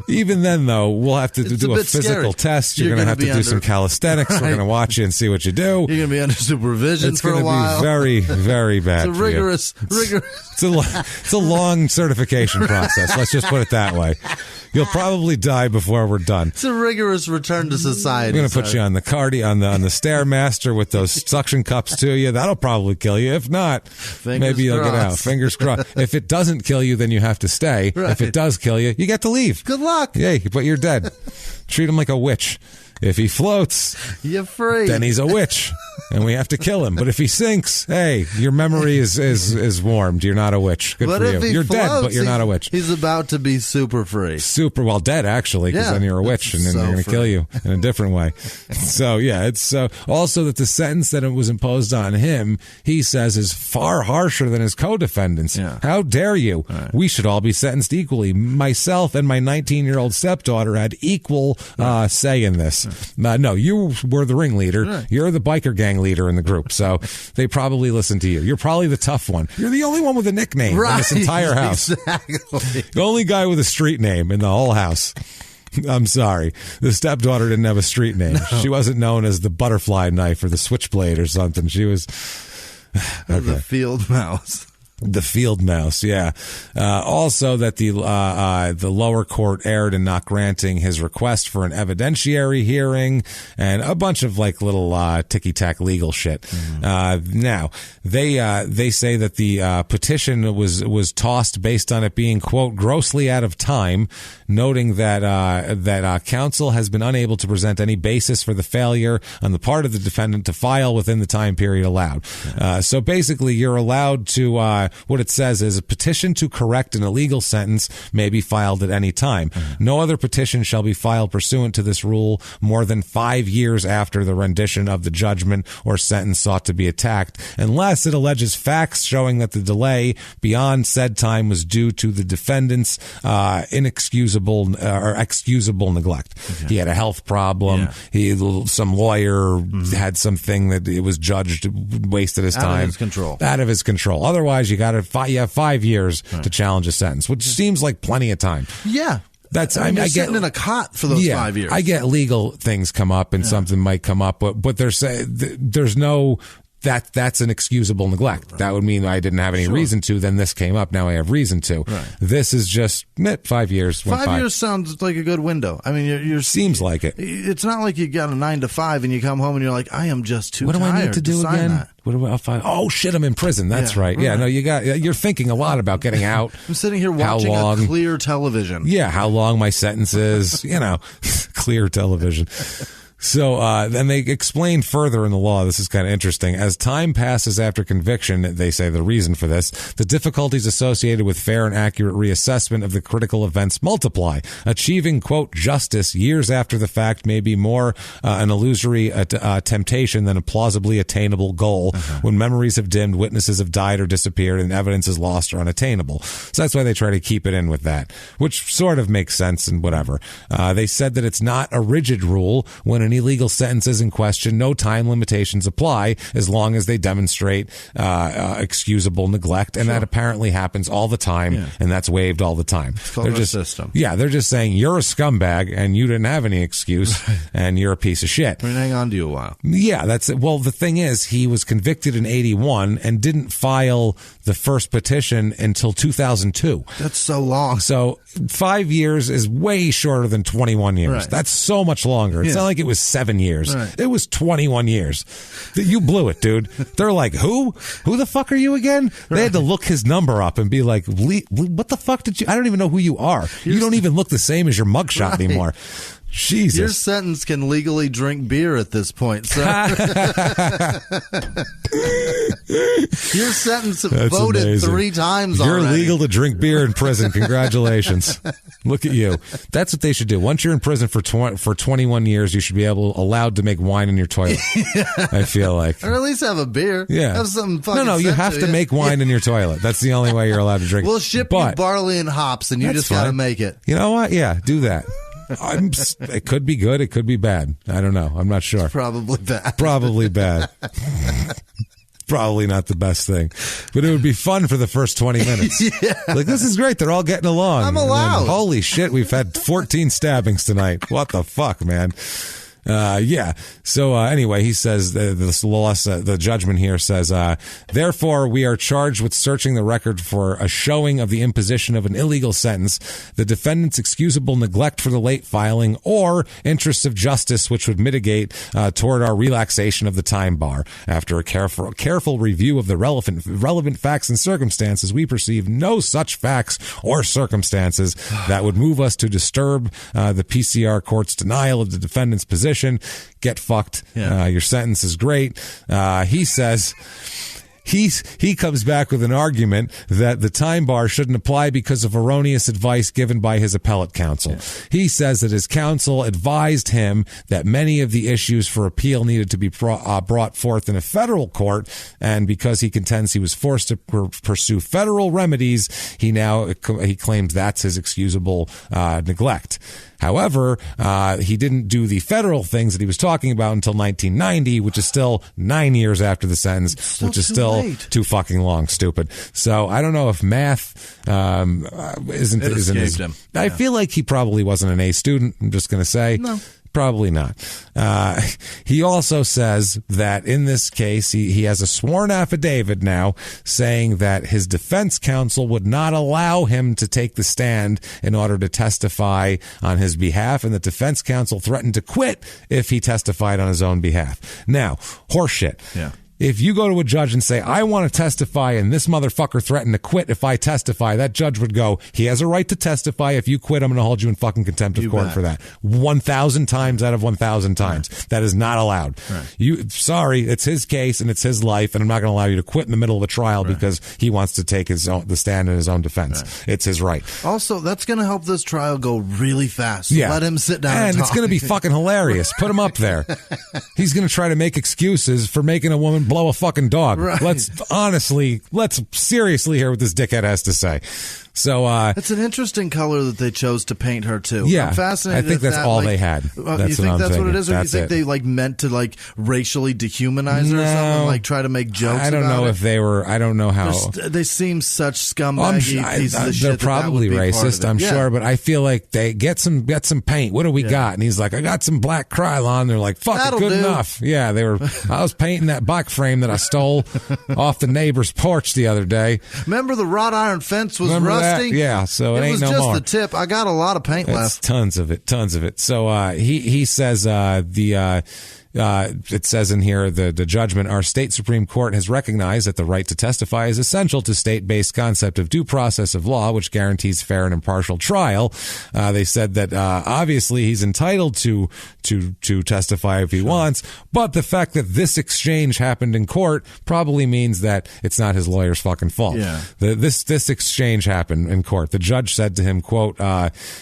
Even then, though, we'll have to do a physical test. You're going to have to do some calisthenics. Right. We're going to watch you and see what you do. You're going to be under supervision for a while. It's going to be very, very bad. It's a rigorous. It's a long certification process. Let's just put it that way. You'll probably die before we're done. It's a rigorous return to society. We're going to put you on the on the Stairmaster with those suction cups to you. That'll probably kill you. If not, maybe you'll get out. Fingers crossed. If it doesn't kill you, then you have to stay. Right. If it does kill you, you get to leave. Good luck. Yay, but you're dead. Treat him like a witch. If he floats, you're free. Then he's a witch, and we have to kill him. But if he sinks, hey, your memory is warmed. You're not a witch. Good but for if you. You're floats, dead, but you're not a witch. He's about to be super free. Dead, actually, because then you're a witch, and then they're going to kill you in a different way. So, it's also that the sentence that was imposed on him, he says, is far harsher than his co-defendants. Yeah. How dare you? Right. We should all be sentenced equally. Myself and my 19-year-old stepdaughter had equal say in this. No, you were the ringleader. Right. You're the biker gang leader in the group, so they probably listen to you. You're probably the tough one. You're the only one with a nickname in this entire house. Exactly. The only guy with a street name in the whole house. I'm sorry. The stepdaughter didn't have a street name. No. She wasn't known as the butterfly knife or the switchblade or something. She was... The field mouse. The field mouse, yeah. Also, that the lower court erred in not granting his request for an evidentiary hearing, and a bunch of little ticky-tack legal shit. Mm-hmm. Now they say that the petition was tossed based on it being, quote, grossly out of time, noting that counsel has been unable to present any basis for the failure on the part of the defendant to file within the time period allowed. So basically, you're allowed to. What it says is a petition to correct an illegal sentence may be filed at any time. Mm-hmm. No other petition shall be filed pursuant to this rule more than 5 years after the rendition of the judgment or sentence sought to be attacked, unless it alleges facts showing that the delay beyond said time was due to the defendant's inexcusable or excusable neglect. Okay. He had a health problem. Yeah. Some lawyer had something that it was judged wasted his time. Out of his control. Otherwise, you have 5 years to challenge a sentence, which seems like plenty of time. Yeah. That's I get sitting in a cot for those 5 years. I get legal things come up and something might come up, but there's no that's an excusable neglect. Right. That would mean I didn't have any reason to. Then this came up. Now I have reason to. Right. This is just 5 years. 5 years sounds like a good window. I mean, you're seems like it. It's not like you got a 9 to 5 and you come home and you're like, I am just too tired. What do I need to do again? That. What do I find? Oh shit! I'm in prison. That's right. Yeah. No, you're thinking a lot about getting out. I'm sitting here watching a clear television. Yeah. How long my sentence is? Clear television. So then they explain further in the law, this is kind of interesting, as time passes after conviction, they say the reason for this, the difficulties associated with fair and accurate reassessment of the critical events multiply. Achieving, quote, justice years after the fact may be more an illusory temptation than a plausibly attainable goal. When memories have dimmed, witnesses have died or disappeared, and evidence is lost or unattainable. So that's why they try to keep it in with that, which sort of makes sense and whatever. They said that it's not a rigid rule. When an illegal sentence is in question, no time limitations apply as long as they demonstrate excusable neglect, and that apparently happens all the time, and that's waived all the time. They're just system. Yeah, they're just saying you're a scumbag and you didn't have any excuse, and you're a piece of shit. We're gonna hang on to you a while. Yeah, that's it. Well, the thing is, he was convicted in 1981 and didn't file the first petition until 2002. That's so long. So 5 years is way shorter than 21 years. Right. That's so much longer. It's not like it was 7 years. Right. It was 21 years. You blew it, dude. They're like, who? Who the fuck are you again? They had to look his number up and be like, what the fuck did you? I don't even know who you are. You don't even look the same as your mugshot anymore. Jesus. Your sentence can legally drink beer at this point, sir. Your sentence voted amazing. 3 times You're already. legal to drink beer in prison. Congratulations. Look at you. That's what they should do. Once you're in prison for 21 years, you should be allowed to make wine in your toilet. I feel like. Or at least have a beer. Yeah. Have something fucking No, you have to make wine in your toilet. That's the only way you're allowed to drink. We'll ship you barley and hops, and you just got to make it. You know what? Yeah, do that. It could be good. It could be bad. I don't know. I'm not sure. It's probably bad. Probably bad. Probably not the best thing. But it would be fun for the first 20 minutes. Yeah. Like, this is great. They're all getting along. I'm allowed. Then, holy shit, we've had 14 stabbings tonight. What the fuck, man? Yeah. So, anyway, he says the judgment here says, therefore, we are charged with searching the record for a showing of the imposition of an illegal sentence, the defendant's excusable neglect for the late filing, or interests of justice, which would mitigate, toward our relaxation of the time bar. After a careful review of the relevant facts and circumstances, we perceive no such facts or circumstances that would move us to disturb, the PCR court's denial of the defendant's position. Get fucked. Yeah. Your sentence is great. He says he comes back with an argument that the time bar shouldn't apply because of erroneous advice given by his appellate counsel. Yeah. He says that his counsel advised him that many of the issues for appeal needed to be brought forth in a federal court, and because he contends he was forced to pursue federal remedies, he claims that's his excusable neglect. However, he didn't do the federal things that he was talking about until 1990, which is still 9 years after the sentence, which is still too fucking long. Stupid. So I don't know if math isn't his. Him. I feel like he probably wasn't an A student. I'm just going to say. No. Probably not. He also says that in this case, he has a sworn affidavit now saying that his defense counsel would not allow him to take the stand in order to testify on his behalf, and the defense counsel threatened to quit if he testified on his own behalf. Now, horseshit. Yeah. If you go to a judge and say, I want to testify and this motherfucker threatened to quit if I testify, that judge would go, he has a right to testify. If you quit, I'm going to hold you in fucking contempt of court for that. 1,000 times out of 1,000 times. Right. That is not allowed. Right. Sorry, it's his case and it's his life, and I'm not going to allow you to quit in the middle of a trial because he wants to take the stand in his own defense. Right. It's his right. Also, that's going to help this trial go really fast. Yeah. Let him sit down and it's going to be fucking hilarious. Put him up there. He's going to try to make excuses for making a woman blow a fucking dog. Right. Let's seriously hear what this dickhead has to say. So it's an interesting color that they chose to paint her too. Yeah, I'm fascinated. I think that's all they had. You think that's what it is, or do you think they meant to racially dehumanize her or something, try to make jokes? I don't know if they were. I don't know how. They seem such scumbaggy pieces of shit. They're probably racist, I'm sure, but I feel like they get some paint. What do we got? And he's like, I got some black Krylon. They're like, fuck, that'll good do. enough. Yeah, they were. I was painting that black frame that I stole off the neighbor's porch the other day. Remember the wrought iron fence was rusty? Yeah, so it ain't was no just more. The tip. I got a lot of paint left. Tons of it. So he says it says in here the judgment, our state Supreme Court has recognized that the right to testify is essential to state-based concept of due process of law, which guarantees fair and impartial trial. They said that obviously he's entitled to testify if he wants, but the fact that this exchange happened in court probably means that it's not his lawyer's fucking fault. Yeah. This exchange happened in court. The judge said to him, quote,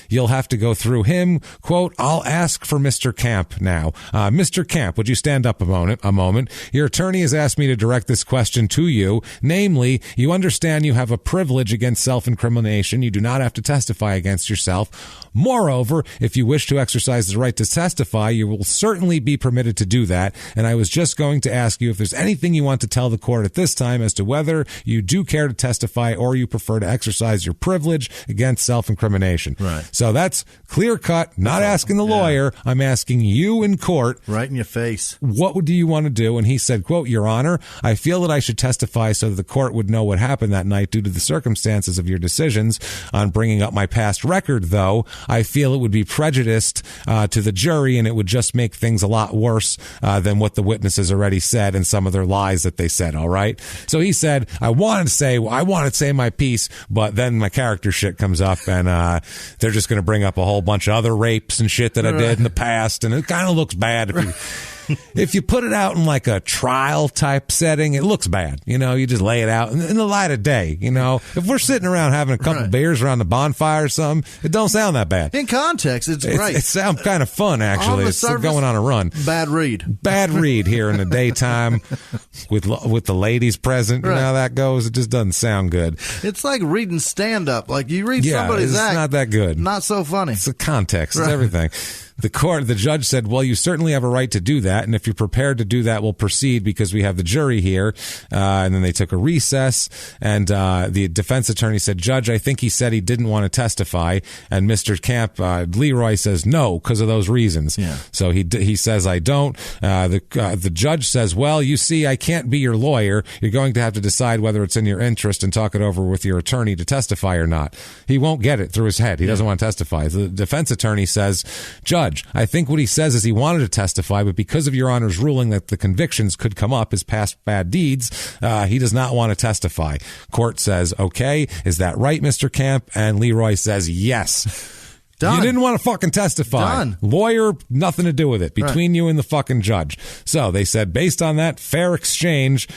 you'll have to go through him, quote, I'll ask for Mr. Camp now. Mr. Camp, would you stand up a moment? Your attorney has asked me to direct this question to you. Namely, you understand you have a privilege against self-incrimination. You do not have to testify against yourself. Moreover, if you wish to exercise the right to testify, you will certainly be permitted to do that. And I was just going to ask you if there's anything you want to tell the court at this time as to whether you do care to testify or you prefer to exercise your privilege against self-incrimination. Right. So that's clear cut. Not asking the lawyer. I'm asking you in court. Right in your face. What do you want to do? And he said, quote, Your Honor, I feel that I should testify so that the court would know what happened that night due to the circumstances of your decisions on bringing up my past record, though. I feel it would be prejudiced to the jury, and it would just make things a lot worse than what the witnesses already said and some of their lies that they said, all right? So he said, I wanted to say my piece, but then my character shit comes up, and they're just going to bring up a whole bunch of other rapes and shit that I did in the past, and it kind of looks bad if you put it out in like a trial type setting. It looks bad. You just lay it out in the light of day. If we're sitting around having a couple beers around the bonfire or something, it don't sound that bad. In context, it's great. It sounds kind of fun, actually. It's going on a run. Bad read here in the daytime with the ladies present. You know how that goes. It just doesn't sound good. It's like reading stand-up. Like you read somebody's act. It's not that good. Not so funny. It's the context. It's everything. The judge said, well, you certainly have a right to do that, and if you're prepared to do that, we'll proceed because we have the jury here. And then they took a recess, and the defense attorney said, Judge, I think he said he didn't want to testify. And Mr. Camp, Leroy says no because of those reasons. Yeah. So he says, I don't. The judge says, well, you see, I can't be your lawyer. You're going to have to decide whether it's in your interest and talk it over with your attorney to testify or not. He won't get it through his head. He doesn't want to testify. The defense attorney says, Judge, I think what he says is he wanted to testify, but because of your Honor's ruling that the convictions could come up as past bad deeds, he does not want to testify. Court says, okay, is that right, Mr. Camp? And Leroy says, yes. Done. You didn't want to fucking testify. Done. Lawyer, nothing to do with it. Between you and the fucking judge. So they said, based on that fair exchange,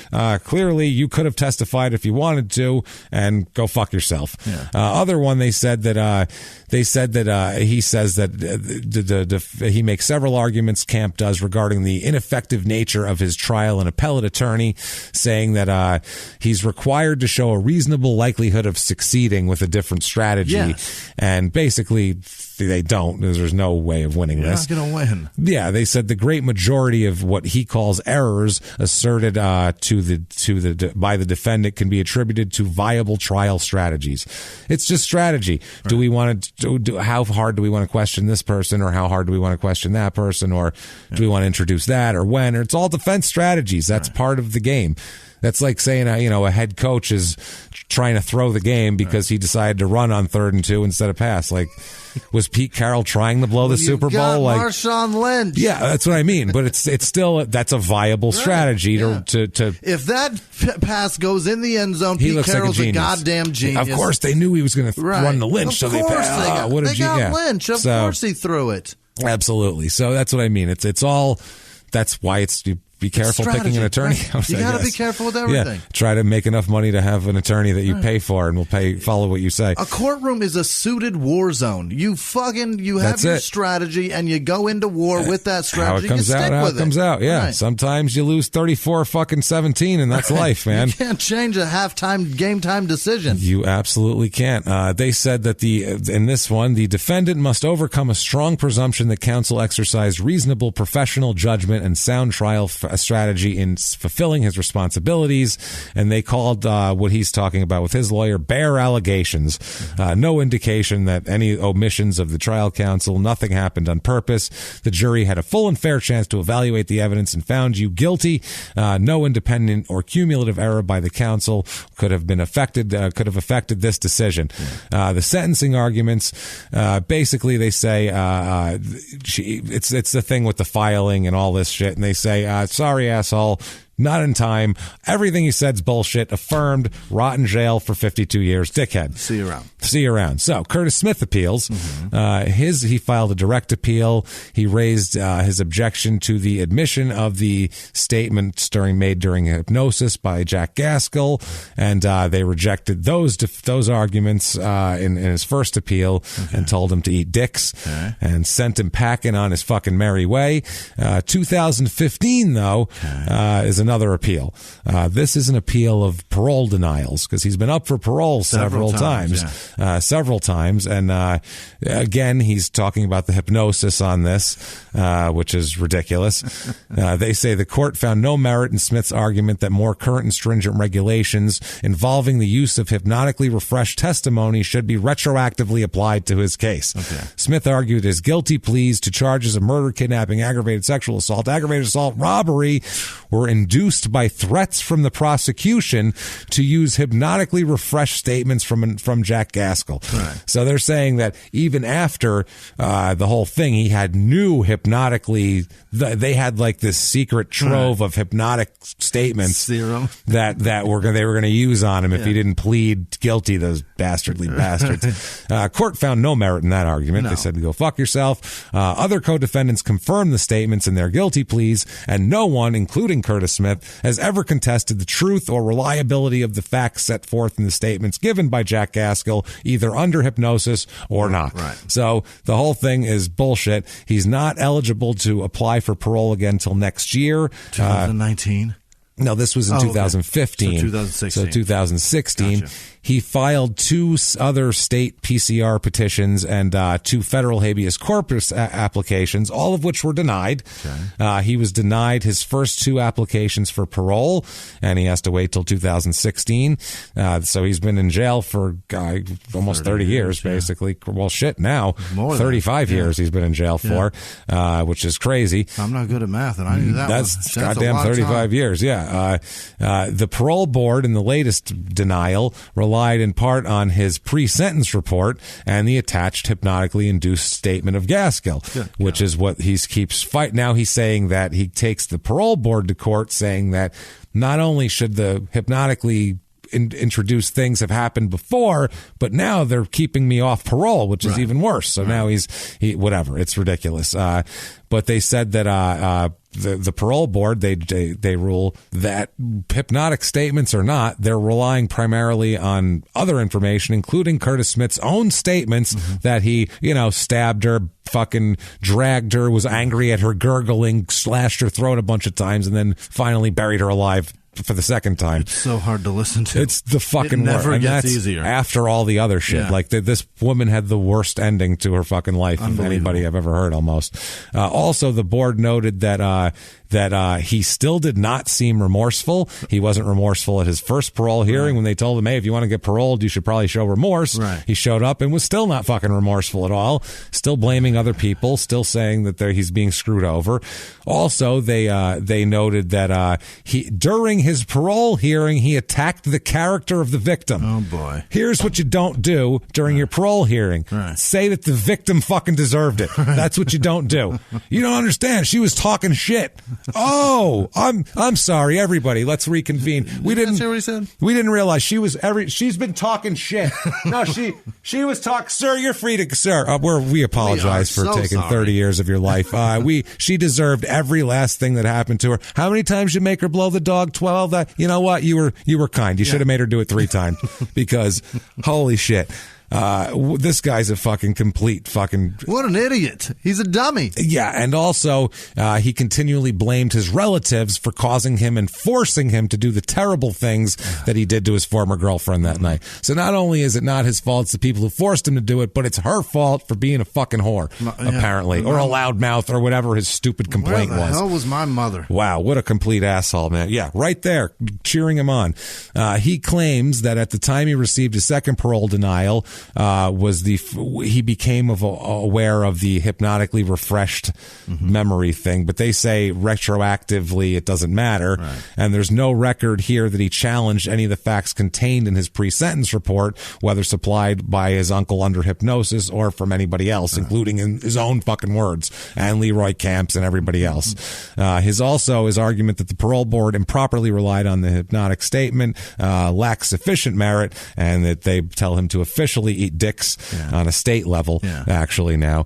clearly you could have testified if you wanted to, and go fuck yourself. Yeah. Other one, they said that he says that he makes several arguments, Camp does, regarding the ineffective nature of his trial and appellate attorney, saying that he's required to show a reasonable likelihood of succeeding with a different strategy. Yes. And basically, they don't. There's no way of winning this. You're not going to win. Yeah, they said the great majority of what he calls errors asserted by the defendant can be attributed to viable trial strategies. It's just strategy. Right. Do we want to how hard do we want to question this person, or how hard do we want to question that person, or do we want to introduce that, or when? Or it's all defense strategies. That's part of the game. That's like saying, a head coach is trying to throw the game because he decided to run on 3rd and 2 instead of pass. Like, was Pete Carroll trying to blow the Super Bowl? Like Marshawn Lynch. Yeah, that's what I mean. But it's still, that's a viable strategy to. If that pass goes in the end zone, Pete Carroll's like a goddamn genius. Of course, they knew he was going to run the Lynch, so they passed. They got Lynch. Of course, he threw it. Absolutely. So that's what I mean. It's all. That's why it's. Be careful picking an attorney. Right. You got to be careful with everything. Yeah. Try to make enough money to have an attorney that you pay for and will follow what you say. A courtroom is a suited war zone. You have your strategy and you go into war with that strategy. How it comes out. Yeah. Right. Sometimes you lose 34-17 and that's life, man. You can't change a halftime game time decision. You absolutely can't. They said that in this one, the defendant must overcome a strong presumption that counsel exercised reasonable professional judgment and sound trial a strategy in fulfilling his responsibilities, and they called what he's talking about with his lawyer bare allegations. No indication that any omissions of the trial counsel, nothing happened on purpose. The jury had a full and fair chance to evaluate the evidence and found you guilty. No independent or cumulative error by the counsel could have affected this decision. The sentencing arguments, basically they say it's the thing with the filing and all this shit, and they say sorry, asshole, not in time. Everything he said's bullshit. Affirmed. Rot in jail for 52 years. Dickhead. See you around. See you around. So Curtis Smith appeals. He filed a direct appeal. He raised his objection to the admission of the statements made during hypnosis by Jack Gaskell, and they rejected those arguments in his first appeal and told him to eat dicks and sent him packing on his fucking merry way. 2015, though, is another appeal. This is an appeal of parole denials because he's been up for parole several times. And again, he's talking about the hypnosis on this, which is ridiculous. They say the court found no merit in Smith's argument that more current and stringent regulations involving the use of hypnotically refreshed testimony should be retroactively applied to his case. Smith argued his guilty pleas to charges of murder, kidnapping, aggravated sexual assault, aggravated assault, robbery were induced by threats from the prosecution to use hypnotically refreshed statements from Jack Gaskill. Right. So they're saying that even after the whole thing, he had new hypnotically. They had like this secret trove of hypnotic statements that they were going to use on him if he didn't plead guilty. Those dastardly bastards. Court found no merit in that argument. They said to go fuck yourself. Other co-defendants confirmed the statements in their guilty pleas, and no one, including Curtis Smith, has ever contested the truth or reliability of the facts set forth in the statements given by Jack Gaskill, either under hypnosis or not. Right. So the whole thing is bullshit. He's not eligible to apply for parole again until next year. 2019? No, this was in 2015. So 2016. So 2016. Gotcha. He filed 2 other state PCR petitions and 2 federal habeas corpus applications, all of which were denied. Okay. He was denied his first 2 applications for parole, and he has to wait till 2016. So he's been in jail for almost 30 years, basically. Well, shit, now. More 35 years he's been in jail for, which is crazy. I'm not good at math, and I knew that. That's goddamn 35 years, the parole board in the latest denial relied in part on his pre-sentence report and the attached hypnotically induced statement of Gaskill, which is what he keeps fighting. Now he's saying that he takes the parole board to court, saying that not only should the hypnotically introduced things have happened before, but now they're keeping me off parole, which is even worse. So now he's whatever. It's ridiculous. But they said that the parole board, they rule that hypnotic statements or not, they're relying primarily on other information, including Curtis Smith's own statements that he, stabbed her, fucking dragged her, was angry at her gurgling, slashed her throat a bunch of times, and then finally buried her alive for the second time. It's so hard to listen to. It's the fucking worst. It never gets easier. After all the other shit. Like this woman had the worst ending to her fucking life of anybody I've ever heard almost. Also, the board noted that he still did not seem remorseful. He wasn't remorseful at his first parole hearing when they told him, hey, if you want to get paroled, you should probably show remorse. Right. He showed up and was still not fucking remorseful at all. Still blaming other people, still saying that he's being screwed over. Also, they noted that during his parole hearing, he attacked the character of the victim. Oh, boy. Here's what you don't do during your parole hearing. Say that the victim fucking deserved it. That's what you don't do. You don't understand. She was talking shit. Oh, I'm sorry, everybody. Let's reconvene. We didn't hear what he said? We didn't realize she's been talking shit. No, she was talking. Sir, you're free to, sir. We apologize for taking 30 years of your life. She deserved every last thing that happened to her. How many times you make her blow the dog? 12. You know what? You were kind. You should have made her do it 3 times because holy shit. This guy's a fucking complete fucking... What an idiot. He's a dummy. Yeah, and also he continually blamed his relatives for causing him and forcing him to do the terrible things that he did to his former girlfriend that night. So not only is it not his fault, it's the people who forced him to do it, but it's her fault for being a fucking whore, apparently, or a loudmouth or whatever his stupid complaint was. Where the hell was my mother? Wow, what a complete asshole, man. Yeah, right there, cheering him on. He claims that at the time he received his second parole denial, he became aware of the hypnotically refreshed memory thing, but they say retroactively it doesn't matter, and there's no record here that he challenged any of the facts contained in his pre-sentence report, whether supplied by his uncle under hypnosis or from anybody else, including in his own fucking words, and Leroy Camps and everybody else. His argument that the parole board improperly relied on the hypnotic statement lacks sufficient merit, and that they tell him to officially eat dicks on a state level, actually now.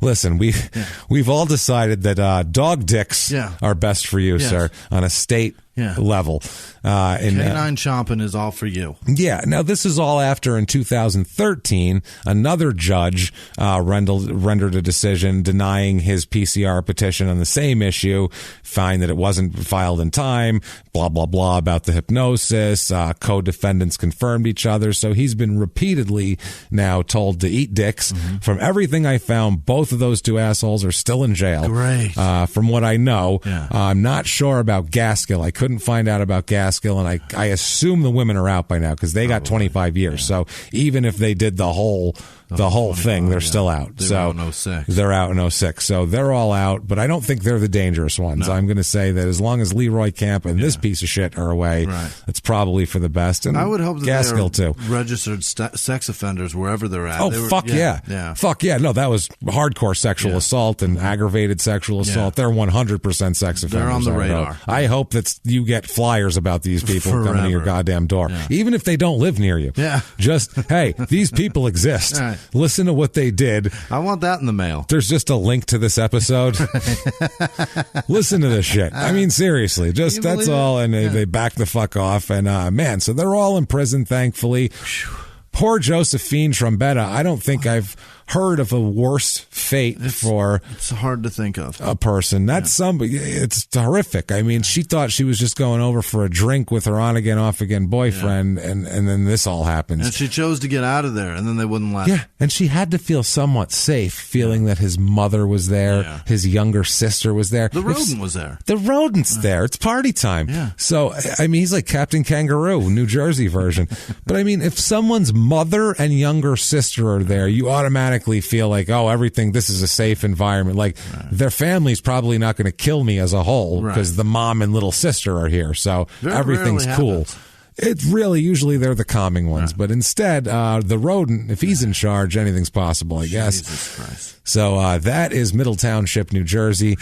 Listen, we've all decided that dog dicks are best for you, sir, on a state level. Canine chomping is all for you. Yeah. Now, this is all after in 2013, another judge rendered a decision denying his PCR petition on the same issue, find that it wasn't filed in time, blah, blah, blah, about the hypnosis. Co-defendants confirmed each other. So he's been repeatedly now told to eat dicks. From everything I found, both of those 2 assholes are still in jail. Great. From what I know, I'm not sure about Gaskill. I couldn't find out about Gaskill, and I assume the women are out by now because they got 25 years. So even if they did the whole the whole thing. They're still out. They were out in 06. They're out in 06. So they're all out, but I don't think they're the dangerous ones. No. I'm going to say that as long as Leroy Camp and this piece of shit are away, it's probably for the best. And I would hope that Gaskill too. Registered sex offenders wherever they're at. Oh, fuck yeah. Fuck yeah. No, that was hardcore sexual assault and aggravated sexual assault. They're 100% sex offenders. They're on the radar. I hope that you get flyers about these people coming to your goddamn door, even if they don't live near you. Yeah. Just, hey, these people exist. Right. Listen to what they did. I want that in the mail. There's just a link to this episode. Listen to this shit. I mean, seriously, just that's all. And they back the fuck off. And man, so they're all in prison, thankfully. Poor Josephine Trombetta. I don't think I've heard of a worse fate for it's hard to think of a person. That's somebody. It's horrific. I mean, she thought she was just going over for a drink with her on again, off again boyfriend, and then this all happens. And she chose to get out of there, and then they wouldn't let her. And she had to feel somewhat safe, feeling that his mother was there, his younger sister was there. The rodent was there. The rodent's there. It's party time. Yeah. So, I mean, he's like Captain Kangaroo, New Jersey version. But I mean, if someone's mother and younger sister are there, you automatically feel like, oh, this is a safe environment. Like, their family's probably not going to kill me as a whole because the mom and little sister are here. So everything's cool. It really, usually they're the calming ones. But instead, the rodent, if he's in charge, anything's possible, I guess. Jesus Christ. So that is Middle Township, New Jersey,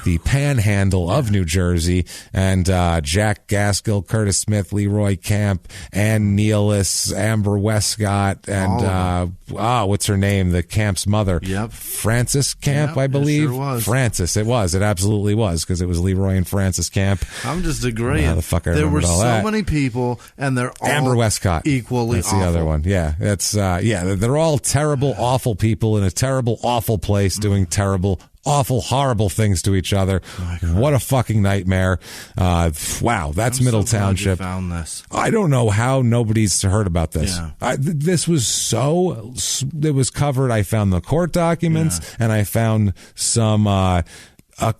the panhandle of New Jersey. And Jack Gaskill, Curtis Smith, Leroy Camp, Ann Nealis, Amber Westcott, and what's her name? The Camp's mother. Yep. Frances Camp, I believe. It sure was. Frances, it was. It absolutely was, because it was Leroy and Frances Camp. I'm just agreeing. The fuck I there were all so that. many people, and they're all Amber Westcott. Equally That's awful. the other one. Yeah. That's they're all terrible, awful people in a terrible, awful place doing terrible, awful, horrible things to each other. What a fucking nightmare. Wow, that's Middle Township. Glad you found this. I don't know how nobody's heard about this. Yeah. This was it was covered. I found the court documents and I found some a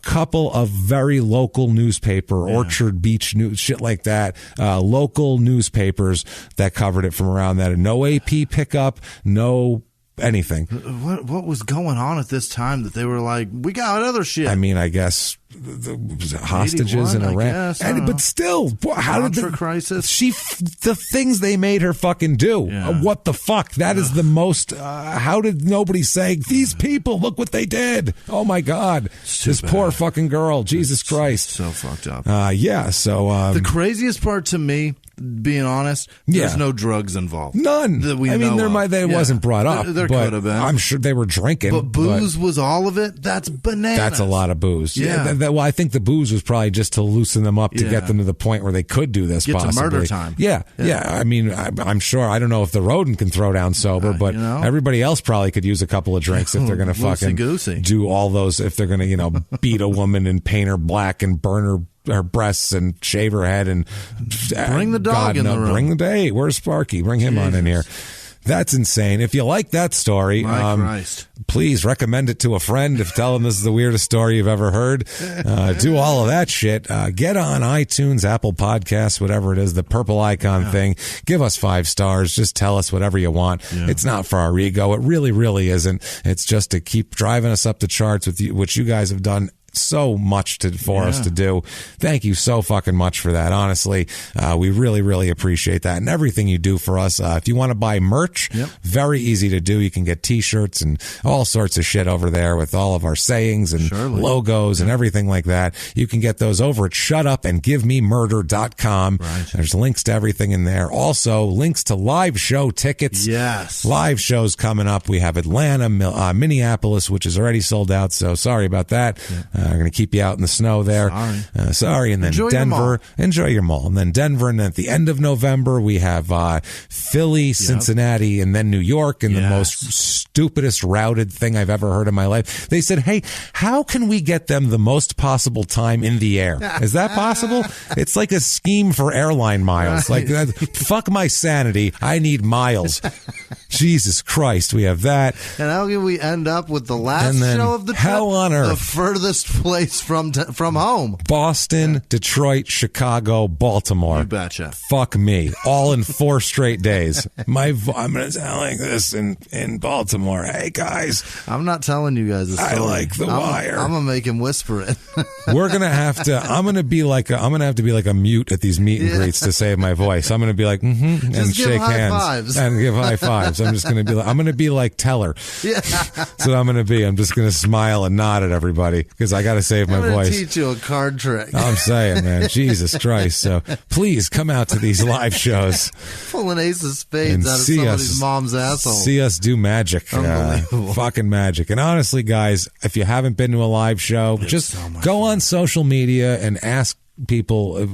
couple of very local newspaper, Orchard Beach News, shit like that, local newspapers that covered it from around that. No AP pickup, no anything. What was going on at this time that they were like, we got other shit? I mean, I guess the hostages in Iran. But still, how did the crisis? The things they made her fucking do. What the fuck? That is the most. How did nobody say, these people, look what they did? Oh my God. This poor fucking girl. Jesus Christ. So fucked up. So the craziest part to me, being honest, there's no drugs involved. None. That we I mean, it wasn't brought up. There could have been. I'm sure they were drinking. But booze was all of it? That's bananas. That's a lot of booze. Well, I think the booze was probably just to loosen them up to get them to the point where they could do this. Get possibly. to murder time. Yeah. I mean, I'm sure. I don't know if the rodent can throw down sober, but everybody else probably could use a couple of drinks if they're going to fucking do all those. If they're going to, beat a woman and paint her black and burn her breasts and shave her head and bring the dog in the room. Bring the day. Where's Sparky? Bring him on in here. That's insane. If you like that story, please recommend it to a friend. Tell them this is the weirdest story you've ever heard. Do all of that shit. Get on iTunes, Apple Podcasts, whatever it is, the purple icon thing. Give us 5 stars. Just tell us whatever you want. It's not for our ego. It really, really isn't. It's just to keep driving us up the charts with you, which you guys have done so much for us to do. Thank you so fucking much for that. Honestly, we really, really appreciate that and everything you do for us. If you want to buy merch, very easy to do. You can get t-shirts and all sorts of shit over there with all of our sayings and logos and everything like that. You can get those over at shutupandgivememurder.com. There's links to everything in there. Also, links to live show tickets. Live shows coming up. We have Atlanta, Minneapolis, which is already sold out, so sorry about that. We're going to keep you out in the snow there. Sorry. And then Denver. Enjoy your mall. And then Denver. And then at the end of November, we have Philly, Cincinnati, and then New York. And the most stupidest routed thing I've ever heard in my life. They said, hey, how can we get them the most possible time in the air? Is that possible? It's like a scheme for airline miles. Like, fuck my sanity. I need miles. Jesus Christ, we have that. And how can we end up with the last show of the trip? Hell on earth. The furthest place from home. Boston, Detroit, Chicago, Baltimore. You betcha. Fuck me. All in 4 straight days. I'm going to sound like this in Baltimore. Hey, guys. I'm not telling you guys a story. I like The Wire. I'm going to make him whisper it. We're going to have to, I'm going to have to be like a mute at these meet and greets to save my voice. I'm going to be like, and shake hands. Fives. And give high fives. I'm just going to be like, I'm going to be like Teller. Yeah. That's what I'm going to be. I'm just going to smile and nod at everybody because I got to save my voice. Teach you a card trick. I'm saying, man, Jesus Christ. So please come out to these live shows. Pull an ace of spades out of somebody's mom's asshole. See us do magic. Fucking magic. And honestly, guys, if you haven't been to a live show, just go on social media and ask people,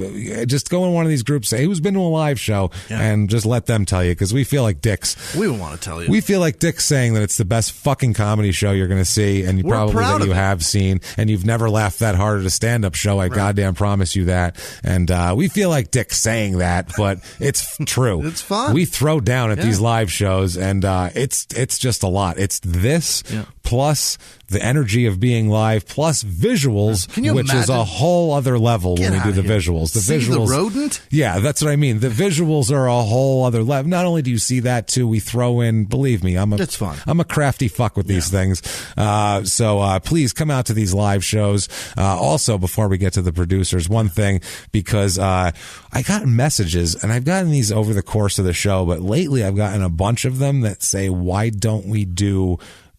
just go in one of these groups, say who's been to a live show, and just let them tell you, because we feel like dicks. We don't want to tell you. We feel like dicks saying that it's the best fucking comedy show you're going to see, and you have seen, and you've never laughed that hard at a stand-up show. I goddamn promise you that. And we feel like dicks saying that, but it's true. It's fun. We throw down at these live shows, and it's just a lot. It's this plus the energy of being live plus visuals, which is a whole other level when we do the visuals. The visuals, the rodent? Yeah, that's what I mean. The visuals are a whole other level. Not only do you see that too, we throw in, believe me, it's fun. I'm a crafty fuck with these things. So please come out to these live shows. Also, before we get to the producers, one thing, because I got messages, and I've gotten these over the course of the show, but lately I've gotten a bunch of them that say, why don't we do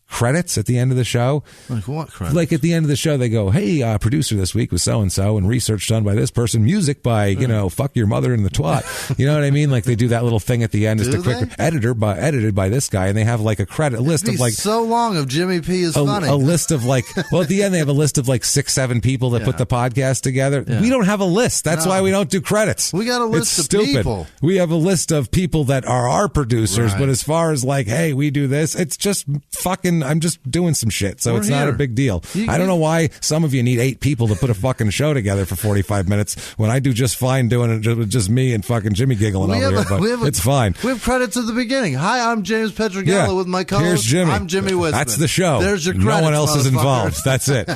credits at the end of the show? Like what credits? Like at the end of the show, they go, hey, producer this week was so-and-so, and research done by this person, music by, fuck your mother in the twat. You know what I mean? Like they do that little thing at the end, just a quick edited by this guy, and they have like a credit, list of like so long of Jimmy P is funny. A list of like, well, at the end they have a list of like 6-7 people that put the podcast together. Yeah. We don't have a list. That's why we don't do credits. We got a list of people. We have a list of people that are our producers, but as far as like, hey, we do this, it's just fucking, I'm just doing some shit, so it's not a big deal. I don't know why some of you need 8 people to put a fucking show together for 45 minutes when I do just fine doing it with just me and fucking Jimmy giggling over here, but it's fine. We have credits at the beginning. Hi, I'm James Pietragallo with my co-host. Here's Jimmy. I'm Jimmy Whisman. That's the show. There's your credits. No one else is involved. That's it.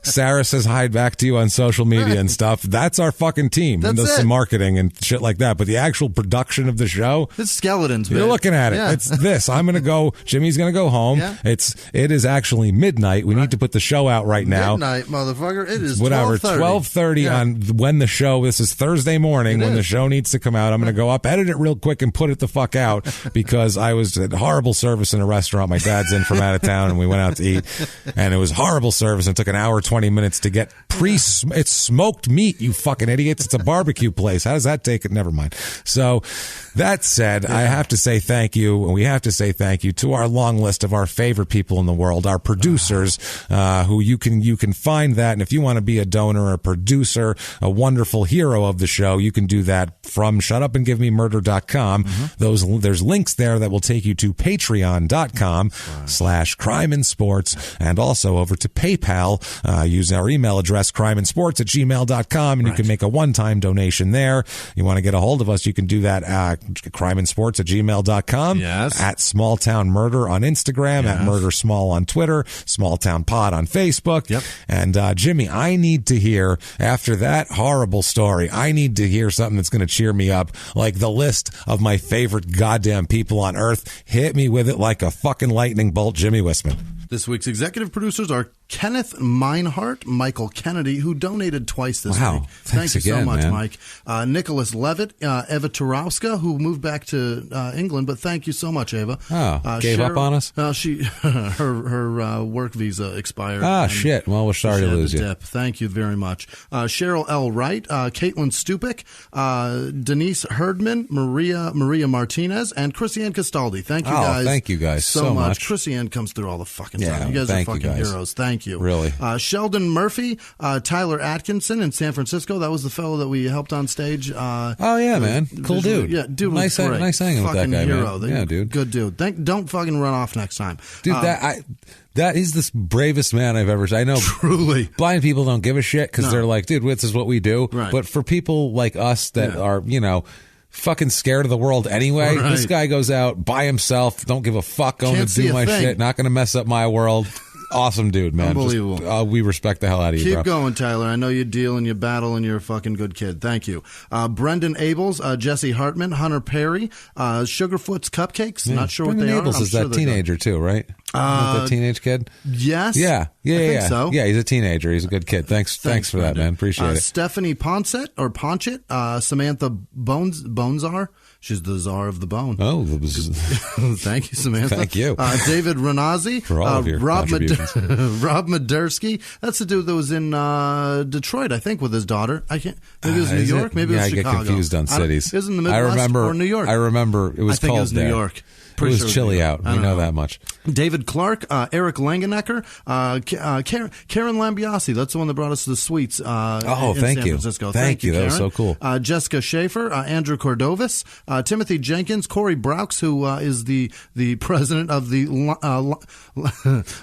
Sarah says hi back to you on social media and stuff. That's our fucking team. That's and does some marketing and shit like that. But the actual production of the show, it's skeletons, you're looking at it. It's this. I'm going to go. Jimmy's going to go home. It is actually midnight. We need to put the show out right now. Midnight, motherfucker. It is whatever. 12:30 on when the show. This is Thursday morning when the show needs to come out. I'm going to go up, edit it real quick, and put it the fuck out because I was at horrible service in a restaurant. My dad's in from out of town, and we went out to eat, and it was horrible service. And it took an hour 20 minutes to get it's smoked meat. You fucking idiots! It's a barbecue place. How does that take it? Never mind. So that said, I have to say thank you, and we have to say thank you to our long list of our favorite people in the world, our producers, who you can find that. And if you want to be a donor, a producer, a wonderful hero of the show, you can do that from shutupandgivememurder.com. There's links there that will take you to patreon.com/crime and sports, and also over to PayPal. Use our email address, crimeandsports@gmail.com, and you can make a one-time donation there. You want to get a hold of us, you can do that at crimeandsports@gmail.com, at Small Town Murder on Instagram, at Murder Small on Twitter, Small Town Pod on Facebook. And Jimmy, I need to hear, after that horrible story, I need to hear something that's going to cheer me up, like the list of my favorite goddamn people on earth. Hit me with it like a fucking lightning bolt, Jimmy Whisman. This week's executive producers are Kenneth Meinhardt, Michael Kennedy, who donated twice this week. Thank you so much, man. Mike. Nicholas Levitt, Eva Tarowska, who moved back to England, but thank you so much, Eva. Gave up on us? Her work visa expired. Shit. Well, we're sorry to lose you. Thank you very much. Cheryl L. Wright, Caitlin Stupik, Denise Herdman, Maria Martinez, and Chrissy-Ann Castaldi. Thank you guys. Thank you guys so much. Chrissy-Ann comes through all the fucking time. You guys are fucking heroes. Thank you. Really. Sheldon Murphy, Tyler Atkinson in San Francisco. That was the fellow that we helped on stage. Man. Cool dude. Yeah, dude was great. Nice hanging with that guy, hero. Man. Yeah, dude. Good dude. Don't fucking run off next time. Dude, that is the bravest man I've ever seen. I know truly blind people don't give a shit because they're like, dude, this is what we do. Right. But for people like us that are, fucking scared of the world anyway. Right. This guy goes out by himself, don't give a fuck, going to do my shit, not going to mess up my world. Awesome dude, man. Unbelievable. Just, we respect the hell out of you, bro. Keep going, Tyler. I know you deal and you battle and you're a fucking good kid. Thank you. Brendan Abels, Jesse Hartman, Hunter Perry, Sugarfoot's Cupcakes. Not sure Brendan what they Abels are. is that teenager too, right? That teenage kid? Yes. Yeah. I think so. Yeah, he's a teenager. He's a good kid. Thanks for Brendan. That, man. Appreciate it. Stephanie Ponchett, Samantha Bonezar. She's the czar of the bone. Oh, thank you, Samantha. Thank you, David Renazzi, for all of your contributions. Rob Madursky. That's the dude that was in Detroit, I think, with his daughter. I can't. Maybe it was New York. Maybe it was Chicago. I get confused on cities. It was in the Midwest or New York. I remember it was cold there. New York. It was chilly out. We know that much. David Clark, Eric Langenecker, Karen Lambiasi. That's the one that brought us the sweets. Thank San Francisco. Thank you. That was so cool. Jessica Schaefer, Andrew Cordovis, Timothy Jenkins, Corey Braux, who is the president of the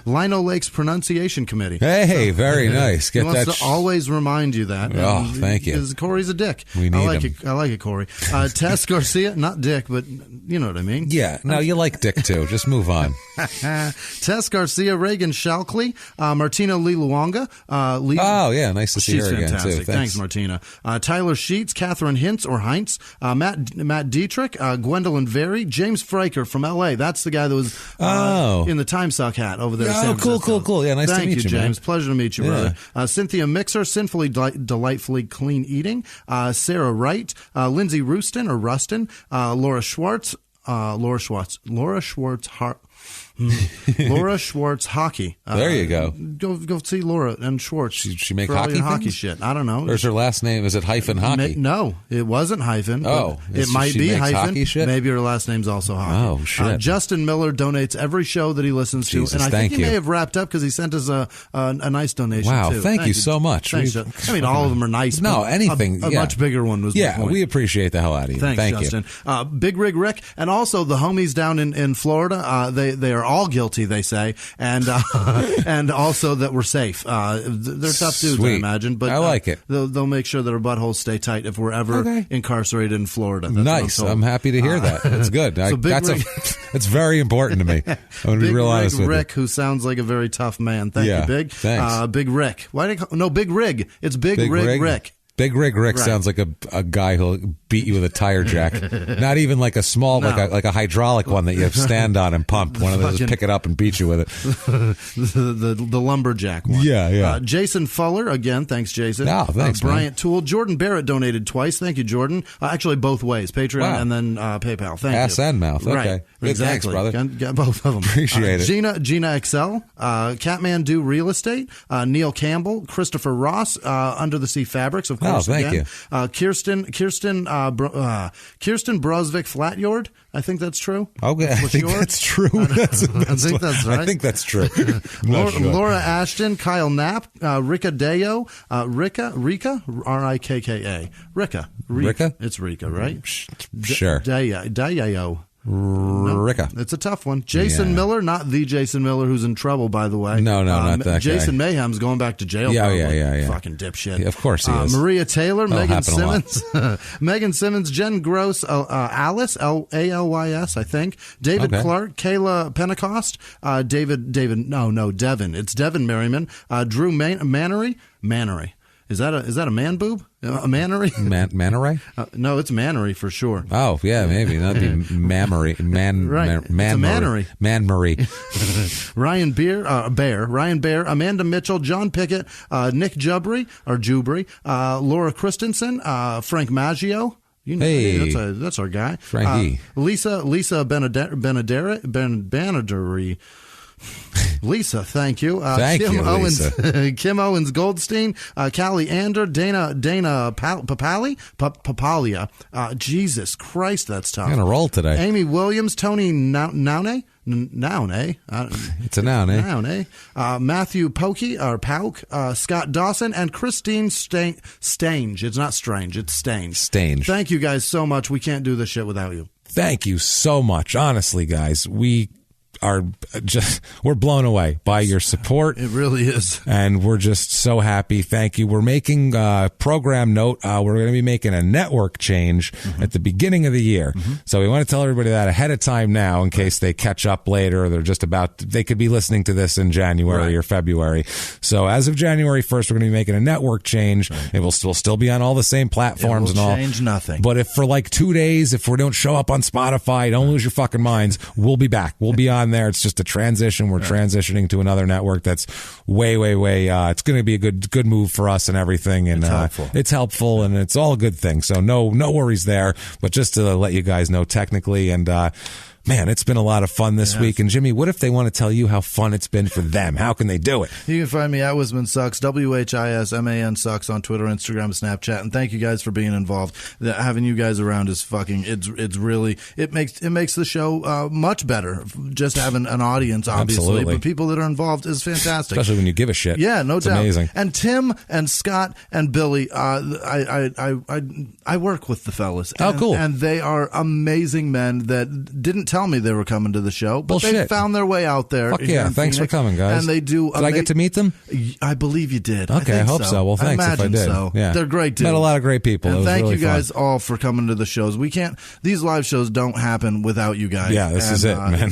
Lino Lakes Pronunciation Committee. Hey, very nice. He wants to always remind you that. Oh, thank you. Because Corey's a dick. We need him. I like it, Corey. Tess Garcia, not Dick, but you know what I mean. Yeah. No, you like Dick too. Just move on. Tess Garcia, Reagan Shalkley, Martina Lee Luonga. Nice to see her again too. Thanks, Martina. Tyler Sheets, Catherine Hintz or Heinz, Matt Dietrich, Gwendolyn Very, James Freiker from L.A. That's the guy that was in the Time Suck hat over there. Oh, cool. Yeah, nice to meet you, James. Man. Pleasure to meet you, brother. Cynthia Mixer, Sinfully Delightfully Clean Eating, Sarah Wright, Lindsay Rustin or Rustin, Laura Schwartz. Laura Schwartz hockey. There you go. Go see Laura and Schwartz. She make hockey shit. I don't know. Or is her last name? Is it hyphen hockey? No, it wasn't hyphen. Oh, it might be hyphen. Hockey shit? Maybe her last name's also hockey. Oh shit. Justin Miller donates every show that he listens to, and I think he may have wrapped up because he sent us a nice donation. Wow, too. Thank you so much. Thanks, I mean, all of them are nice. No, anything. A much bigger one was. Yeah, we appreciate the hell out of you. Thanks, Justin. Big Rig Rick, and also the homies down in Florida. They are all guilty, they say, and also that we're safe. They're tough dudes, I imagine, but I like it. They'll make sure that our buttholes stay tight if we're ever incarcerated in Florida. That's nice. I'm happy to hear that. That's good. It's very important to me. I'm going to be real honest with you. Rick, who sounds like a very tough man. Thank you, Big. Thanks. Big Rick. Why did Big Rig? It's Big Rig Rick. Big Rig Rick sounds like a guy who'll beat you with a tire jack. Not even like a small, like a hydraulic one that you stand on and pump. One of those, pick it up and beat you with it. the lumberjack one. Yeah. Jason Fuller, again, thanks, Jason. Oh, thanks, Bryant Toole. Jordan Barrett donated twice. Thank you, Jordan. Actually, both ways. Patreon and then PayPal. Thank you. Ass and mouth. Okay. Right. Exactly. Thanks, brother. Got both of them. Appreciate it. Gina Excel, Catmandu Real Estate, Neil Campbell, Christopher Ross, Under the Sea Fabrics, of course. Thank you. Kirsten Brosvik Flatyard. I think that's true. Okay, I think that's true. I think that's right. I think that's true. Laura Ashton, Kyle Knapp, Rika Deo, Rika, Rikka. Rika? It's Rika, right? Sure. Deo. Ricka. It's a tough one. Jason Miller, not the Jason Miller who's in trouble, by the way. No, not that Jason guy. Mayhem's going back to jail. Yeah. Fucking dipshit. Yeah, of course he is. Maria Taylor, Megan Simmons, Megan Simmons, Jen Gross, Alice, Alys, I think. David Clark, Kayla Pentecost, Devin. It's Devin Merriman, Drew Mannery. Is that a man boob? A mannery? Mannery? No, it's mannery for sure. Oh, yeah, maybe. That'd be mammery. Mannery. Man-Marie. Ryan Bear, Amanda Mitchell, John Pickett, Nick Jubry, Laura Christensen, Frank Maggio. You know, that's our guy. Frankie. Lisa Banaderi. Lisa, thank you. Thank Kim you, Owens, Lisa. Kim Owens Goldstein, Callie Ander, Dana Papalia. Jesus Christ, that's tough. I'm gonna roll today. Amy Williams, Tony Noune. Noun, eh? It's a noun, eh? Noun, eh? Matthew Pauk, Scott Dawson, and Christine Stange. It's not strange, it's Stange. Stange. Thank you guys so much. We can't do this shit without you. Thank you so much. Honestly, guys, we're blown away by your support. It really is. And we're just so happy. Thank you. We're making program note. We're going to be making a network change at the beginning of the year. So we want to tell everybody that ahead of time now in case they catch up later. Or they could be listening to this in January or February. So as of January 1st, we're going to be making a network change. It will still be on all the same platforms and all. Change nothing. But if for like 2 days, if we don't show up on Spotify, don't lose your fucking minds. We'll be back. We'll be on there. It's just a transition. We're transitioning to another network that's way. It's going to be a good move for us and everything. And it's helpful and it's all a good thing. So no worries there. But just to let you guys know technically and. Man, it's been a lot of fun this week. And Jimmy, what if they want to tell you how fun it's been for them? How can they do it? You can find me at Whisman Sucks, WHISMAN Sucks on Twitter, Instagram, Snapchat. And thank you guys for being involved. Having you guys around is it's really, it makes the show much better. Just having an audience, obviously. Absolutely. But people that are involved is fantastic. Especially when you give a shit. Yeah, no doubt. Amazing. And Tim and Scott and Billy, I work with the fellas. Oh, cool. And they are amazing men that didn't tell me they were coming to the show, but they found their way out there. Fuck yeah. Thanks for coming, guys. And they do. Did I get to meet them? I believe you did. Okay, I hope so. Well, thanks if I did. So. Yeah. They're great dudes. Met a lot of great people. And thank really you guys fun. all for coming to the shows. These live shows don't happen without you guys. Yeah, this is it, man.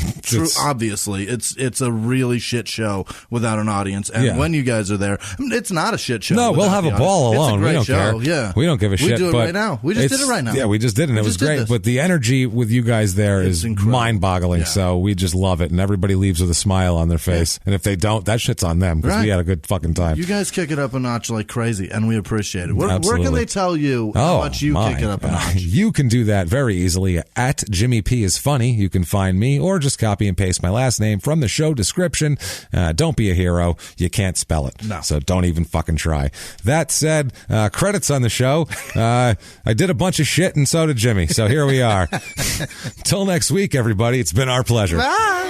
Obviously, it's a really shit show without an audience. And when you guys are there, it's not a shit show. No, we'll have a ball alone. It's a great we don't show. care. Yeah. We don't give a shit. We do it right now. We just did it right now. Yeah, we just did it. It was great. But the energy with you guys there is mind-boggling. Yeah. So we just love it. And everybody leaves with a smile on their face. And if they don't, that shit's on them because we had a good fucking time. You guys kick it up a notch like crazy, and we appreciate it. Where can they tell you how much you kick it up a notch? You can do that very easily at Jimmy P is Funny. You can find me or just copy and paste my last name from the show description. Don't be a hero. You can't spell it. No. So don't even fucking try. That said, credits on the show. I did a bunch of shit and so did Jimmy. So here we are. Till next week, everybody. It's been our pleasure. Bye.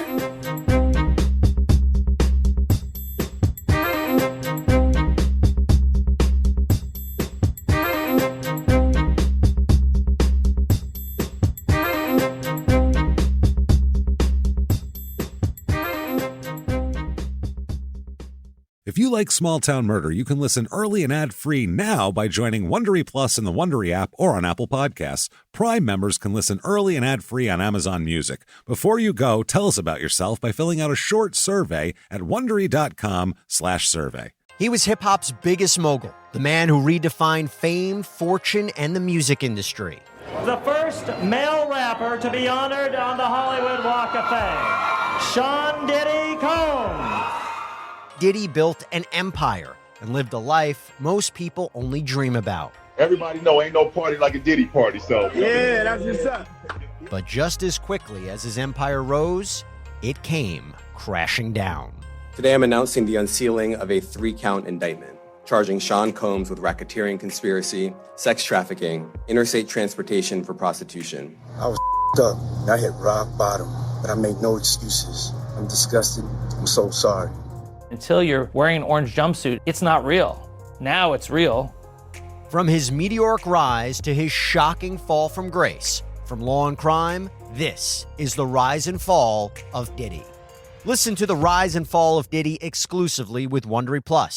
If you like Small Town Murder, you can listen early and ad-free now by joining Wondery Plus in the Wondery app or on Apple Podcasts. Prime members can listen early and ad-free on Amazon Music. Before you go, tell us about yourself by filling out a short survey at Wondery.com/survey. He was hip-hop's biggest mogul, the man who redefined fame, fortune, and the music industry. The first male rapper to be honored on the Hollywood Walk of Fame, Sean Diddy Combs. Diddy built an empire and lived a life most people only dream about. Everybody know ain't no party like a Diddy party, so. Yeah, that's what's up. But just as quickly as his empire rose, it came crashing down. Today I'm announcing the unsealing of a 3-count indictment, charging Sean Combs with racketeering conspiracy, sex trafficking, interstate transportation for prostitution. I was up. I hit rock bottom, but I make no excuses. I'm disgusted. I'm so sorry. Until you're wearing an orange jumpsuit, it's not real. Now it's real. From his meteoric rise to his shocking fall from grace, from law and crime, this is the rise and fall of Diddy. Listen to the rise and fall of Diddy exclusively with Wondery Plus